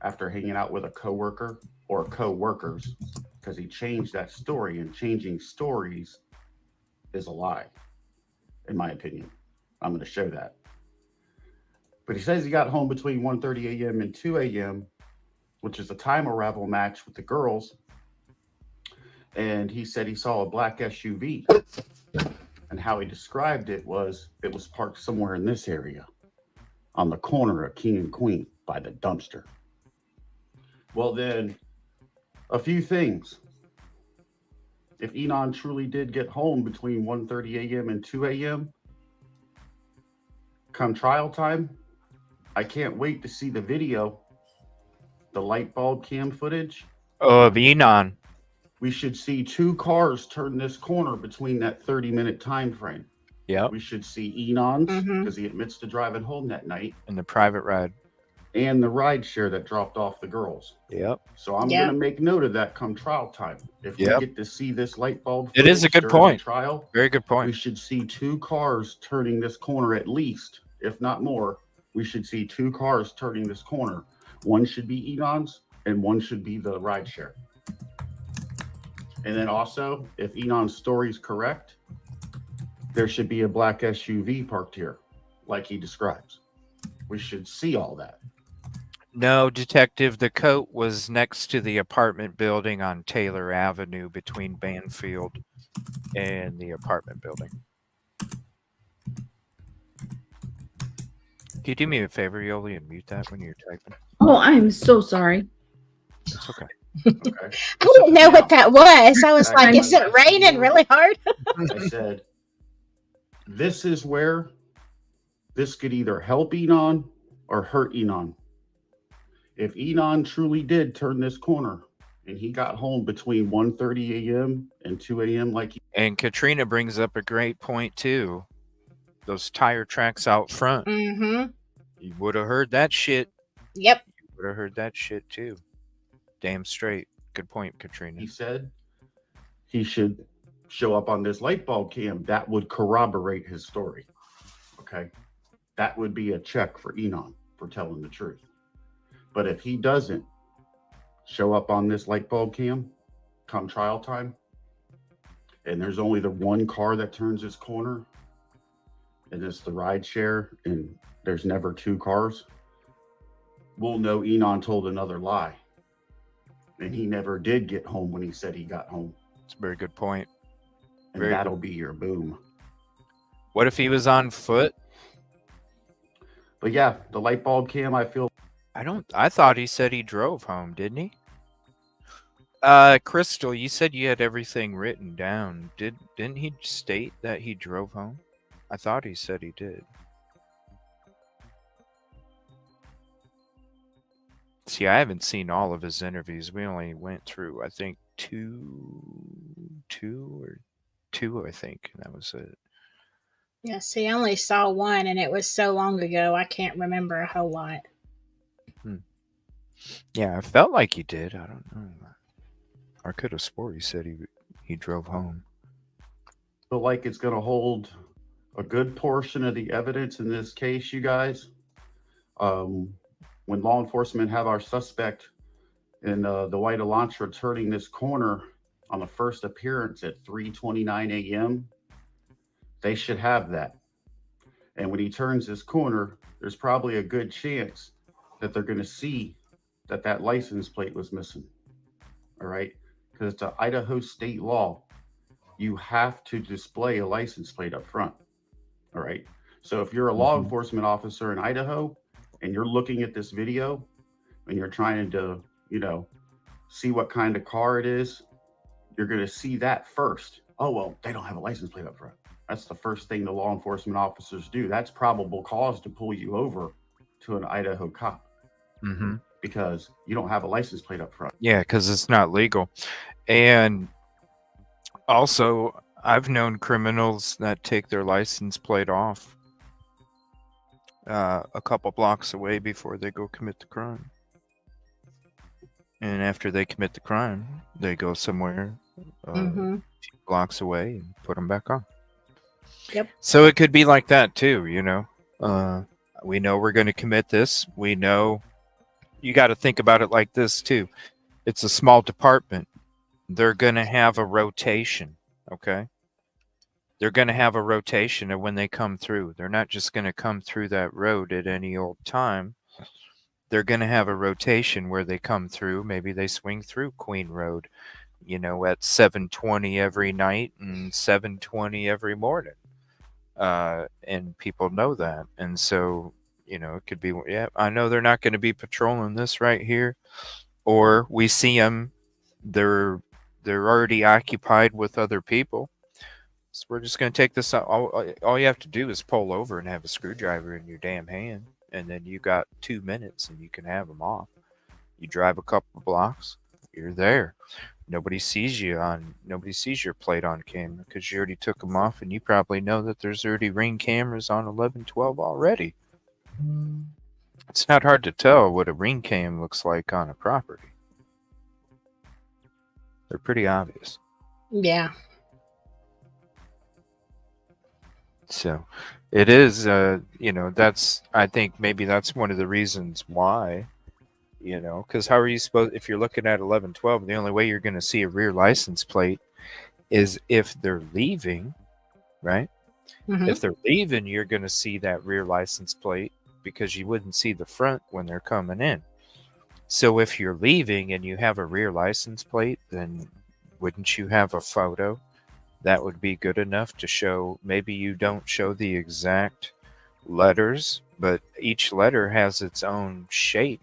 after hanging out with a coworker or co-workers, because he changed that story, and changing stories is a lie, in my opinion. I'm going to show that. But he says he got home between 1:30 a.m. and 2 a.m., which is a time arrival match with the girls. and he said he saw a black SUV. And how he described it was parked somewhere in this area on the corner of King and Queen by the dumpster. Well, then, a few things. If Enon truly did get home between 1:30 a.m. and 2 a.m., come trial time, I can't wait to see the video, the light bulb cam footage.
Oh, of Enon.
We should see 2 cars turn this corner between that 30-minute time frame.
Yeah.
We should see Enon's, because he admits to driving home that night.
And the private ride.
And the ride share that dropped off the girls.
Yep.
So I'm going to make note of that come trial time. If we get to see this light bulb,
it is a good point.
Trial,
very good point.
We should see 2 cars turning this corner at least, if not more. We should see 2 cars turning this corner. One should be Enon's, and one should be the ride share. And then also, if Enon's story is correct, there should be a black SUV parked here, like he describes. We should see all that.
No, Detective, the coat was next to the apartment building on Taylor Avenue between Banfield and the apartment building. Can you do me a favor, Yoli, and mute that when you're typing?
Oh, I'm so sorry.
It's okay.
Okay.
I didn't know what that was. I was like, is it raining really hard?
I said, this is where this could either help Enon or hurt Enon. If Enon truly did turn this corner and he got home between 1:30 a.m. and 2 a.m.
And Katrina brings up a great point too. Those tire tracks out front.
Mm-hmm.
You would have heard that shit.
Yep.
You would have heard that shit too. Damn straight. Good point, Katrina.
He said he should show up on this light bulb cam. That would corroborate his story. Okay. That would be a check for Enon for telling the truth. But if he doesn't show up on this light bulb cam come trial time, and there's only the one car that turns this corner, and it's the ride share, and there's never 2 cars, we'll know Enon told another lie. And he never did get home when he said he got home.
That's a very good point.
And that'll be your boom.
What if he was on foot?
But yeah, the light bulb cam,
I thought he said he drove home, didn't he? Crystal, you said you had everything written down. Didn't he state that he drove home? I thought he said he did. See, I haven't seen all of his interviews. We only went through, I think, two, I think. That was it.
Yeah, see, I only saw one, and it was so long ago, I can't remember a whole lot.
Yeah, I felt like he did. I don't know. I could have swore he said he drove home.
feel like it's going to hold a good portion of the evidence in this case, you guys. When law enforcement have our suspect in the white Elantra turning this corner on the first appearance at 3:29 a.m., they should have that. And when he turns this corner, there's probably a good chance that they're going to see that that license plate was missing. All right? Because it's an Idaho state law. You have to display a license plate up front. All right? So if you're a law enforcement officer in Idaho and you're looking at this video and you're trying to, see what kind of car it is, you're going to see that first. Oh, well, they don't have a license plate up front. That's the first thing the law enforcement officers do. That's probable cause to pull you over to an Idaho cop.
Mm-hmm.
Because you don't have a license plate up front.
Yeah, because it's not legal. And also, I've known criminals that take their license plate off a couple blocks away before they go commit the crime. And after they commit the crime, they go somewhere a few blocks away and put them back on.
Yep.
So it could be like that too, we know we're going to commit this. We know you got to think about it like this too. It's a small department. They're going to have a rotation. Okay. They're going to have a rotation of when they come through. They're not just going to come through that road at any old time. They're going to have a rotation where they come through. Maybe they swing through Queen Road. at 7:20 every night and 7:20 every morning. And people know that. And so, it could be, yeah, I know they're not going to be patrolling this right here. Or we see them, they're already occupied with other people. So we're just going to take this out. All you have to do is pull over and have a screwdriver in your damn hand. And then you got 2 minutes and you can have them off. You drive a couple blocks, you're there. Nobody sees your plate on camera because you already took them off, and you probably know that there's already Ring cameras on 1112 already. It's not hard to tell what a Ring cam looks like on a property. They're pretty obvious.
Yeah.
So it is, I think maybe that's one of the reasons why. Because how are you supposed, if you're looking at 1112, the only way you're going to see a rear license plate is if they're leaving, right?
Mhm.
If they're leaving, you're going to see that rear license plate because you wouldn't see the front when they're coming in. So if you're leaving and you have a rear license plate, then wouldn't you have a photo that would be good enough to show? Maybe you don't show the exact letters, but each letter has its own shape.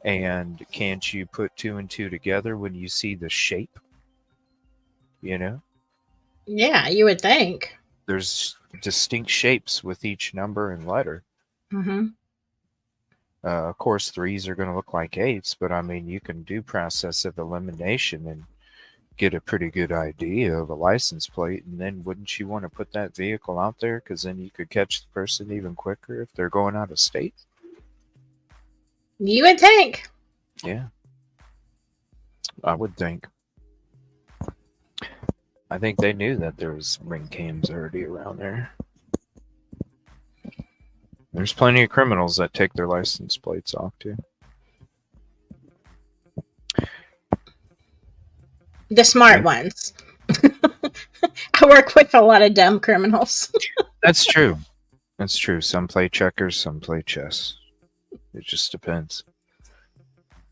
And can't you put 2 and 2 together when you see the shape?
Yeah, you would think.
There's distinct shapes with each number and letter.
Mm-hmm.
Of course, 3s are going to look like 8s, but I mean, you can do process of elimination and get a pretty good idea of a license plate. And then wouldn't you want to put that vehicle out there? Because then you could catch the person even quicker if they're going out of state.
You would think.
Yeah. I would think. I think they knew that there was Ring cams already around there. There's plenty of criminals that take their license plates off, too.
The smart ones. I work with a lot of dumb criminals.
That's true. That's true. Some play checkers, some play chess. It just depends.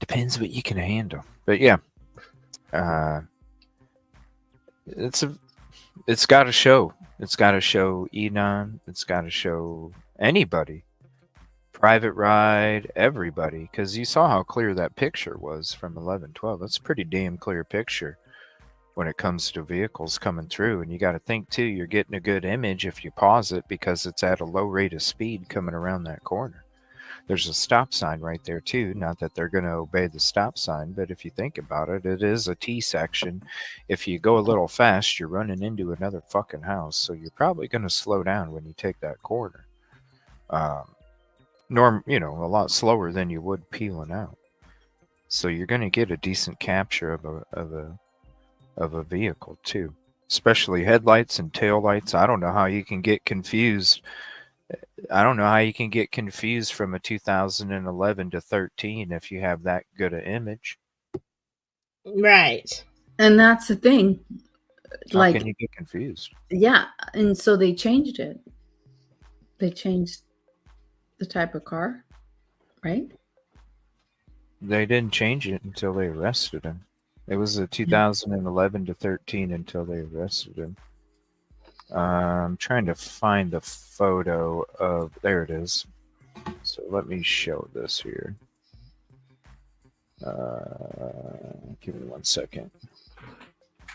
Depends what you can handle. But yeah, it's got to show. It's got to show Enon. It's got to show anybody. Private Ride, everybody. Because you saw how clear that picture was from 1112. That's a pretty damn clear picture when it comes to vehicles coming through. And you got to think, too, you're getting a good image if you pause it because it's at a low rate of speed coming around that corner. There's a stop sign right there, too. Not that they're going to obey the stop sign, but if you think about it, it is a T section. If you go a little fast, you're running into another fucking house. So you're probably going to slow down when you take that corner. A lot slower than you would peeling out. So you're going to get a decent capture of a vehicle, too. Especially headlights and taillights. I don't know how you can get confused. I don't know how you can get confused from a 2011 to 13 if you have that good an image.
Right.
And that's the thing.
How can you get confused?
Yeah. And so they changed it. They changed the type of car, right?
They didn't change it until they arrested him. It was a 2011 to 13 until they arrested him. I'm trying to find the photo of... There it is. So let me show this here. Give me 1 second.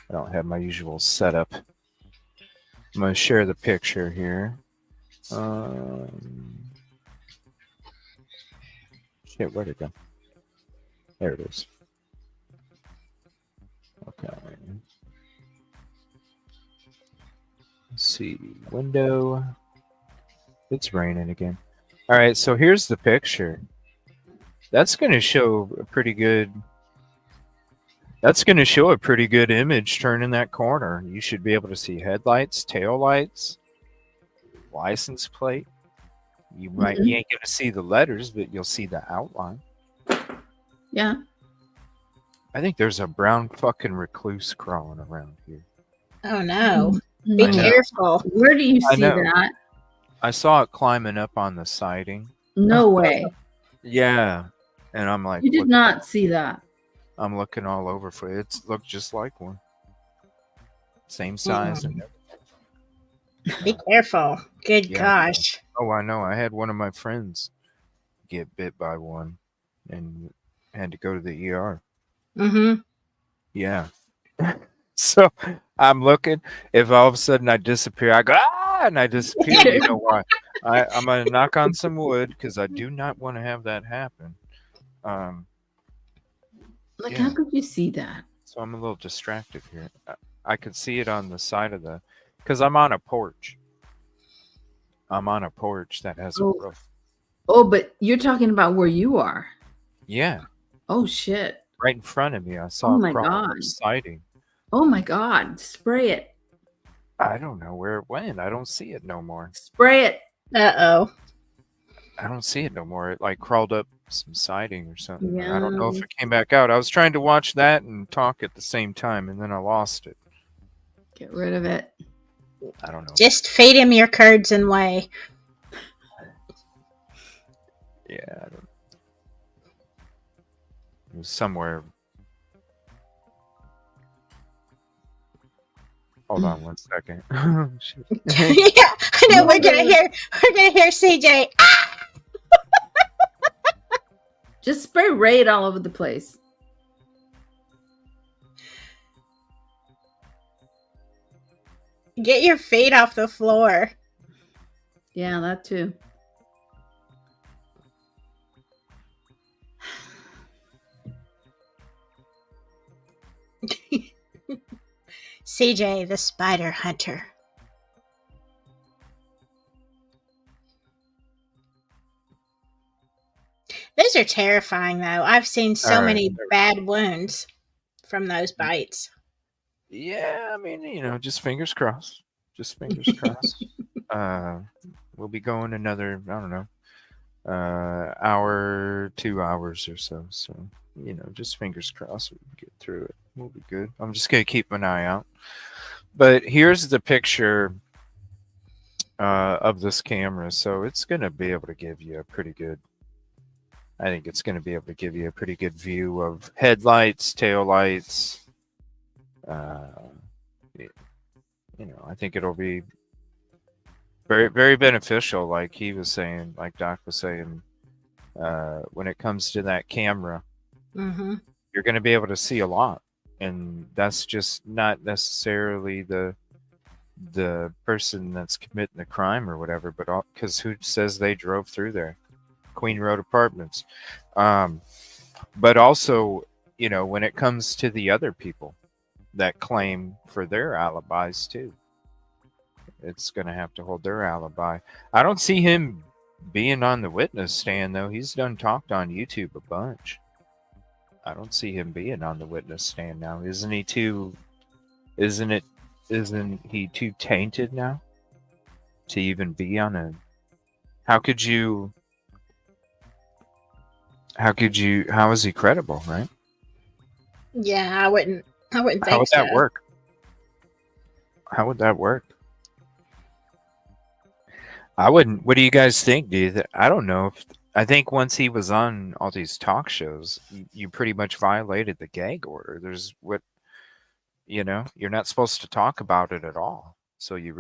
I don't have my usual setup. I'm going to share the picture here. Shit, where'd it go? There it is. Okay. Let's see. Window. It's raining again. All right, so here's the picture. That's going to show a pretty good... That's going to show a pretty good image turning that corner. You should be able to see headlights, taillights, license plate. You ain't going to see the letters, but you'll see the outline.
Yeah.
I think there's a brown fucking recluse crawling around here.
Oh, no. Be careful.
Where do you see that?
I saw it climbing up on the siding.
No way.
Yeah. And I'm like...
You did not see that.
I'm looking all over for it. It's looked just like one. Same size and
Be careful. Good
yeah.
gosh.
Oh, I know. I had one of my friends get bit by one and had to go to the ER.
Mm-hmm.
Yeah. So I'm looking. If all of a sudden I disappear, I go, ah, and I disappear. You know why? I'm going to knock on some wood because I do not want to have that happen.
Like,
Yeah.
how could you see that?
So I'm a little distracted here. I could see it on the side of the, because I'm on a porch. I'm on a porch that has a roof.
Oh, but you're talking about where you are.
Yeah.
Oh, shit.
Right in front of me. I saw
my
a crawling
God.
up siding.
Oh, my God. Spray it.
I don't know where it went. I don't see it no more.
Spray it.
Uh-oh.
I don't see it no more. It like crawled up some siding or something.
Yeah.
I don't know if it came back out. I was trying to watch that and talk at the same time, and then I lost it.
Get rid of it.
I don't know.
Just feed him your curds and whey.
Yeah, I don't. It was somewhere. Hold on one second.
Yeah, I know. We're gonna hear CJ. Ah!
Just spray Raid all over the place.
Get your feet off the floor.
Yeah, that too.
CJ, the spider hunter. Those are terrifying, though. I've seen so many bad wounds from those bites.
Yeah, I mean, just fingers crossed. Just fingers crossed. We'll be going another, I don't know, hour, 2 hours or so. So, just fingers crossed we can get through it. We'll be good. I'm just going to keep an eye out. But here's the picture of this camera. So it's going to be able to give you a pretty good, I think it's going to be able to give you a pretty good view of headlights, taillights. I think it'll be very, very beneficial. Like he was saying, like Doc was saying, when it comes to that camera, you're going to be able to see a lot. And that's just not necessarily the person that's committing the crime or whatever, but because who says they drove through there? Queen Road Apartments. But also, when it comes to the other people that claim for their alibis too, it's going to have to hold their alibi. I don't see him being on the witness stand, though. He's done talked on YouTube a bunch. I don't see him being on the witness stand now. Isn't he too tainted now to even be on a... How is he credible, right?
Yeah, I wouldn't think so.
How would that work? How would that work? I wouldn't. What do you guys think? I don't know. I think once he was on all these talk shows, you pretty much violated the gag order. You're not supposed to talk about it at all. So you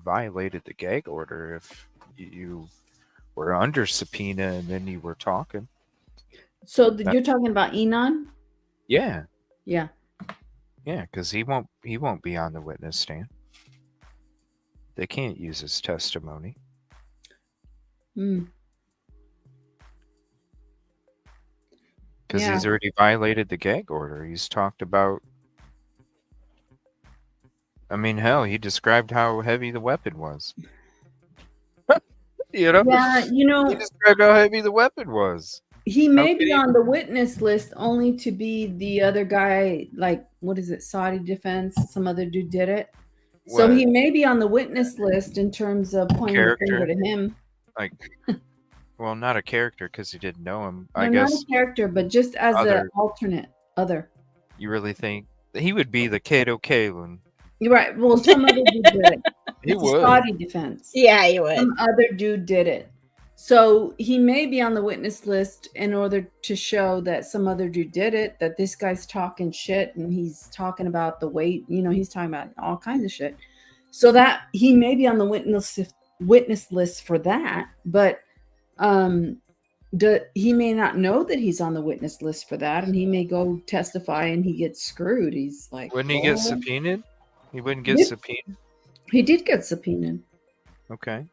violated the gag order if you were under subpoena and then you were talking.
So you're talking about Enon?
Yeah.
Yeah.
Yeah, because he won't be on the witness stand. They can't use his testimony. Because he's already violated the gag order. He's talked about... I mean, hell, he described how heavy the weapon was.
Yeah,
he described how heavy the weapon was.
He may be on the witness list only to be the other guy, like, what is it, Saudi defense? Some other dude did it. So he may be on the witness list in terms of pointing the finger to him.
Like, well, not a character because he didn't know him.
No,
I guess
not a character, but just as an alternate.
You really think he would be the Kato Kalin?
You're right. Well, some other dude did it.
He would.
Saudi defense.
Yeah, he would.
Some other dude did it. So he may be on the witness list in order to show that some other dude did it, that this guy's talking shit and he's talking about the weight, he's talking about all kinds of shit. So that he may be on the witness list for that, but he may not know that he's on the witness list for that, and he may go testify and he gets screwed. He's like,
wouldn't he get subpoenaed? He wouldn't get subpoenaed?
He did get subpoenaed.
Okay.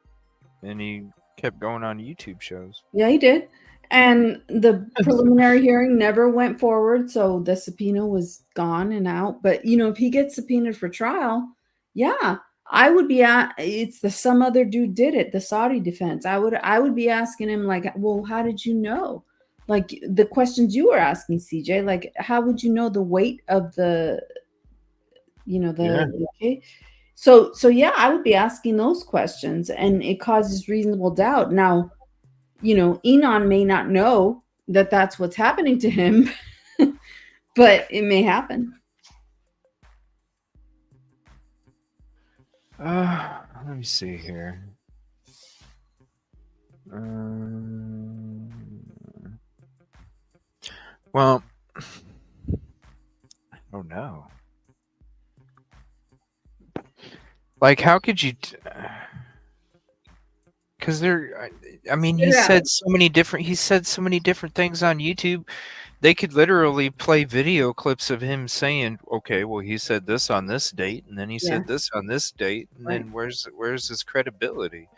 And he kept going on YouTube shows.
Yeah, he did. And the preliminary hearing never went forward, so the subpoena was gone and out. But, if he gets subpoenaed for trial, yeah, I would be it's some other dude did it, the Saudi defense. I would be asking him, like, well, how did you know? Like the questions you were asking, CJ, like, how would you know the weight of the, okay. So yeah, I would be asking those questions, and it causes reasonable doubt. Now, Enon may not know that that's what's happening to him, but it may happen.
Let me see here. Well, oh no. Like, how could you? Because he said so many different. He said so many different things on YouTube. They could literally play video clips of him saying, "Okay, well, he said this on this date, and then he said this on this date, and then where's his credibility?"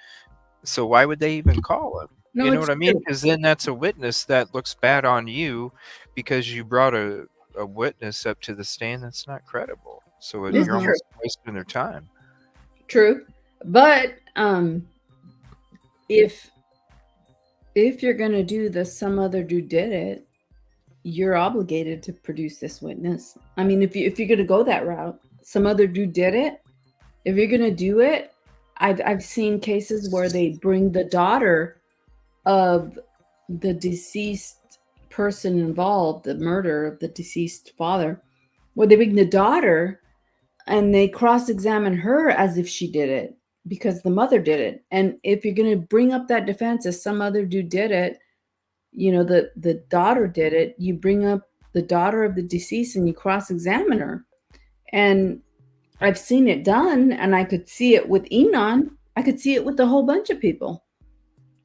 So why would they even call him?
No,
you know what I mean? Because then that's a witness that looks bad on you because you brought a witness up to the stand that's not credible. So you're almost wasting their time.
True, but if you're gonna do this, some other dude did it, you're obligated to produce this witness. I mean, if you're gonna go that route, some other dude did it. If you're gonna do it, I've seen cases where they bring the daughter of the deceased person involved, the murder of the deceased father, where they bring the daughter and they cross-examine her as if she did it because the mother did it. And if you're going to bring up that defense as some other dude did it, the daughter did it, you bring up the daughter of the deceased and you cross-examine her. And I've seen it done, and I could see it with Enon. I could see it with a whole bunch of people.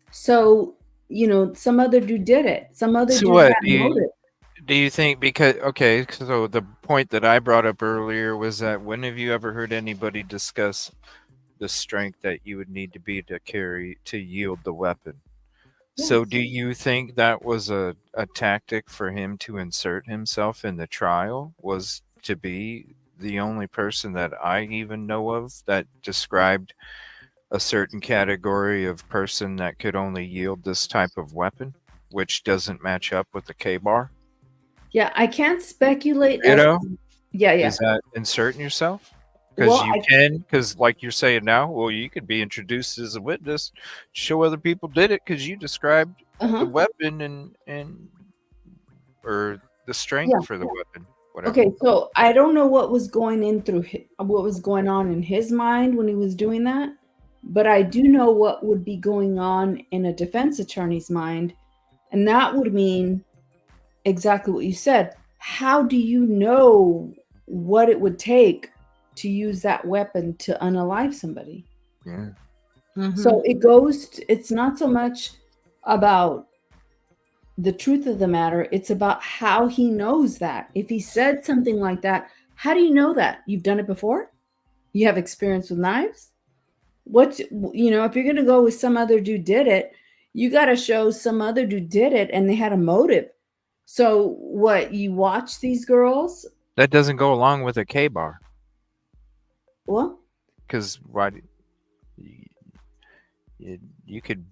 So, some other dude did it. Some other dude had motive.
Do you think so the point that I brought up earlier was that when have you ever heard anybody discuss the strength that you would need to be to yield the weapon? Yes. So do you think that was a tactic for him to insert himself in the trial, was to be the only person that I even know of that described a certain category of person that could only yield this type of weapon, which doesn't match up with the K-bar? Yeah,
I can't speculate.
Yeah.
Is
that inserting yourself? Because because like you're saying now, well, you could be introduced as a witness, show other people did it because you described the weapon or the strength for the weapon. Whatever.
Okay, so I don't know what was going on in his mind when he was doing that, but I do know what would be going on in a defense attorney's mind, and that would mean exactly what you said. How do you know what it would take to use that weapon to unalive somebody?
Yeah.
Mm-hmm. So it's not so much about the truth of the matter, it's about how he knows that. If he said something like that, how do you know that? You've done it before? You have experience with knives? If you're going to go with some other dude did it, you got to show some other dude did it and they had a motive. So what, you watch these girls?
That doesn't go along with a K-bar.
What?
Because you could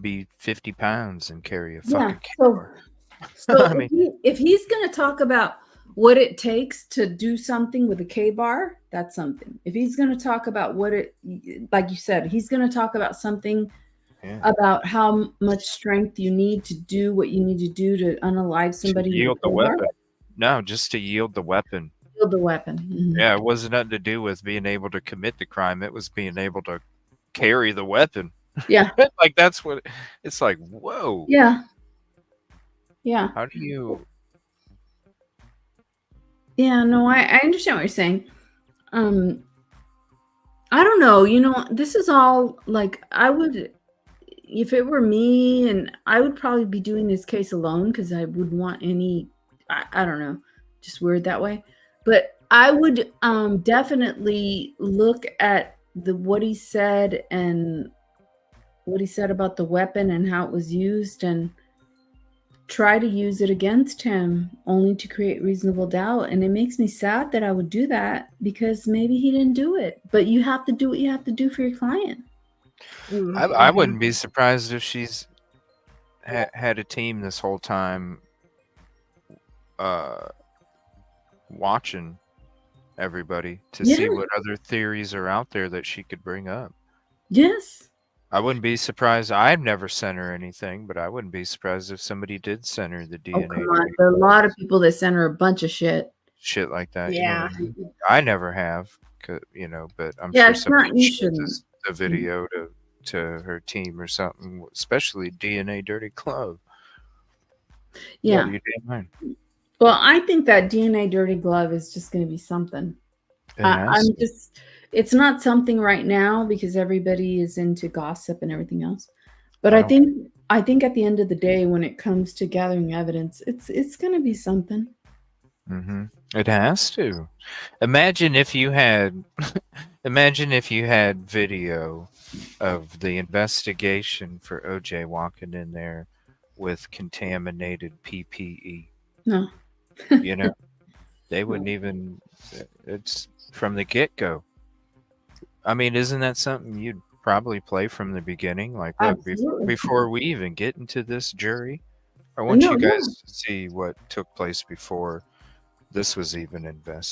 be 50 pounds and carry a fucking K-bar.
So I mean, if he's going to talk about what it takes to do something with a K-bar, that's something. If he's going to talk about like you said, he's going to talk about something about how much strength you need to do what you need to do to unalive somebody.
To yield the weapon. No, just to yield the weapon.
Yield the weapon. Mm-hmm.
Yeah, it wasn't nothing to do with being able to commit the crime. It was being able to carry the weapon.
Yeah.
Like that's what it's like. Whoa.
Yeah. Yeah.
How do you?
Yeah. No, I understand what you're saying. I don't know. This is all like I would, if it were me, and I would probably be doing this case alone because I wouldn't want any. I don't know, just weird that way. But I would definitely look at what he said and what he said about the weapon and how it was used, and try to use it against him only to create reasonable doubt. And it makes me sad that I would do that because maybe he didn't do it. But you have to do what you have to do for your client.
I wouldn't be surprised if she's had a team this whole time, watching everybody to see what other theories are out there that she could bring up.
Yes.
I wouldn't be surprised. I've never sent her anything, but I wouldn't be surprised if somebody did send her the DNA.
Oh, come on. There are a lot of people that send her a bunch of shit.
Shit like that.
Yeah.
You know, I never have, but I'm
Yeah,
sure
it's not,
somebody
you
sent
shouldn't.
the video to her team or something, especially DNA Dirty Glove.
Yeah.
You're damn right.
Well, I think that DNA Dirty Glove is just going to be something. It's not something right now because everybody is into gossip and everything else. But I think at the end of the day, when it comes to gathering evidence, it's going to be something.
Mm-hmm. It has to. Imagine if you had video of the investigation for OJ walking in there with contaminated PPE.
No.
They wouldn't even. It's from the get-go. I mean, isn't that something you'd probably play from the beginning? Like, look, before we even get into this jury, I want you guys to see what took place before this was even
And
like,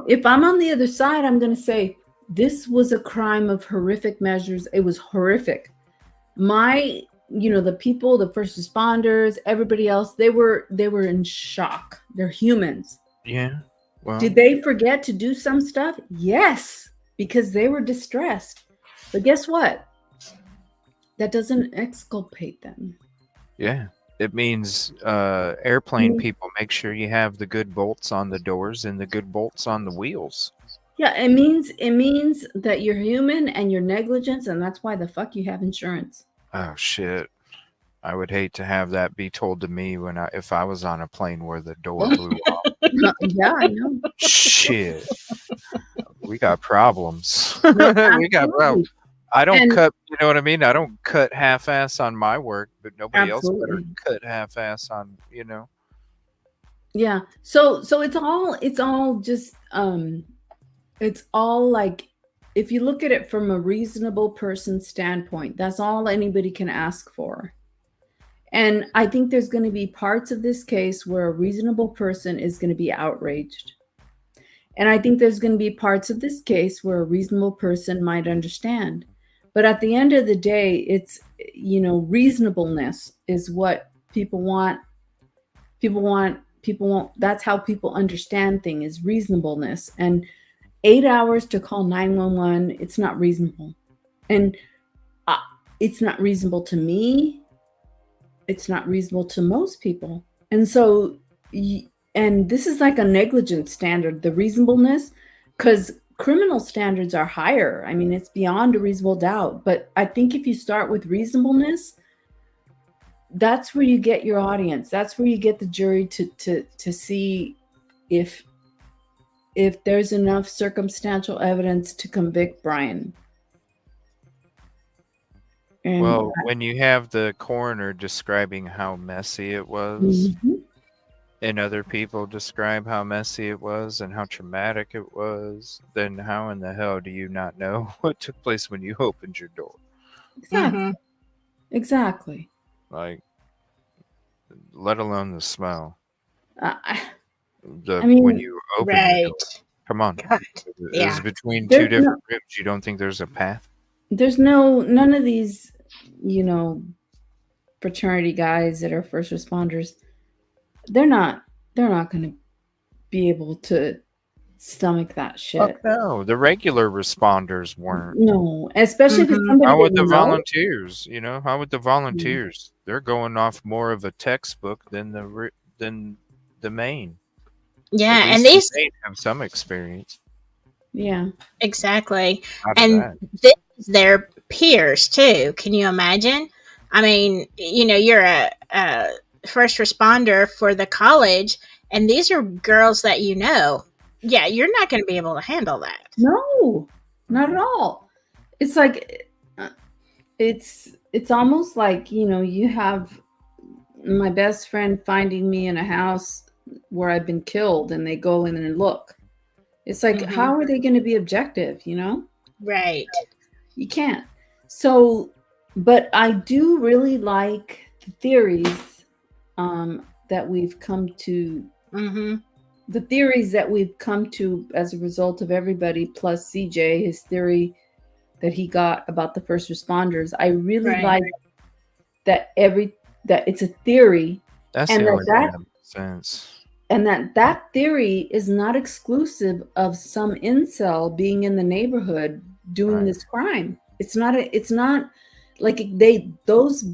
if I'm on the other side, I'm going to say this was a crime of horrific measures. It was horrific. The people, the first responders, everybody else, they were in shock. They're humans.
Yeah. Well,
did they forget to do some stuff? Yes, because they were distressed. But guess what? That doesn't exculpate them.
Yeah. It means airplane people, make sure you have the good bolts on the doors and the good bolts on the wheels.
Yeah, it means that you're human and you're negligent, and that's why the fuck you have insurance.
Oh shit. I would hate to have that be told to me if I was on a plane where the door blew off.
Yeah, I know.
Shit. We got problems. We got problems. I don't cut, you know what I mean? I don't cut half-ass on my work, but nobody else better cut half-ass on,
Yeah. So it's all just it's all like, if you look at it from a reasonable person standpoint, that's all anybody can ask for. And I think there's going to be parts of this case where a reasonable person is going to be outraged. And I think there's going to be parts of this case where a reasonable person might understand. But at the end of the day, it's, reasonableness is what people want. That's how people understand things, is reasonableness. And 8 hours to call 911, it's not reasonable. And it's not reasonable to me. It's not reasonable to most people. And so, and this is like a negligence standard, the reasonableness, because criminal standards are higher. I mean, it's beyond a reasonable doubt. But I think if you start with reasonableness, that's where you get your audience. That's where you get the jury to see if there's enough circumstantial evidence to convict Brian.
And when you have the coroner describing how messy it was, and other people describe how messy it was and how traumatic it was, then how in the hell do you not know what took place when you opened your door?
Exactly. Exactly.
Like, let alone the smell.
When
you open your door. Come on. Is between two different rooms, you don't think there's a path?
There's none of these, fraternity guys that are first responders. They're not going to be able to stomach that shit.
Fuck no, the regular responders weren't.
No, especially if it's somebody
How would
they
the
know.
volunteers? You know, how would the volunteers? They're going off more of a textbook than the main.
Yeah,
At
and
least
these
the main have some experience.
Yeah.
exactly,
Out of
and
that.
this is their peers too. Can you imagine? I mean, you know, you're a first responder for the college, and these are girls that you know. Yeah, you're not going to be able to handle that.
No, not at all. It's like it's almost like, you know, you have my best friend finding me in a house where I've been killed, and they go in and look. It's like, how are they going to be objective, you know?
Right.
You can't. So, but I do really like the theories that we've come to. The theories that we've come to as a result of everybody, plus CJ, his theory that he got about the first responders. I really like that that it's a theory.
That's
and
the only thing
that
that makes sense.
and that theory is not exclusive of some incel being in the neighborhood doing this crime. It's not like those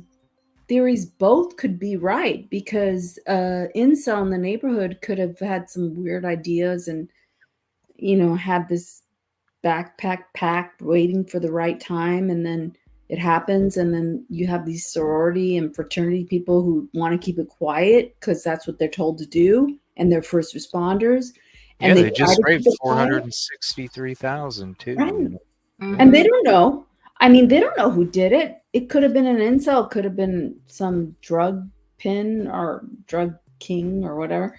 theories both could be right, because incel in the neighborhood could have had some weird ideas and, you know, had this backpack packed waiting for the right time, and then it happens, and then you have these sorority and fraternity people who want to keep it quiet because that's what they're told to do, and they're first responders. And
Yeah, they just raised
keep it quiet.
$463,000 too.
Right.
You know?
And they don't know. I mean, they don't know who did it. It could have been an incel, it could have been some drug pin or drug king or whatever.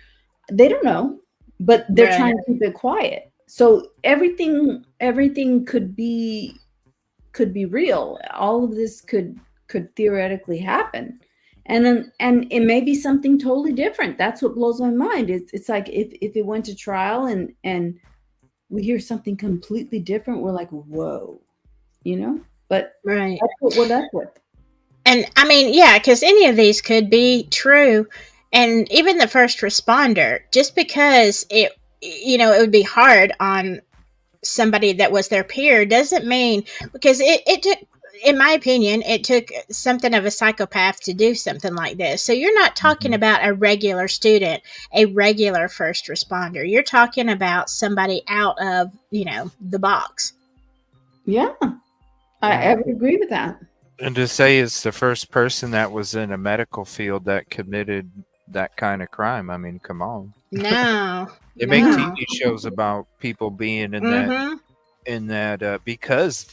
They don't know, but they're trying to keep it quiet. So everything could be real. All of this could theoretically happen. And it may be something totally different. That's what blows my mind. It's like if it went to trial and we hear something completely different, we're like, whoa, you know? But that's what we're left with.
And I mean, yeah, because any of these could be true. And even the first responder, just because it would be hard on somebody that was their peer, doesn't mean, because it took, in my opinion, it took something of a psychopath to do something like this. So you're not talking about a regular student, a regular first responder. You're talking about somebody out of, the box.
Yeah, I would agree with that.
And to say it's the first person that was in a medical field that committed that kind of crime, I mean, come on.
No.
They make TV shows about people being in that because,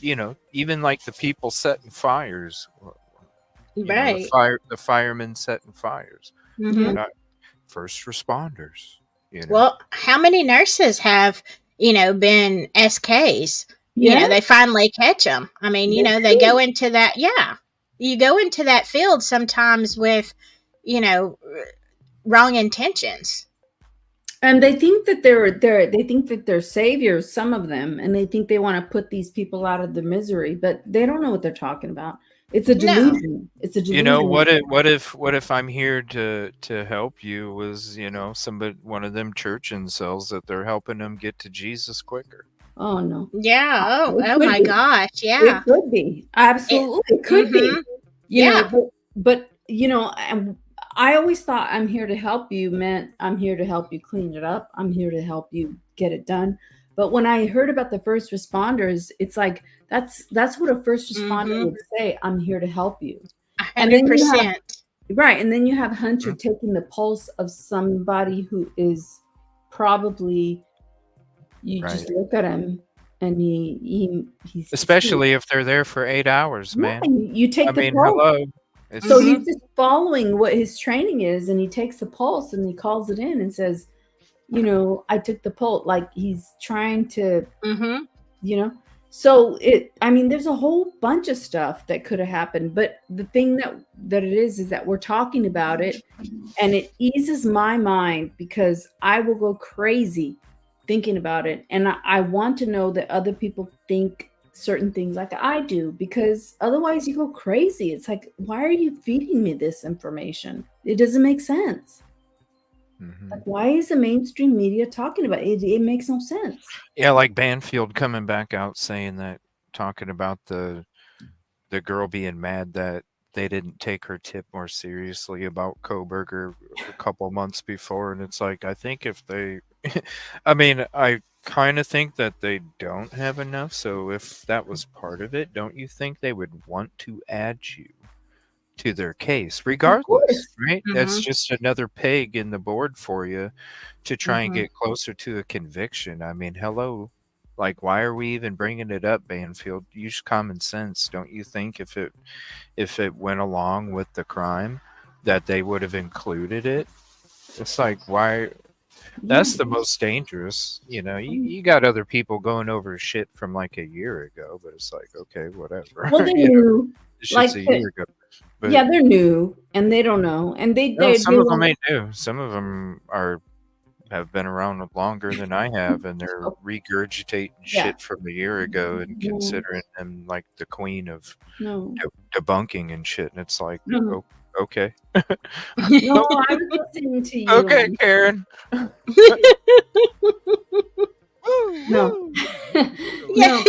even like the people setting fires, the firemen setting fires, they're not first responders.
Well, how many nurses have, been SKs? They finally catch them. I mean, they go into that. Yeah. You go into that field sometimes with, wrong intentions.
And they think that they're saviors, some of them, and they think they want to put these people out of the misery, but they don't know what they're talking about. It's a delusion. No. It's a delusion.
What if I'm here to help you was, one of them church incels that they're helping them get to Jesus quicker.
Oh no.
Yeah. Oh my gosh. Yeah.
It could be. Absolutely. It could be. You know, but I always thought I'm here to help you meant I'm here to help you clean it up. I'm here to help you get it done. But when I heard about the first responders, it's like that's what a first responder would say. I'm here to help you.
100%.
And then and then you have Hunter taking the pulse of somebody who is probably, just look at him and he's
especially if they're there for 8 hours, man.
You take the pulse.
Hello.
So he's just following what his training is, and he takes the pulse and he calls it in and says, I took the pulse, like he's trying to, So there's a whole bunch of stuff that could have happened, but the thing that it is that we're talking about it, and it eases my mind because I will go crazy thinking about it, and I want to know that other people think certain things like I do, because otherwise you go crazy. It's like, why are you feeding me this information? It doesn't make sense. Like, why is the mainstream media talking about it? It makes no sense.
Yeah, like Banfield coming back out saying that, talking about the girl being mad that they didn't take her tip more seriously about Koberger a couple months before, and it's like, I think if they, I mean, I kind of think that they don't have enough. So if that was part of it, don't you think they would want to add you to their case, regardless, right? That's just another peg in the board for you to try and get closer to a conviction. I mean, hello, like, why are we even bringing it up, Banfield? Use common sense. Don't you think if it went along with the crime that they would have included it? It's like, why? That's the most dangerous. You got other people going over shit from like a year ago, but it's like, okay, whatever.
Well, they knew,
Shit's
like,
a year ago. But
yeah, they're new and they don't know, and
some of them ain't new. Some of them have been around longer than I have, and they're regurgitating shit from a year ago and considering them like the queen of debunking and shit. And it's like, oh, okay.
No, I was listening to you.
Okay, Karen.
No. No.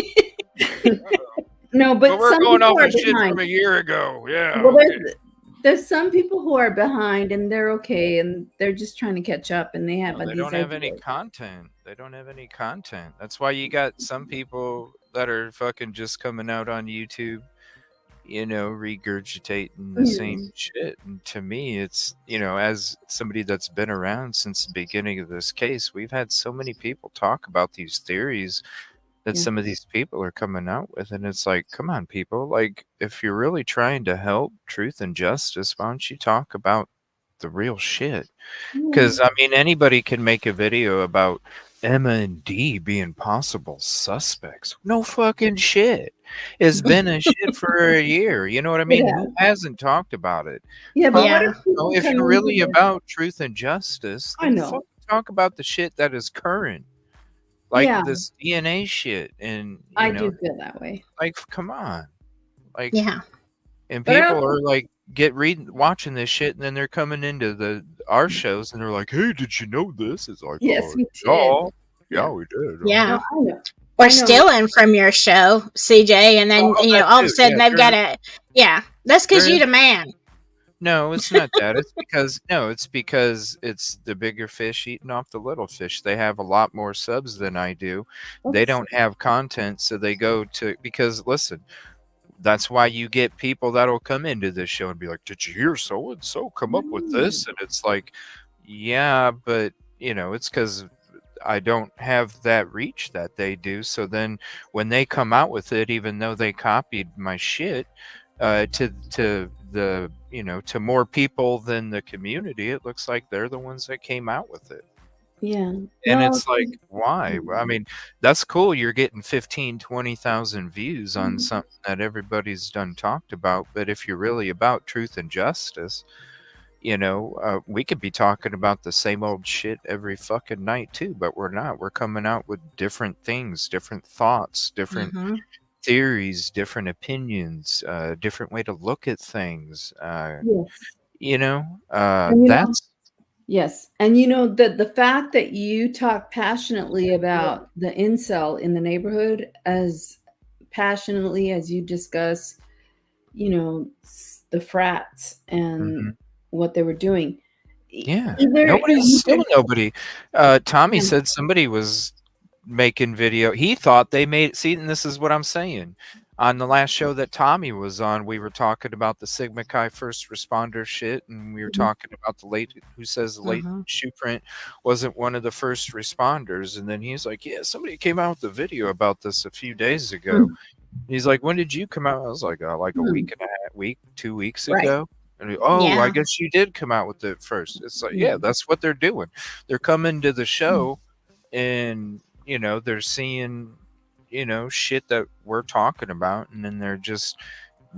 No, but
we're
some
going
people
off
are
of shit
behind.
from a year ago. Yeah.
Well,
Okay.
there's some people who are behind and they're okay and they're just trying to catch up and they have
They
these
don't have
ideas.
any content. They don't have any content. That's why you got some people that are fucking just coming out on YouTube, regurgitating the same shit. And to me, it's, as somebody that's been around since the beginning of this case, we've had so many people talk about these theories that some of these people are coming out with. And it's like, come on, people. Like, if you're really trying to help truth and justice, why don't you talk about the real shit? Because, I mean, anybody can make a video about Emma and D being possible suspects. No fucking shit. It's been a shit for a year. You know what I mean?
Yeah.
Who hasn't talked about it?
Yeah, but what
if you're really about truth and justice, then fucking talk about the shit that is current. Like this DNA shit. And,
I do feel that way.
Like, come on. Like,
yeah.
And people are like watching this shit, and then they're coming into our shows, and they're like, "Hey, did you know this?" It's like,
yes, we did.
Yeah, we did.
Yeah.
No, I know.
Or stealing from your show, CJ, and then all of a sudden they've got a That's because you're the man.
No, it's not that. It's because it's the bigger fish eating off the little fish. They have a lot more subs than I do. They don't have content, so they go to listen. That's why you get people that'll come into this show and be like, "Did you hear so and so come up with this?" And it's like, yeah, but it's because I don't have that reach that they do. So then when they come out with it, even though they copied my shit to the to more people than the community, it looks like they're the ones that came out with it.
Yeah.
And it's like, why? I mean, that's cool. You're getting 15, 20,000 views on something that everybody's done talked about. But if you're really about truth and justice, we could be talking about the same old shit every fucking night too, but we're not. We're coming out with different things, different thoughts, different theories, different opinions, different way to look at things. That's
yes. And the fact that you talk passionately about the incel in the neighborhood as passionately as you discuss, the frats and what they were doing.
Yeah. Nobody's stealing nobody. Tommy said somebody was making video. He thought they made and this is what I'm saying. On the last show that Tommy was on, we were talking about the Sigma Chi first responder shit, and we were talking about the late shoe print wasn't one of the first responders. And then he's like, yeah, somebody came out with a video about this a few days ago. He's like, when did you come out? I was like, a week and a half, 2 weeks ago. And I guess you did come out with it first. It's like, yeah, that's what they're doing. They're coming to the show and, they're seeing shit that we're talking about, and then they're just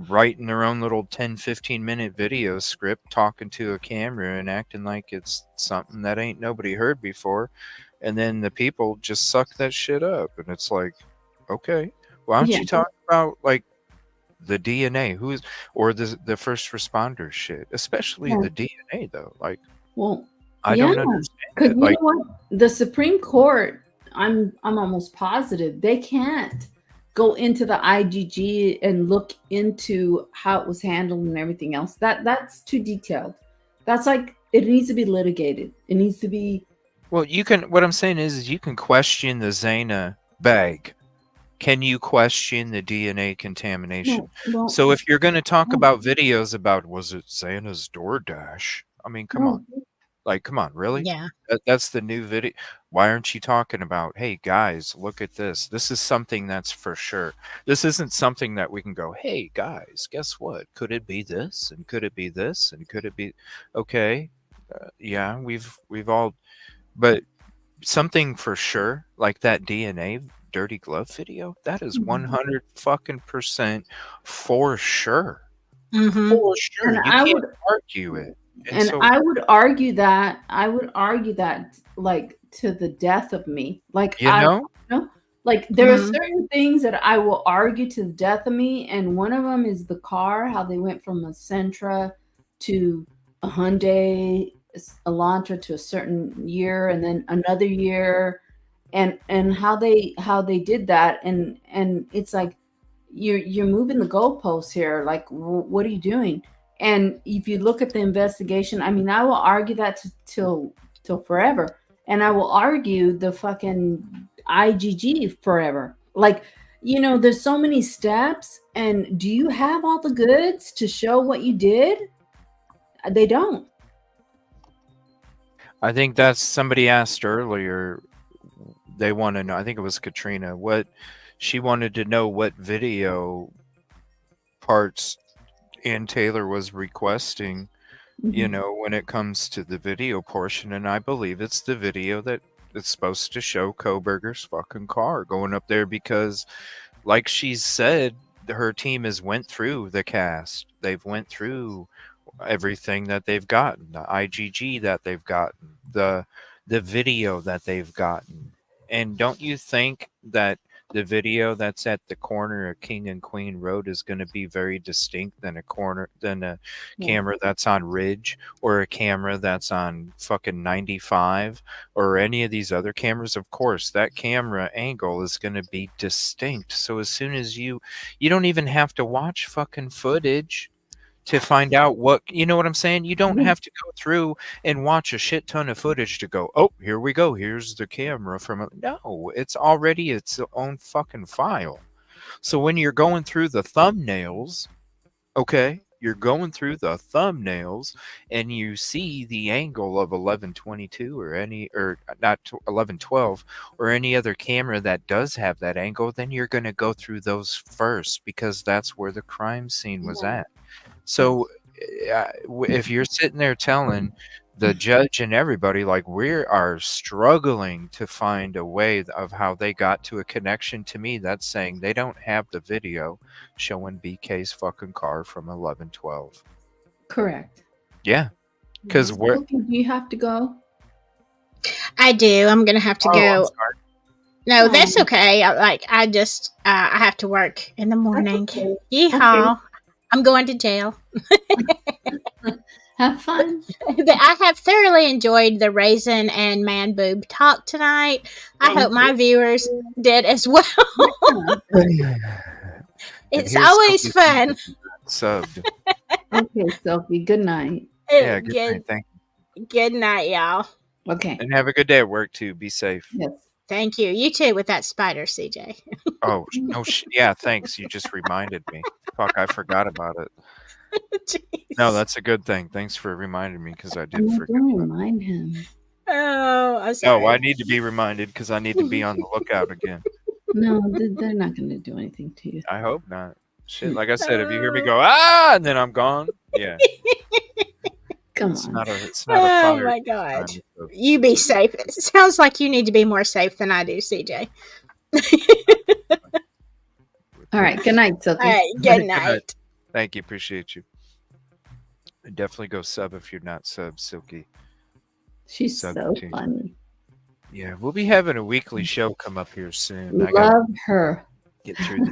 writing their own little 10-15 minute video script, talking to a camera and acting like it's something that ain't nobody heard before, and then the people just suck that shit up. And it's like, okay, why don't you talk about like the DNA or the first responder shit, especially the DNA though? Like,
well,
I don't understand
because
it.
you
Like,
know what, the Supreme Court, I'm almost positive they can't go into the IGG and look into how it was handled and everything else. That's too detailed. That's like, it needs to be litigated. It needs to be.
well, you can. What I'm saying is you can question the Zana bag. Can you question the DNA contamination?
Well,
So if you're going to talk about videos about was it Xana's DoorDash? I mean, come on. Like, come on, really?
Yeah.
That's the new video. Why aren't you talking about, hey guys, look at this? This is something that's for sure. This isn't something that we can go, hey guys, guess what? Could it be this? And could it be this? And could it be okay? Yeah, we've all, but something for sure, like that DNA dirty glove video, that is 100 fucking percent for sure.
Mm-hmm.
For sure.
And
You
I
can't
would
argue it.
and
so
I would argue that like to the death of me. Like
you know,
like there are
Mhm.
certain things that I will argue to the death of me, and one of them is the car, how they went from a Sentra to a Hyundai Elantra to a certain year and then another year, and how they did that, and it's like you're moving the goalposts here. Like, what are you doing? And if you look at the investigation, I mean, I will argue that till forever, and I will argue the fucking IGG forever. Like, there's so many steps, and do you have all the goods to show what you did? They don't.
I think that's somebody asked earlier. They want to know. I think it was Katrina. What she wanted to know what video parts Ann Taylor was requesting. When it comes to the video portion, and I believe it's the video that it's supposed to show Koberger's fucking car going up there because, like she said, her team has went through the cast. They've went through everything that they've gotten, the IGG that they've gotten, the video that they've gotten. And don't you think that the video that's at the corner of King and Queen Road is going to be very distinct than a camera that's on Ridge or a camera that's on fucking 95 or any of these other cameras? Of course, that camera angle is going to be distinct. So as soon as you don't even have to watch fucking footage to find out what, you know what I'm saying? You don't have to go through and watch a shit ton of footage to go, oh, here we go. Here's the camera from no, it's already its own fucking file. So when you're going through the thumbnails, okay, you're going through the thumbnails and you see the angle of 1122 or not 1112 or any other camera that does have that angle, then you're going to go through those first because that's where the crime scene was at. So if you're sitting there telling the judge and everybody, like, we are struggling to find a way of how they got to a connection, to me, that's saying they don't have the video showing BK's fucking car from 1112.
Correct.
Yeah. Because we're.
Do you have to go?
I do. I'm going to have to
Oh,
go.
I'm sorry.
No, that's okay. I just, I have to work in the morning.
Okay.
Yeehaw.
Okay.
I'm going to jail.
Have fun.
I have thoroughly enjoyed the raisin and man boob talk tonight. I hope my viewers did as well. It's always fun.
Subbed.
Okay, Sophie. Good night.
Yeah, good night. Thank
you. Good night, y'all.
Okay.
And have a good day at work, too. Be safe.
Yes.
Thank you. You too with that spider, CJ.
Oh, no. Yeah, thanks. You just reminded me. Fuck, I forgot about it. No, that's a good thing. Thanks for reminding me because I did forget.
Don't remind him.
Oh, I'm sorry.
Oh, I need to be reminded because I need to be on the lookout again.
No, they're not going to do anything to you.
I hope not. Shit, like I said, if you hear me go, ah, and then I'm gone, yeah.
Come
it's
on.
Not a fire.
Oh, my God. You be safe. It sounds like you need to be more safe than I do, CJ.
All right. Good night, Sophie.
All right. Good night.
Thank you. Appreciate you. Definitely go sub if you're not sub, Silky.
She's so funny.
Yeah, we'll be having a weekly show come up here soon.
Love her.
Get through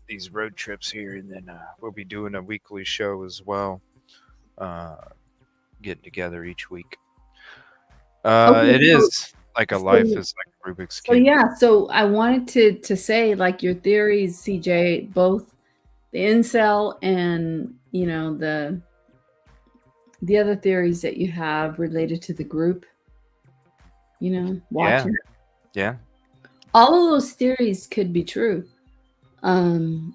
these road trips here, and then we'll be doing a weekly show as well. Getting together each week. It is like a life is like a Rubik's
So
Cube.
yeah, so I wanted to say, like, your theories, CJ, both the incel and the other theories that you have related to the group, watching.
Yeah.
All of those theories could be true. And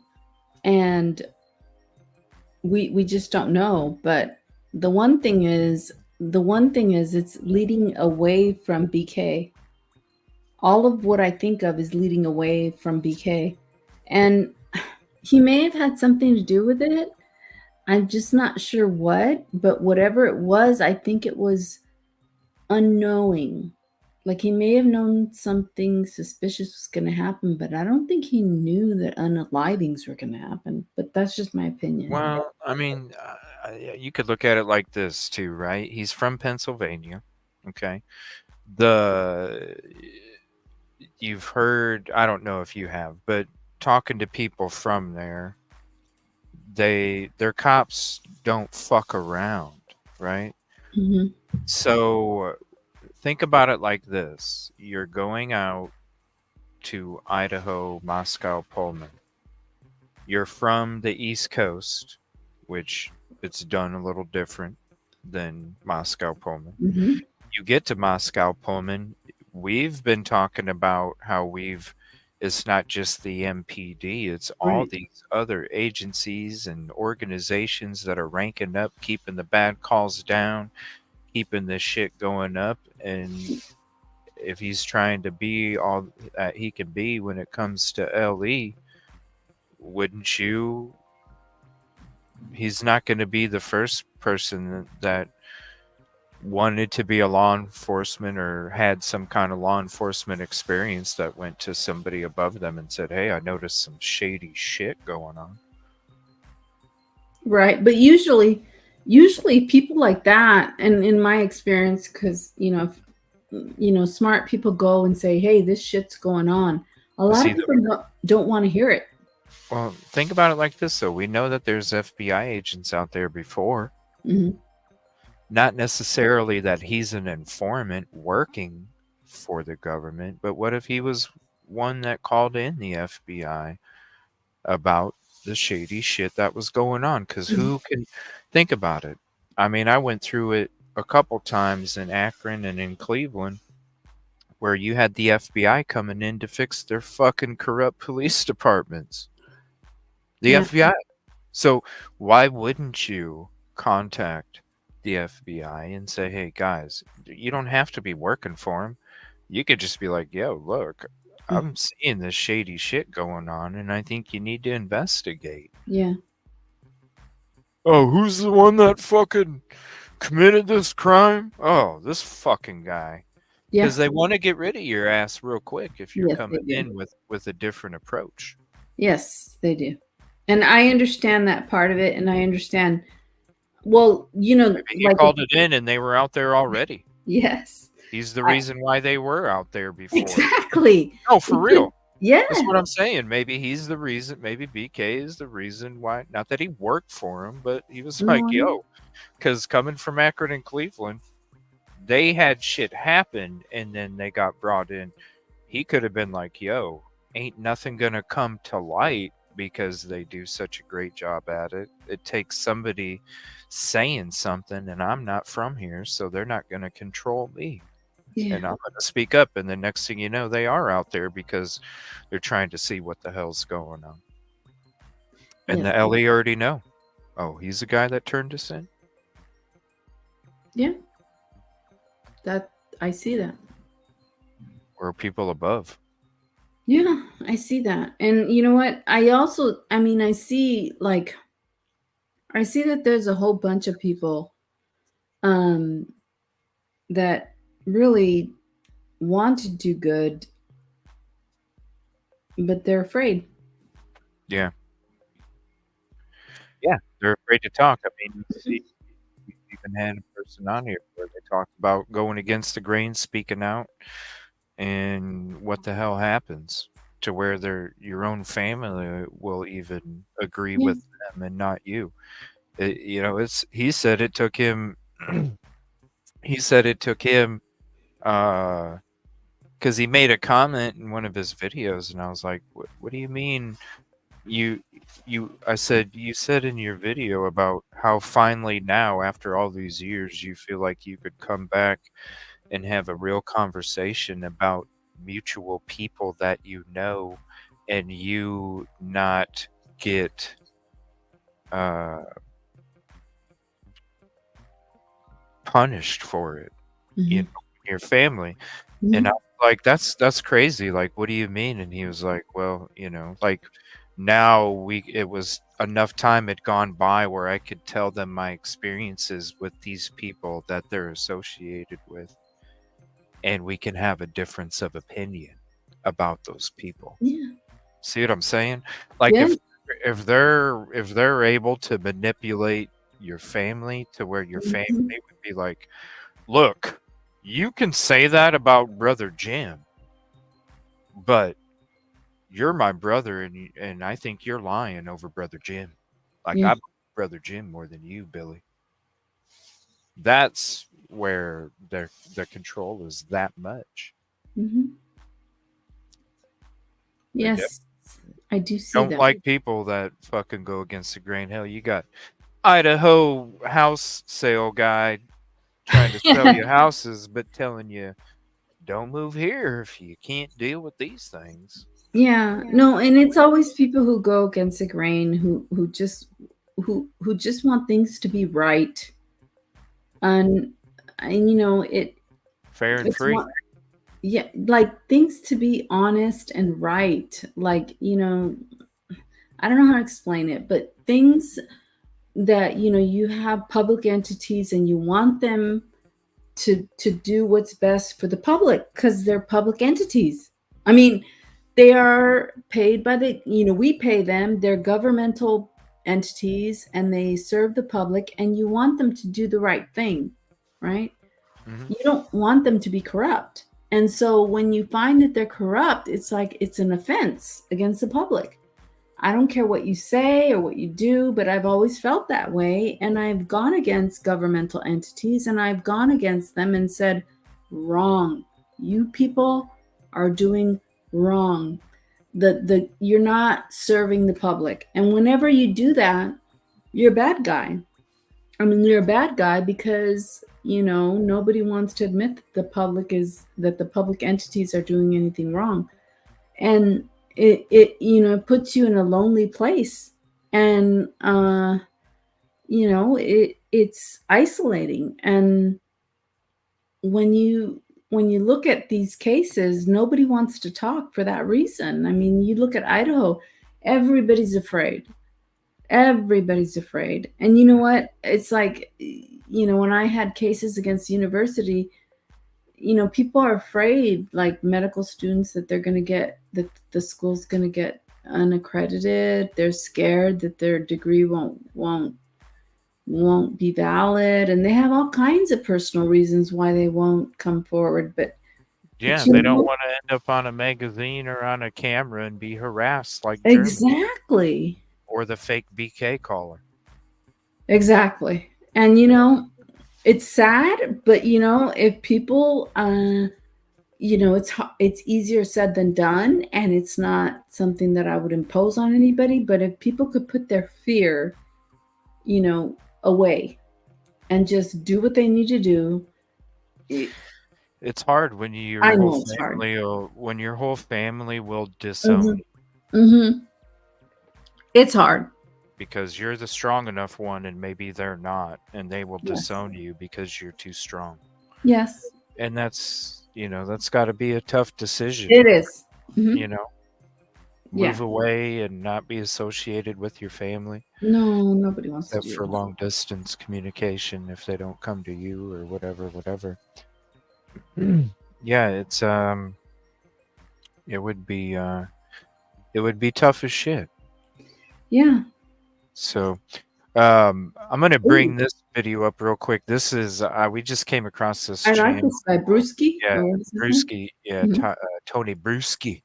we just don't know. But the one thing is it's leading away from BK. All of what I think of is leading away from BK. And he may have had something to do with it. I'm just not sure what, but whatever it was, I think it was unknowing. Like, he may have known something suspicious was going to happen, but I don't think he knew that unalivings were going to happen. But that's just my opinion.
Well, I mean, you could look at it like this too, right? He's from Pennsylvania. Okay. You've heard, I don't know if you have, but talking to people from there, their cops don't fuck around, right?
Mm-hmm.
So think about it like this. You're going out to Idaho, Moscow, Pullman. You're from the East Coast, which it's done a little different than Moscow, Pullman.
Mm-hmm.
You get to Moscow, Pullman. We've been talking about how it's not just the MPD, it's all
Right.
these other agencies and organizations that are ranking up, keeping the bad calls down, keeping this shit going up. And if he's trying to be all that he can be when it comes to LE, wouldn't you? He's not going to be the first person that wanted to be a law enforcement or had some kind of law enforcement experience that went to somebody above them and said, "Hey, I noticed some shady shit going on."
Right. But usually people like that, and in my experience, because smart people go and say, hey, this shit's going on, a lot of people don't want to hear it.
Well, think about it like this, though. We know that there's FBI agents out there before.
Mm-hmm.
Not necessarily that he's an informant working for the government, but what if he was one that called in the FBI about the shady shit that was going on? Because who can think about it? I mean, I went through it a couple times in Akron and in Cleveland, where you had the FBI coming in to fix their fucking corrupt police departments. The FBI. So why wouldn't you contact the FBI and say, "Hey guys, you don't have to be working for them. You could just be like, yo, look, I'm seeing this shady shit going on, and I think you need to investigate."
Yeah.
Oh, who's the one that fucking committed this crime? Oh, this fucking guy.
Yeah.
Because they want to get rid of your ass real quick if you're
Yes,
coming
they do.
in with a different approach.
Yes, they do. And I understand that part of it, and I understand. Well,
Maybe he called it in and they were out there already.
Yes.
He's the reason why they were out there before.
Exactly.
Oh, for real.
Yeah.
That's what I'm saying. Maybe he's the reason. Maybe BK is the reason why. Not that he worked for him, but he was like, yo, because coming from Akron and Cleveland, they had shit happen and then they got brought in. He could have been like, yo, ain't nothing going to come to light because they do such a great job at it. It takes somebody saying something, and I'm not from here, so they're not going to control me.
Yeah.
And I'm going to speak up, and the next thing you know, they are out there because they're trying to see what the hell's going on. And the LE already know. Oh, he's the guy that turned us in?
Yeah. I see that.
Or people above.
Yeah, I see that. And you know what? I see that there's a whole bunch of people that really want to do good, but they're afraid.
Yeah. Yeah, they're afraid to talk. I mean, we even had a person on here where they talked about going against the grain, speaking out, and what the hell happens to where your own family will even agree with them and not you. He said it took him because he made a comment in one of his videos, and I was like, what do you mean? I said, you said in your video about how finally now, after all these years, you feel like you could come back and have a real conversation about mutual people that you know, and you not get punished for it, you know, your family. And I was like, that's crazy. Like, what do you mean? And he was like, well, you know, like now it was enough time had gone by where I could tell them my experiences with these people that they're associated with, and we can have a difference of opinion about those people.
Yeah.
See what I'm saying? Like
Yeah.
if they're able to manipulate your family to where your family would be like, look, you can say that about Brother Jim, but you're my brother, and I think you're lying over Brother Jim. Like,
Yeah.
I believe Brother Jim more than you, Billy. That's where their control is that much.
Yes, I do see
Don't
that.
like people that fucking go against the grain. Hell, you got Idaho house sale guy trying to sell you houses, but telling you don't move here if you can't deal with these things.
Yeah, no, and it's always people who go against the grain, who just want things to be right, and you know
fair and
it's
free.
yeah, like things to be honest and right, like, you know, I don't know how to explain it, but things that, you know, you have public entities and you want them to do what's best for the public because they're public entities. I mean, they are paid by the, you know, we pay them, they're governmental entities and they serve the public, and you want them to do the right thing, right? You don't want them to be corrupt. And so when you find that they're corrupt, it's like it's an offense against the public. I don't care what you say or what you do, but I've always felt that way. And I've gone against governmental entities and I've gone against them and said, wrong. You people are doing wrong. You're not serving the public. And whenever you do that, you're a bad guy. I mean, you're a bad guy because, you know, nobody wants to admit that the public entities are doing anything wrong. And it you know, puts you in a lonely place, and you know, it's isolating. And when you look at these cases, nobody wants to talk for that reason. I mean, you look at Idaho, everybody's afraid. Everybody's afraid. And you know what? It's like, you know, when I had cases against the university, you know, people are afraid, like medical students, that they're going to get, that the school's going to get unaccredited. They're scared that their degree won't be valid, and they have all kinds of personal reasons why they won't come forward. But
yeah, they don't want to end up on a magazine or on a camera and be harassed like
exactly
Germany or the fake BK caller.
Exactly. And you know, it's sad, but you know, if people you know, it's easier said than done, and it's not something that I would impose on anybody. But if people could put their fear, you know, away and just do what they need to do.
It's hard when your whole family when your whole family will disown
you. It's hard
because you're the strong enough one, and maybe they're not, and they will disown you because you're too strong.
Yes.
And that's, you know, that's got to be a tough decision.
It is.
You know, move away and not be associated with your family.
No, nobody wants
except
to do
for
that.
long distance communication if they don't come to you or whatever. Yeah, it's it would be tough as shit.
Yeah.
So I'm gonna bring this video up real quick. This is we just came across this
I like this guy, Brewski.
Yeah, Brewski. Yeah, Tony Brewski.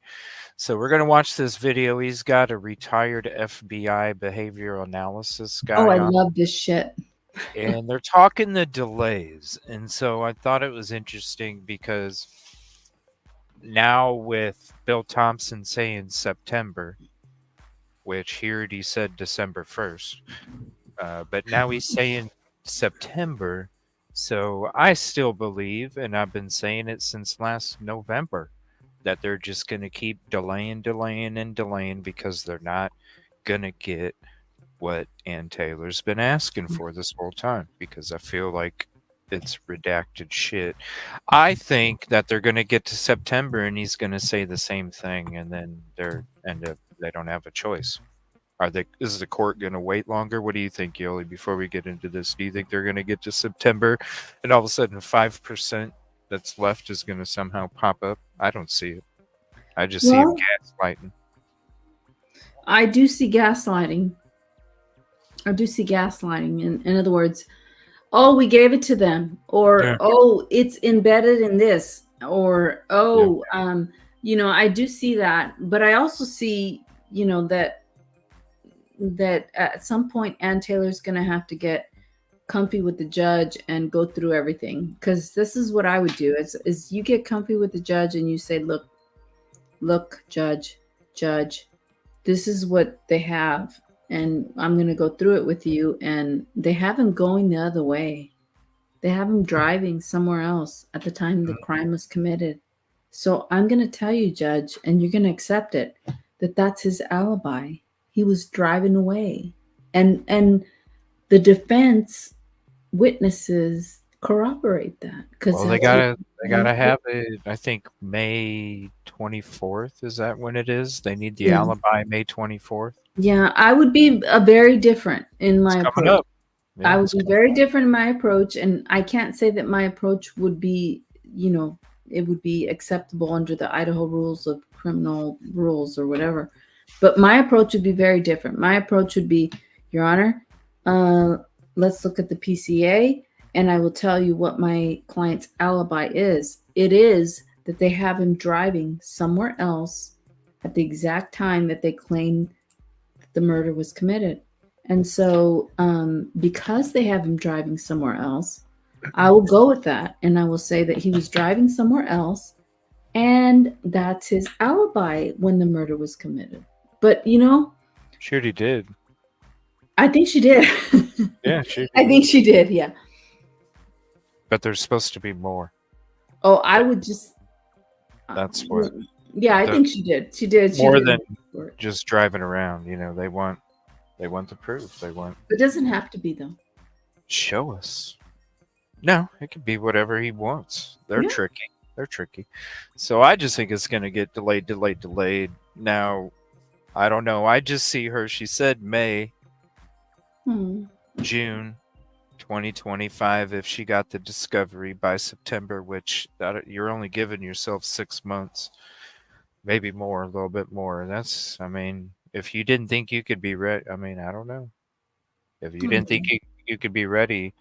So we're gonna watch this video. He's got a retired FBI behavioral analysis guy.
Oh, I love this shit.
And they're talking the delays. And so I thought it was interesting because now with Bill Thompson saying September, which he said December 1st, but now he's saying September. So I still believe, and I've been saying it since last November, that they're just going to keep delaying because they're not going to get what Ann Taylor's been asking for this whole time, because I feel like it's redacted shit. I think that they're going to get to September and he's going to say the same thing, and then they don't have a choice. Is the court going to wait longer? What do you think, Yoli, before we get into this? Do you think they're going to get to September and all of a sudden 5% that's left is going to somehow pop up? I don't see it. I just see him gaslighting.
I do see gaslighting. In other words, oh, we gave it to them, or oh, it's embedded in this, or I do see that. But I also see, that at some point Ann Taylor's going to have to get comfy with the judge and go through everything, because this is what I would do is you get comfy with the judge and you say, look, judge, this is what they have, and I'm going to go through it with you. And they have him going the other way. They have him driving somewhere else at the time the crime was committed. So I'm going to tell you, judge, and you're going to accept it, that that's his alibi. He was driving away. And the defense witnesses corroborate that.
Well, they gotta have it. I think May 24th. Is that when it is? They need the alibi May 24th.
Yeah, I would be very different in my approach.
Yeah,
I would be very different in my approach, and I can't say that my approach would be, it would be acceptable under the Idaho rules of criminal rules or whatever. But my approach would be very different. My approach would be, Your Honor, let's look at the PCA, and I will tell you what my client's alibi is. It is that they have him driving somewhere else at the exact time that they claim the murder was committed. And so because they have him driving somewhere else, I will go with that. And I will say that he was driving somewhere else, and that's his alibi when the murder was committed. But,
Sure he did.
I think she did.
Yeah, she did.
I think she did, yeah.
But there's supposed to be more.
Oh, I would just...
That's what...
Yeah, I think she did. She did.
More than just driving around. They want the proof.
It doesn't have to be, though.
Show us. No, it could be whatever he wants. They're tricky. So I just think it's going to get delayed. Now, I don't know. I just see her. She said May, June 2025 if she got the discovery by September, which you're only giving yourself 6 months, maybe more, a little bit more. And that's, if you didn't think you could be ready, I don't know. If you didn't think you could be ready,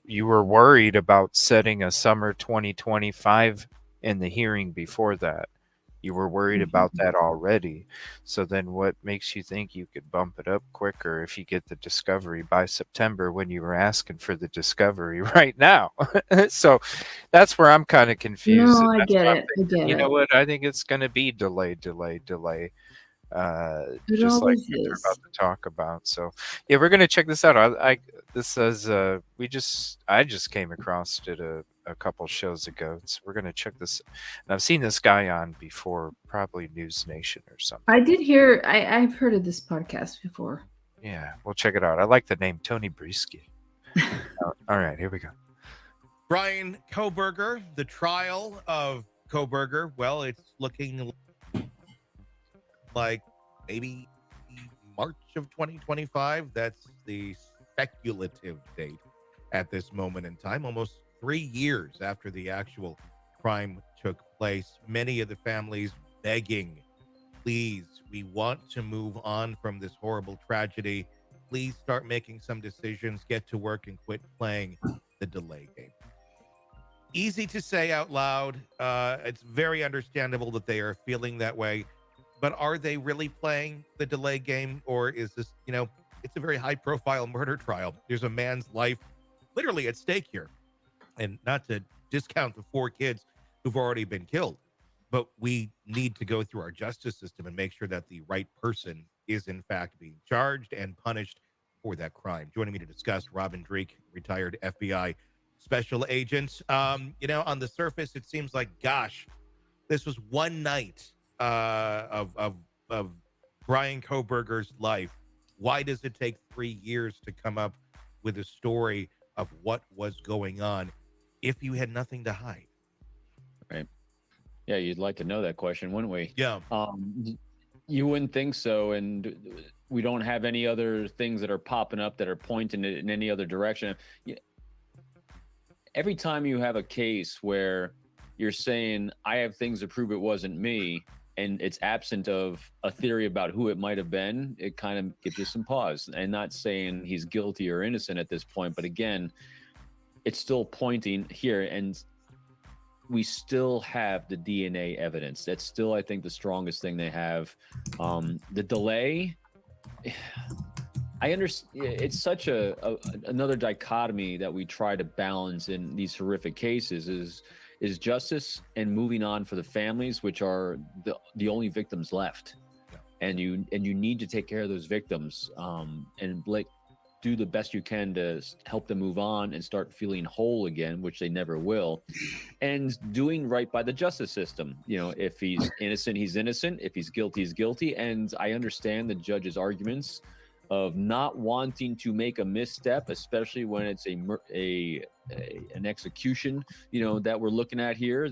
you were worried about setting a summer 2025 in the hearing before that. You were worried about that already. So then what makes you think you could bump it up quicker if you get the discovery by September when you were asking for the discovery right now? So that's where I'm kind of confused.
No, I get it.
You know what? I think it's going to be delay. Just like we're about to talk about. So yeah, we're going to check this out. I just came across it a couple shows ago. So we're going to check this. And I've seen this guy on before, probably News Nation or something.
I did hear, I've heard of this podcast before.
Yeah, we'll check it out. I like the name Tony Brisky. All right, here we go.
Brian Kohberger, the trial of Kohberger. Well, it's looking like maybe March of 2025. That's the speculative date at this moment in time. Almost 3 years after the actual crime took place. Many of the families begging, please, we want to move on from this horrible tragedy. Please start making some decisions, get to work, and quit playing the delay game. Easy to say out loud. It's very understandable that they are feeling that way. But are they really playing the delay game? Or is this, it's a very high-profile murder trial. There's a man's life literally at stake here. And not to discount the 4 kids who've already been killed, but we need to go through our justice system and make sure that the right person is in fact being charged and punished for that crime. Joining me to discuss, Robin Dreek, retired FBI special agent. On the surface, it seems like, gosh, this was one night of Brian Kohberger's life. Why does it take 3 years to come up with a story of what was going on if you had nothing to hide?
Right. Yeah, you'd like to know that question, wouldn't we?
Yeah.
You wouldn't think so, and we don't have any other things that are popping up that are pointing it in any other direction. Every time you have a case where you're saying, I have things to prove it wasn't me, and it's absent of a theory about who it might have been, it kind of gives you some pause. And not saying he's guilty or innocent at this point, but again, it's still pointing here, and we still have the DNA evidence. That's still, I think, the strongest thing they have. The delay, I understand. It's such another dichotomy that we try to balance in these horrific cases is justice and moving on for the families, which are the only victims left. And you need to take care of those victims and do the best you can to help them move on and start feeling whole again, which they never will, and doing right by the justice system. If he's innocent, he's innocent. If he's guilty, he's guilty. And I understand the judge's arguments of not wanting to make a misstep, especially when it's an execution, that we're looking at here,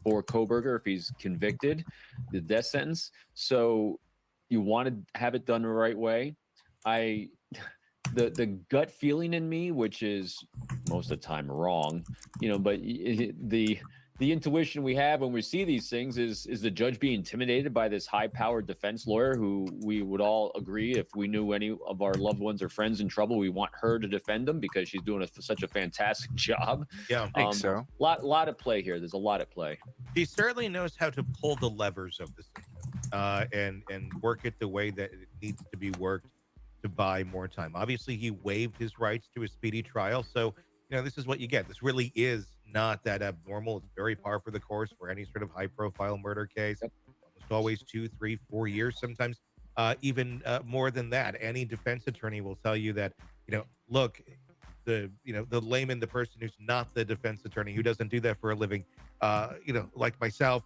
for Kohberger, if he's convicted, the death sentence. So you want to have it done the right way. The gut feeling in me, which is most of the time wrong, but the intuition we have when we see these things is the judge being intimidated by this high-powered defense lawyer who we would all agree, if we knew any of our loved ones or friends in trouble, we want her to defend them because she's doing such a fantastic job.
Yeah,
I think so.
Lot at play here. There's a lot at play.
He certainly knows how to pull the levers of the system and work it the way that it needs to be worked to buy more time. Obviously, he waived his rights to a speedy trial, so this is what you get. This really is not that abnormal. It's very par for the course for any sort of high-profile murder case. Almost always 2, 3, 4 years, sometimes even more than that. Any defense attorney will tell you that, look, the layman, the person who's not the defense attorney, who doesn't do that for a living, like myself,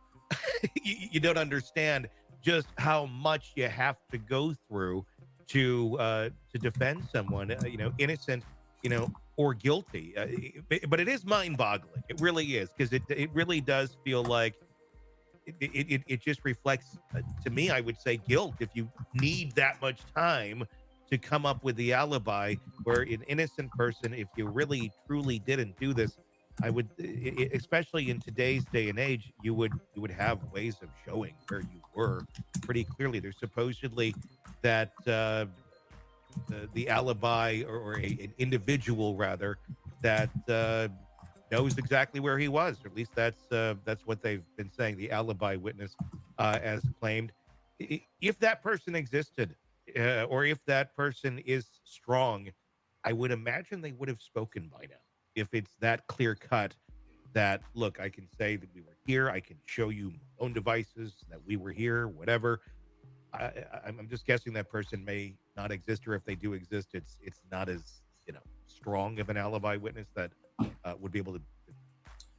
you don't understand just how much you have to go through to defend someone, innocent, or guilty. But it is mind-boggling. It really is, because it really does feel like it just reflects, to me, I would say, guilt. If you need that much time to come up with the alibi, where an innocent person, if you really truly didn't do this, I would, especially in today's day and age, you would have ways of showing where you were pretty clearly. There's supposedly that the alibi or an individual rather that knows exactly where he was, or at least that's what they've been saying. The alibi witness, as claimed, if that person existed, or if that person is strong, I would imagine they would have spoken by now. If it's that clear cut that, look, I can say that we were here, I can show you my own devices that we were here, whatever. I'm just guessing that person may not exist, or if they do exist, it's not as strong of an alibi witness that would be able to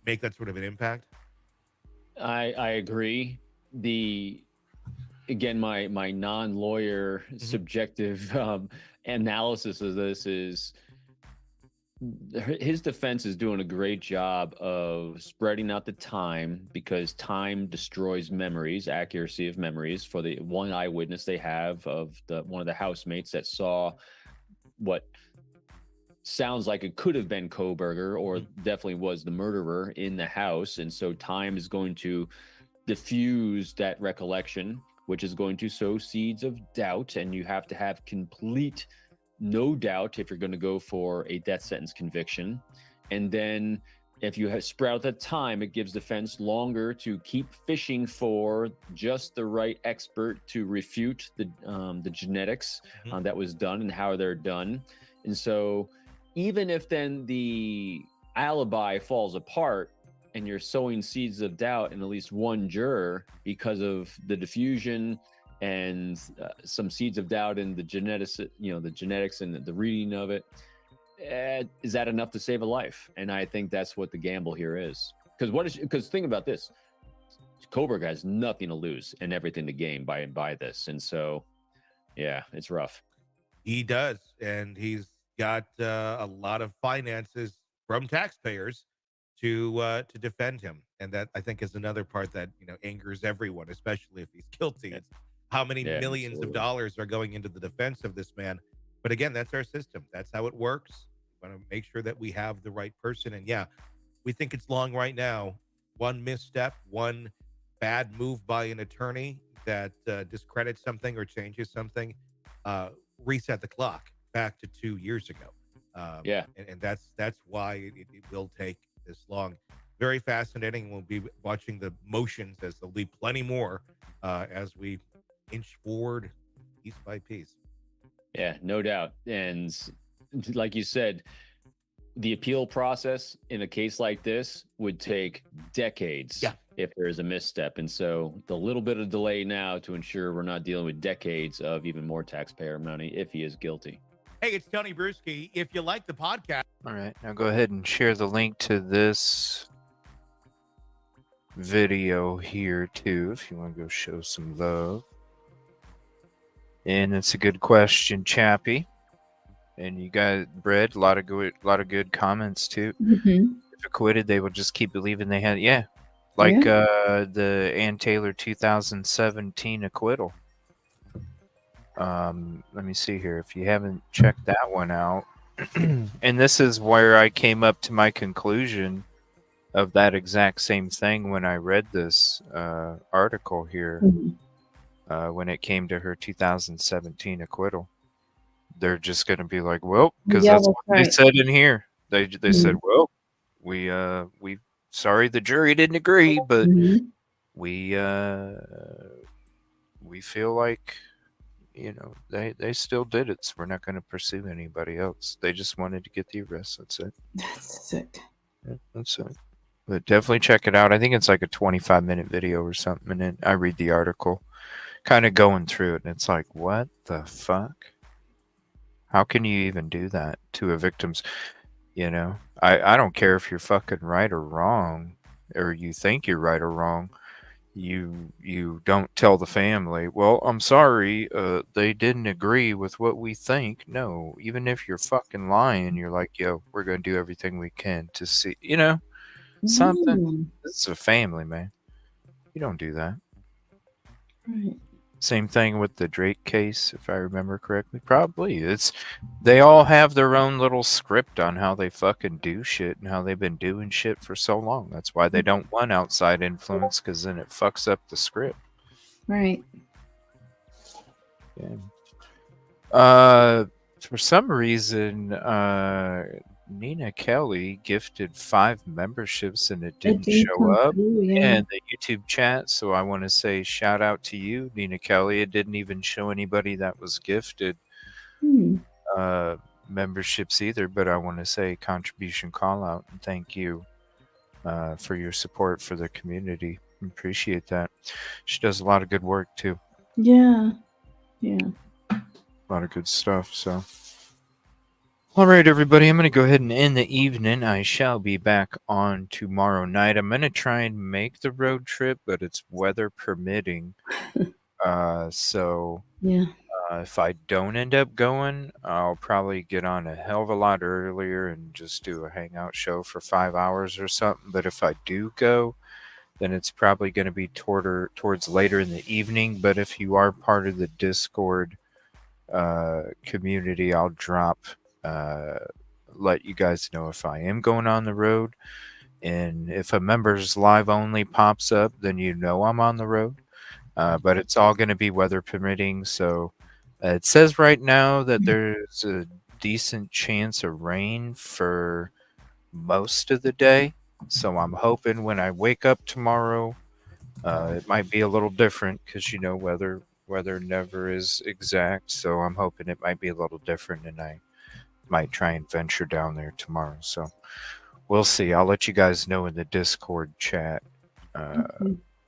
make that sort of an impact.
I agree. Again, my non-lawyer subjective analysis of this is his defense is doing a great job of spreading out the time, because time destroys memories, accuracy of memories. For the one eyewitness they have of one of the housemates that saw what sounds like it could have been Kohberger, or definitely was the murderer in the house. And so time is going to diffuse that recollection, which is going to sow seeds of doubt. And you have to have complete no doubt if you're going to go for a death sentence conviction. And then If you spread out the time, it gives defense longer to keep fishing for just the right expert to refute the genetics that was done and how they're done. And so even if then the alibi falls apart and you're sowing seeds of doubt in at least one juror because of the diffusion and some seeds of doubt in the genetics, the genetics and the reading of it, is that enough to save a life? And I think that's what the gamble here is. Because think about this, Koberg has nothing to lose and everything to gain by this. And so, yeah, it's rough.
He does, and he's got a lot of finances from taxpayers to defend him, and that I think is another part that angers everyone, especially if he's guilty. It's how many millions of dollars are going into the defense of this man. But again, that's our system. That's how it works. We want to make sure that we have the right person. And yeah, we think it's long right now. One misstep, one bad move by an attorney that discredits something or changes something, reset the clock back to 2 years ago. And that's why it will take this long. Very fascinating. We'll be watching the motions, as there'll be plenty more as we inch forward piece by piece.
Yeah, no doubt. And like you said, the appeal process in a case like this would take decades if there is a misstep. And so the little bit of delay now to ensure we're not dealing with decades of even more taxpayer money if he is guilty.
Hey, it's Tony Bruschi. If you like the podcast.
All right, now go ahead and share the link to this video here too, if you want to go show some love. And it's a good question, Chappie. And you got Brett, a lot of good comments too. If acquitted, they will just keep believing they had the Ann Taylor 2017 acquittal. Let me see here. If you haven't checked that one out, and this is where I came up to my conclusion of that exact same thing when I read this article here. When it came to her 2017 acquittal, they're just going to be like, well, because that's what they said in here. They said, well, we sorry the jury didn't agree, but we feel like they still did it, so we're not going to pursue anybody else. They just wanted to get the arrest. That's it.
That's sick.
Yeah, that's it. But definitely check it out. I think it's like a 25-minute video or something, and then I read the article, kind of going through it, and it's like, what the fuck? How can you even do that to a victim's? I don't care if you're fucking right or wrong, or you think you're right or wrong. You don't tell the family, well, I'm sorry, they didn't agree with what we think. No, even if you're fucking lying, you're like, yo, we're gonna do everything we can to see, something. It's a family, man. You don't do that.
Right.
Same thing with the Drake case, if I remember correctly. Probably. They all have their own little script on how they fucking do shit and how they've been doing shit for so long. That's why they don't want outside influence, because then it fucks up the script.
Right.
Yeah. For some reason, Nina Kelly gifted 5 memberships and it didn't show up in the YouTube chat. So I want to say shout out to you, Nina Kelly. It didn't even show anybody that was gifted memberships either. But I want to say contribution call out and thank you for your support for the community. Appreciate that. She does a lot of good work too.
Yeah. Yeah.
A lot of good stuff. So. All right, everybody, I'm going to go ahead and end the evening. I shall be back on tomorrow night. I'm going to try and make the road trip, but it's weather permitting. So if I don't end up going, I'll probably get on a hell of a lot earlier and just do a hangout show for 5 hours or something. But if I do go, then it's probably going to be towards later in the evening. But if you are part of the Discord community, I'll let you guys know if I am going on the road, and if a members live only pops up, then I'm on the road, but it's all going to be weather permitting. So it says right now that there's a decent chance of rain for most of the day, So I'm hoping when I wake up tomorrow, it might be a little different because weather never is exact. So I'm hoping it might be a little different, and I might try and venture down there tomorrow. So we'll see. I'll let you guys know in the Discord chat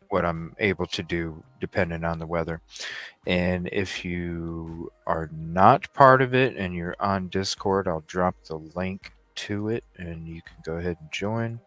what I'm able to do depending on the weather. And if you are not part of it and you're on Discord, I'll drop the link to it and you can go ahead and join.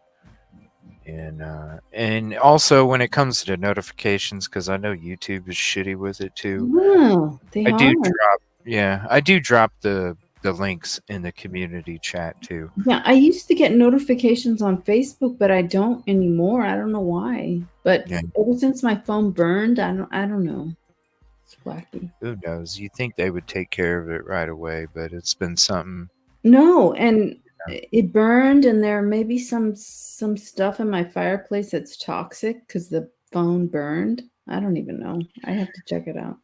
And also when it comes to notifications, because I know YouTube is shitty with it too.
Oh, they
I
are.
I do drop the links in the community chat too.
Yeah, I used to get notifications on Facebook, but I don't anymore. I don't know why. But
Yeah.
ever since my phone burned, I don't know. It's wacky.
Who knows? You think they would take care of it right away, but it's been something.
No, and it burned, and there may be some stuff in my fireplace that's toxic because the phone burned. I don't even know. I have to check it out.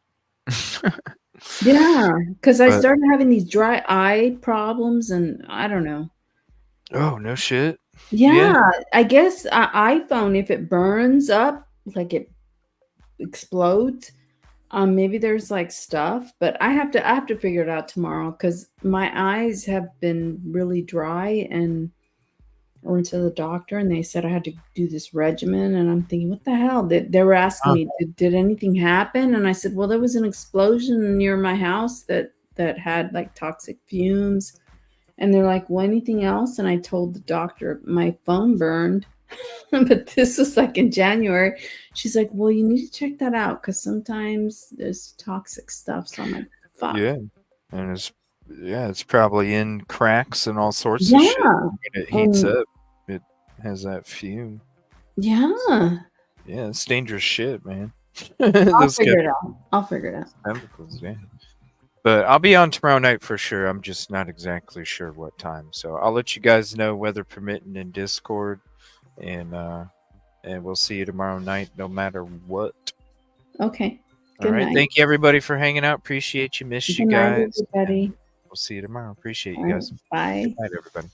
Yeah, because I started having these dry eye problems, and I don't know.
Oh, no shit.
Yeah, I guess iPhone, if it burns up, like it explodes, maybe there's like stuff, but I have to figure it out tomorrow because my eyes have been really dry, and I went to the doctor and they said I had to do this regimen, and I'm thinking, what the hell? They were asking me, did anything happen? And I said, well, there was an explosion near my house that had like toxic fumes. And they're like, well, anything else? And I told the doctor my phone burned. But this was like in January. She's like, well, you need to check that out because sometimes there's toxic stuff. So I'm like, fuck.
Yeah. And it's probably in cracks and all sorts of shit. When it heats up, it has that fume.
Yeah.
Yeah, it's dangerous shit, man.
I'll figure it out.
Chemicals, yeah. But I'll be on tomorrow night for sure. I'm just not exactly sure what time. So I'll let you guys know, weather permitting, in Discord. And we'll see you tomorrow night no matter what.
Okay.
All right.
Night.
Thank you, everybody, for hanging out. Appreciate you. Missed you guys.
Night, everybody.
We'll see you tomorrow. Appreciate
All
you guys.
Bye.
Good night, everybody.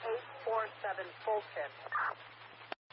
Ep.514.